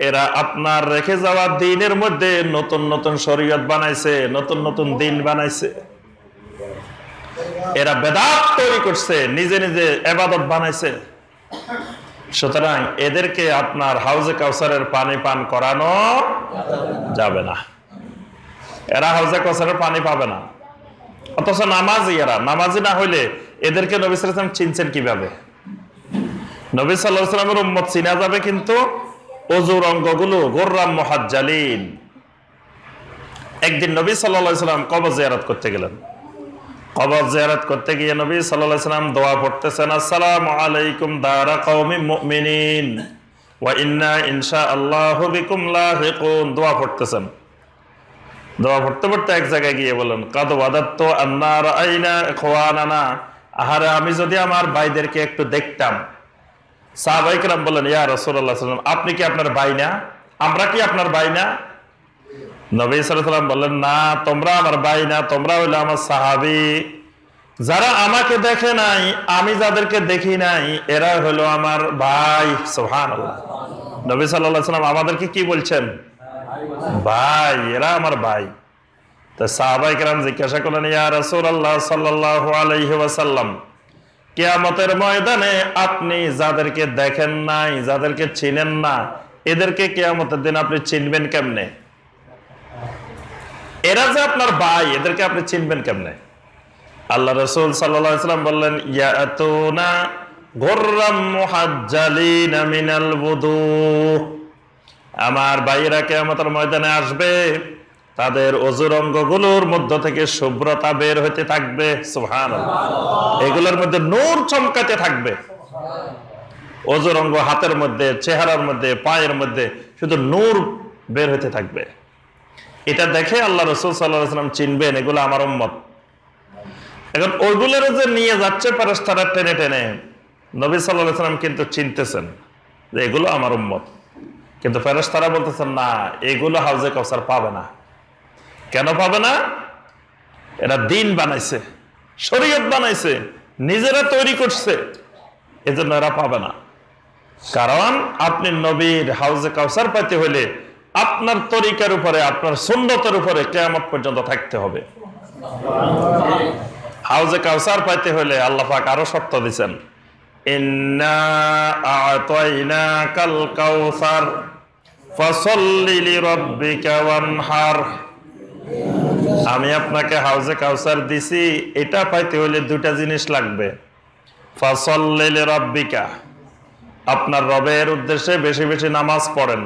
এরা আপনার রেখে যাওয়া দ্বীনের মধ্যে নতুন নতুন শরীয়ত বানাইছে, নতুন নতুন দ্বীন বানাইছে। এরা বেদাত তৈরি করছে, নিজে নিজে ইবাদত বানাইছে। সুতরাং এদেরকে আপনার হাউজে কাউসারের পানি পান করানো যাবে না। এরা হাউজে কাউসারের পানি পাবে না। অথচ নামাজি, এরা নামাজি না হইলে এদেরকে নবী সাল্লাল্লাহু আলাইহি ওয়াসাল্লাম চিনছেন কিভাবে? নবী সাল্লাল্লাহু আলাইহি ওয়াসাল্লামের উম্মত চিনা যাবে কিন্তু ওযুর অঙ্গগুলো গুররাম মুহাজ্জালিন। একদিন নবী সাল্লাল্লাহু আলাইহি ওয়াসাল্লাম কবর জিয়ারত করতে গেলেন। কবর জিয়ারত করতে গিয়ে নবী সাল্লাল্লাহু আলাইহি ওয়াসাল্লাম দোয়া পড়তেছেন, আসসালামু আলাইকুম দারা কওমিন মুমিনিন ওয়া ইন্না ইনশাআল্লাহু বিকুম লাহিকুন, দোয়া পড়তেছেন। দোয়া পড়তে পড়তে এক জায়গায় গিয়ে বলেন কাদ ওয়াদাত্ত আন্না রাআইনা ইখওয়ানানা, আহারে আমি যদি আমার ভাইদেরকে একটু দেখতাম। সাহাবায়ে কেরাম বলেন ইয়া রাসূলুল্লাহ সাল্লাল্লাহু আলাইহি ওয়াসাল্লাম, আপনি কি আপনার ভাই না? আমরা কি আপনার ভাই না? নবী সাল্লাল্লাহু আলাইহি ওয়াসাল্লাম বললেন না, তোমরা আমার ভাই না, তোমরা হইলো আমার সাহাবী। যারা আমাকে দেখে নাই, আমি যাদেরকে দেখি নাই, এরা হলো আমার ভাই। সুবহানাল্লাহ। নবী সাল্লাল্লাহু আলাইহি ওয়াসাল্লাম আমাদেরকে কি বলছেন? ভাই, এরা আমার ভাই। তো সাহাবায়ে কেরাম জিজ্ঞাসা করলেন ইয়া রাসূলুল্লাহ সাল্লাল্লাহু আলাইহি ওয়াসাল্লাম, কিয়ামতের ময়দানে আপনি যাদেরকে দেখেন নাই, যাদেরকে চিনেন না, এদেরকে কিয়ামতের দিন আপনি চিনবেন কেমনে? এরা যে আপনার ভাই, এদেরকে আপনি চিনবেন কেমনে? আল্লাহ রাসূল সাল্লাল্লাহু আলাইহি ওয়াসাল্লাম বললেন ইয়াতুনা গুররাম মুহাজ্জালিনা মিনাল wudu, আমার ভাইয়েরা কিয়ামতের ময়দানে আসবে, তাদের অজুর অঙ্গগুলোর মধ্য থেকে শুভ্রতা বের হতে থাকবে। সুবহানাল্লাহ। এগুলোর মধ্যে নূর চমকাতে থাকবে। অজুর অঙ্গ হাতের মধ্যে, চেহারার মধ্যে, পায়ের মধ্যে শুধু নূর বের হতে থাকবে। এটা দেখে আল্লাহ রাসূল সাল্লাল্লাহু আলাইহি ওয়াসাল্লাম চিনবেন এগুলো আমার উম্মত। এখন ওইগুলোর যে নিয়ে যাচ্ছে ফেরেশতারা টেনে টেনে, নবী সাল্লাল্লাহু আলাইহি ওয়াসাল্লাম কিন্তু চিনতেছেন যে এগুলো আমার উম্মত, কিন্তু ফেরেশতারা বলতেছেন না, এগুলো হাউজে কাউসার পাবে না। কেন পাবে না? এরা দিন বানাইছে, শরীয়ত বানাইছে, নিজেরা তৈরি করছে, এজন্য এরা পাবে না। কারণ আপনি নবীর হাউজে কাউসার পাইতে হলে আপনার তরিকার উপরে, আপনার সুন্নতের উপরে কিয়ামত পর্যন্ত থাকতে হবে। হাউজে কাউসার পাইতে হলে আল্লাহ পাক আরো শর্ত দিয়েছেন, ইন্না আ'তাইনাকাল কাউসার ফাসাল্লি লিরাব্বিকা ওয়ানহার। আমি আপনাকে হাউজে কাউসার দিছি, এটা পাইতে হলে দুটা জিনিস লাগবে। ফাসাল্লি লিরাব্বিকা, আপনার রবের উদ্দেশ্যে বেশি বেশি নামাজ পড়েন,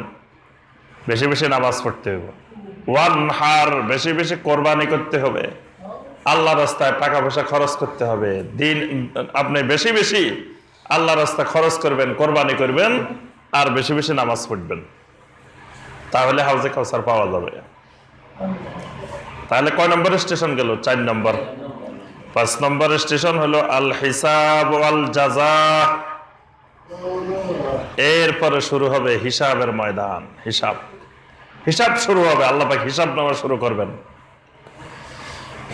বেশি বেশি নামাজ পড়তে হবে। ওয়ানহার, বেশি বেশি কোরবানি করতে হবে, আল্লাহ রাস্তায় টাকা পয়সা খরচ করতে হবে। দিন আপনি বেশি বেশি আল্লাহ রাস্তায় খরচ করবেন, কোরবানি করবেন, আর বেশি বেশি নামাজ পড়বেন, তাহলে হাউজে কাউসার পাওয়া যাবে। তাহলে কয় নম্বর স্টেশন গেল? 4 নম্বর। 5 নম্বর স্টেশন হলো আল হিসাব ওয়াল জাযা। এরপরে শুরু হবে হিসাবের ময়দান। হিসাব হিসাব শুরু হবে, আল্লাহ পাক হিসাব নেওয়া শুরু করবেন।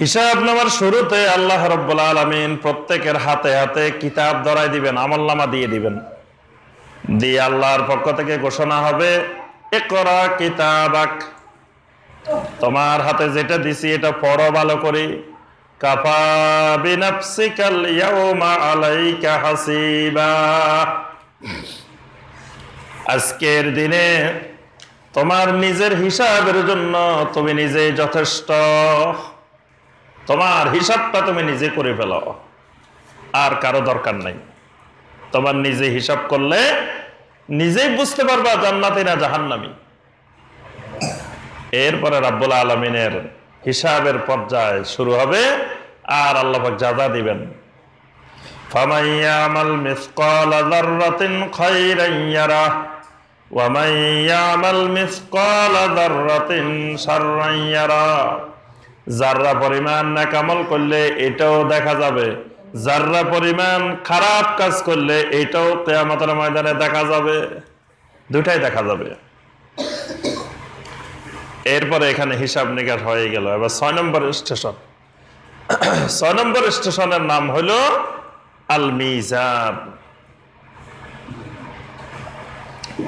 হিসাব নেওয়ার শুরুতে আল্লাহ রাব্বুল আলামিন প্রত্যেকের হাতে হাতে কিতাব ধরাই দিবেন, আমলনামা দিয়ে দিবেন। দিয়ে আল্লাহর পক্ষ থেকে ঘোষণা হবে ইকরা কিতাবাক, তোমার হাতে যেটা দিছি এটা পড়ো ভালো করে। কাফা বিনাফসিকাল ইয়াউমা আলাইকা হাসিবা, আজকের দিনে তোমার নিজের হিসাবের জন্য তুমি নিজে যথেষ্ট। তোমার হিসাবটা তুমি নিজে করে ফেলো, আর কারো দরকার নাই। তোমার নিজে হিসাব করলে নিজেই বুঝতে পারবা জান্নাতি না জাহান্নামী। এরপরে রাব্বুল আলামিনের হিসাবের পর্যায় শুরু হবে, আর আল্লাহ পাক জাযা দিবেন। ফামান ইয়ামাল মিসকালা যাররাতিন খায়রান ইয়ারা ওয়া মান ইয়ামাল মিসকালা যাররাতিন শাররান ইয়ারা। যাররা পরিমাণ নেক আমল করলে এটাও দেখা যাবে, যাররা পরিমাণ খারাপ কাজ করলে এটাও কিয়ামতের ময়দানে দেখা যাবে, দুটাই দেখা যাবে। এরপরে এখানে হিসাব নিকাশ হয়ে গেল। এবার 6 নম্বর স্টেশন। 6 নম্বর স্টেশনের নাম হলো আল মিজান।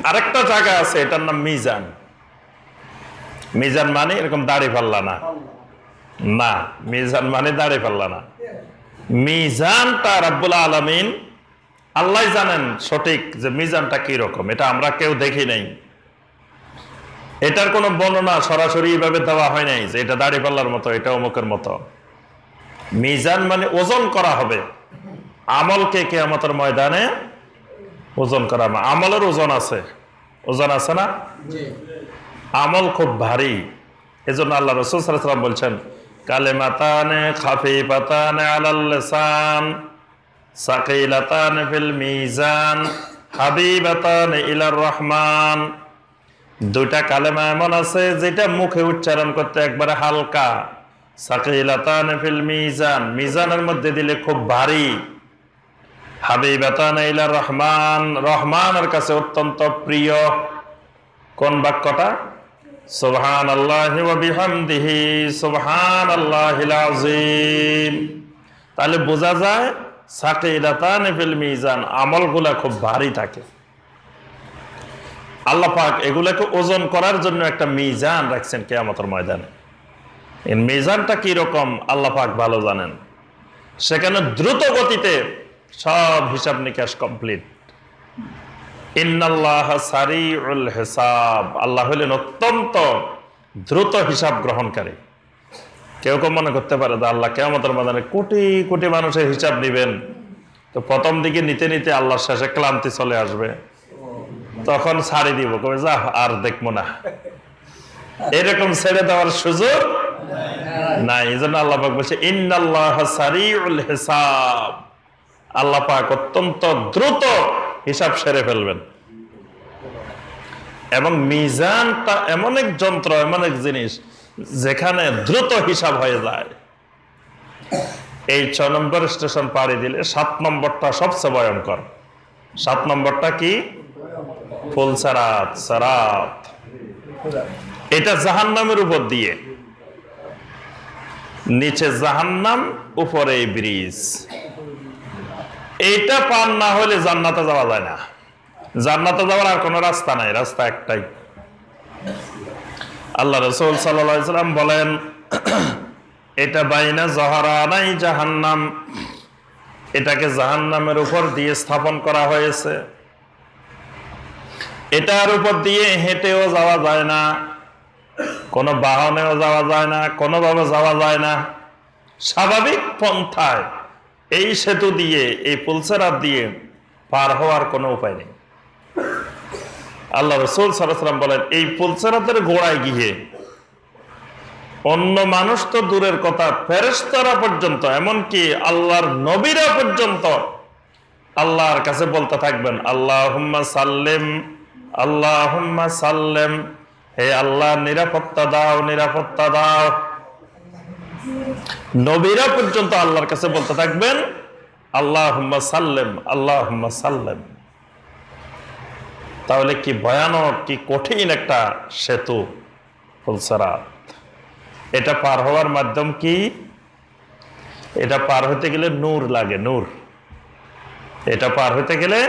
আরেকটা জায়গা আছে, এটার নাম মিজান। মিজান মানে এরকম দাড়ি পাল্লা না, না, মিজান মানে দাড়ি পাল্লা না। মিজানটা রাব্বুল আলামিন আল্লাহ জানেন সঠিক যে মিজানটা কি রকম, এটা আমরা কেউ দেখি নাই। এটার কোনো বর্ণনা সরাসরি ভাবে দেওয়া হয় নাই যে এটা দাড়ি পাল্লার মতো, এটা অমুকের মতো। মিজান মানে ওজন করা হবে আমলকে, কিয়ামতের ময়দানে ওজন করা হবে। আমলের ওজন আছে, ওজন আছে না? আমল খুব ভারী। এজন্য আল্লাহ রাসূল সাল্লাল্লাহু আলাইহি ওয়াসাল্লাম বলছেন কালিমাতানে খাফিফাতানে আলাল লিসান সাকিলাতানে ফিল মিজান হাবিবাতানে ইলার রহমান। দুইটা কালেমা এমন আছে যেটা মুখে উচ্চারণ করতে একবারে হালকা, সাকিলাতান ফিল মিজান, মিজানের মধ্যে দিলে খুব ভারী। হাবিবাতান ইলা রহমান, রহমানের কাছে অত্যন্ত প্রিয়। কোন বাক্যটা? সুবহানাল্লাহি ওয়া বিহামদিহি সুবহানাল্লাহিল আযীম। তাহলে বোঝা যায় সাকিলাতান ফিল মিজান, আমলগুলা খুব ভারী থাকে। আল্লাহ পাক এগুলাকে ওজন করার জন্য একটা মিজান রাখছেন কিয়ামতের ময়দানে। এই মিজানটা কি রকম আল্লাহ পাক ভালো জানেন। সেখানে দ্রুত গতিতে সব হিসাব নিকাশ কমপ্লিট। ইন্নাল্লাহা সারিউল হিসাব, আল্লাহ হলেন অত্যন্ত দ্রুত হিসাব গ্রহণকারী। কেউ কেউ মনে করতে পারে যে আল্লাহ কিয়ামতের ময়দানে কোটি কোটি মানুষের হিসাব নেবেন, তো প্রথম দিকে নিতে নিতে আল্লাহর শেষে ক্লান্তি চলে আসবে, তখন ছাড়ি দিব, কবে যা আর দেখবো না। এরকম ছেড়ে দেওয়ার সুযোগ নাই। এই জন্য আল্লাহ পাক বলছে ইন্নাল্লাহা সারিউল হিসাব, আল্লাহ পাক অত্যন্ত দ্রুত হিসাব সেরে ফেলবেন। এবং মিজানটা এমন এক যন্ত্র, এমন এক জিনিস যেখানে দ্রুত হিসাব হয়ে যায়। এই 6 নম্বর স্টেশন পাড়ি দিলে 7 নম্বরটা সবচেয়ে ভয়ঙ্কর। 7 নম্বরটা কি? ফুলসারাত, সারাত। এটা জাহান্নামের উপর দিয়ে, নিচে জাহান্নাম, উপরে ব্রিজ। এইটা পার না হলে জান্নাতে যাওয়া যায় না। জান্নাতে যাওয়ার আর কোনো রাস্তা নাই, রাস্তা একটাই। আল্লাহ রাসূল সাল্লাল্লাহু আলাইহি সাল্লাম বলেন, এটা বাইনা জহরানাই জাহান্নাম, এটাকে জাহান্নামের উপর দিয়ে স্থাপন করা হয়েছে। এটার উপর দিয়ে হেঁটেও যাওয়া যায় না, কোনো বাহনেও যাওয়া যায় না, কোনোভাবে যাওয়া যায় না। স্বাভাবিক পন্থায় এই সেতু দিয়ে, এই পুলসেরাত দিয়ে পার হওয়ার কোনো উপায় নেই। আল্লাহ রাসূল সাল্লাল্লাহু আলাইহি ওয়াসাল্লাম বলেন, এই পুলসেরাতের গোড়ায় গিয়ে অন্য মানুষ তো দূরের কথা, ফেরেশতারা পর্যন্ত, এমনকি আল্লাহর নবীরা পর্যন্ত আল্লাহর কাছে বলতে থাকবেন, আল্লাহুম্মা সাল্লিম আল্লাহুম্মা সাল্লিম, হে আল্লাহ নিরাপত্তা দাও, নিরাপত্তা দাও। নবীরা পর্যন্ত আল্লাহর কাছে বলতে থাকবেন আল্লাহুম্মা সাল্লিম আল্লাহুম্মা সাল্লিম। তাহলে কি ভয়ানক, কি কঠিন একটা সেতু ফুলসারাত। এটা পার হওয়ার মাধ্যম কি? এটা পার হতে গেলে নূর লাগে, নূর। এটা পার হতে গেলে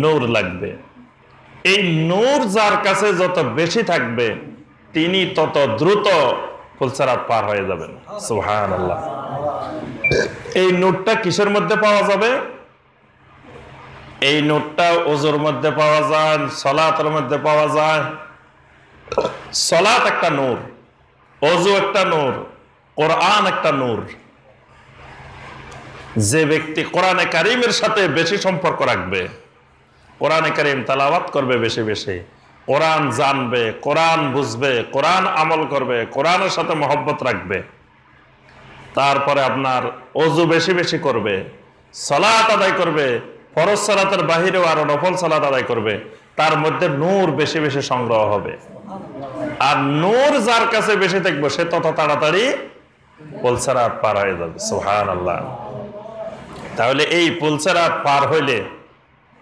নূর লাগবে। এই নূর যার কাছে যত বেশি থাকবে তিনি তত দ্রুত ফুলসারাত পার হয়ে যাবেন। সুবহানাল্লাহ। এই নূরটা কিসের মধ্যে পাওয়া যাবে? এই নূরটা ওযুর মধ্যে পাওয়া যায়, সালাতের মধ্যে পাওয়া যায়। সালাত একটা নূর, ওযু একটা নূর, কোরআন একটা নূর। যে ব্যক্তি কোরআনে কারীমের সাথে বেশি সম্পর্ক রাখবে, কোরআনে কারীম তেলাওয়াত করবে বেশি বেশি, কোরআন জানবে, কোরআন বুঝবে, কোরআন আমল করবে, কোরআনের সাথে মহব্বত রাখবে, তারপরে আপনার ওযু বেশি বেশি করবে, সালাত আদায় করবে, ফরজ সালাতের বাহিরেও আরো নফল সালাত আদায় করবে, তার মধ্যে নূর বেশি বেশি সংগ্রহ হবে। আর নূর যার কাছে বেশি থাকবে সে তত তাড়াতাড়ি ফুলসারাত পার হয়ে যাবে। সুবহানাল্লাহ। তাহলে এই ফুলসারাত পার হইলে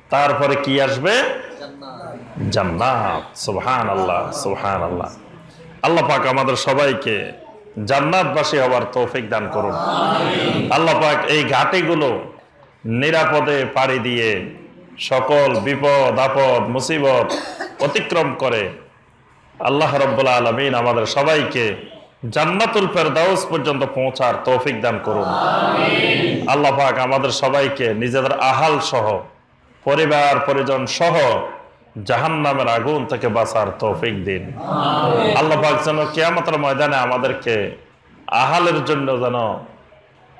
তারপরে কি আসবে? জান্নাত। সুবহানাল্লাহ, সুবহানাল্লাহ। আল্লাহ পাক আমাদের সবাইকে জান্নাতবাসী হওয়ার তৌফিক দান করুন। আল্লাহ পাক এই ঘাটিগুলো নিরাপদে পাড়ি দিয়ে সকল বিপদ আপদ মুসিবত অতিক্রম করে আল্লাহ রাব্বুল আলামিন আমাদের সবাইকে জান্নাতুল ফেরদাউস পর্যন্ত পৌঁছার তৌফিক দান করুন। আল্লাহ পাক আমাদের সবাইকে নিজেদের আহাল সহ, পরিবার পরিজন সহ জাহান্নামের আগুন থেকে বাঁচার তৌফিক দিন। আল্লাহ পাক যেন কিয়ামতের ময়দানে আমাদেরকে আহালের জন্য যেন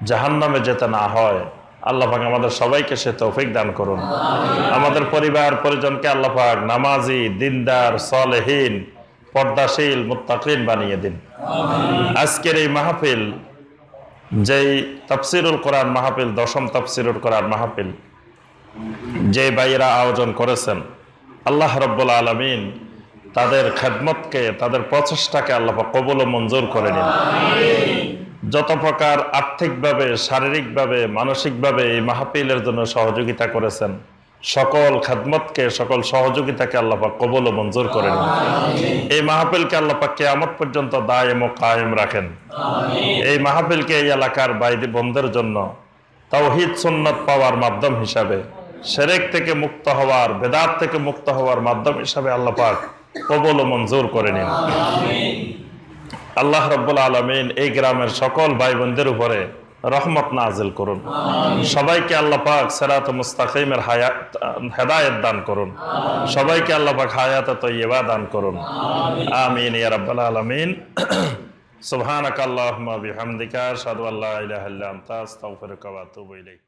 জাহান্নামে যেতে না হয়, আল্লাহ পাক আমাদের সবাইকে সে তৌফিক দান করুন। আমাদের পরিবার পরিজনকে আল্লাহ পাক নামাজি, দিনদার, সালেহীন, পর্দাশীল, মুত্তাকিন বানিয়ে দিন। আজকের এই মাহফিল, যেই তাফসীরুল কোরআন মাহফিল, 10ম তাফসীরুল কোরআন মাহফিল যে ভাইয়েরা আয়োজন করেছেন, আল্লাহ রাব্বুল আলামিন তাদের খেদমতকে, তাদের প্রচেষ্টাকে আল্লাহ পাক কবুল ও মঞ্জুর করে নিন। যত প্রকার আর্থিকভাবে, শারীরিকভাবে, মানসিকভাবে এই মাহফিলের জন্য সহযোগিতা করেছেন, সকল খেদমতকে, সকল সহযোগিতাকে আল্লাহ পাক কবুল ও মঞ্জুর করে নিন। এই মাহফিলকে আল্লাহ পাক কিয়ামত পর্যন্ত দায়েম ও কায়েম রাখেন। এই মাহফিলকে এই এলাকার বাইরে বন্ধের জন্য তাওহীদ সুন্নাত পাওয়ার মাধ্যম হিসাবে, শিরক থেকে মুক্ত হওয়ার, বেদাত থেকে মুক্ত হওয়ার মাধ্যম হিসাবে আল্লাহ পাক কবুল ও মঞ্জুর করে নিন। আল্লাহ রাব্বুল আলামিন এই গ্রামের সকল ভাই বোনদের উপরে রহমত নাজিল করুন। সবাইকে আল্লাহ পাক সিরাত মুস্তাকিমের হেদায়েত দান করুন। সবাইকে আল্লাহ পাক হায়াত তাইয়্যিবা দান করুন। আমিন ইয়া রাব্বাল আলামিন। সুবহানাকাল্লাহুম্মা বিহামদিকা আশহাদু আল্লা ইলাহা ইল্লা আনতা আস্তাগফিরুকা ওয়া আতুবু ইলাইক।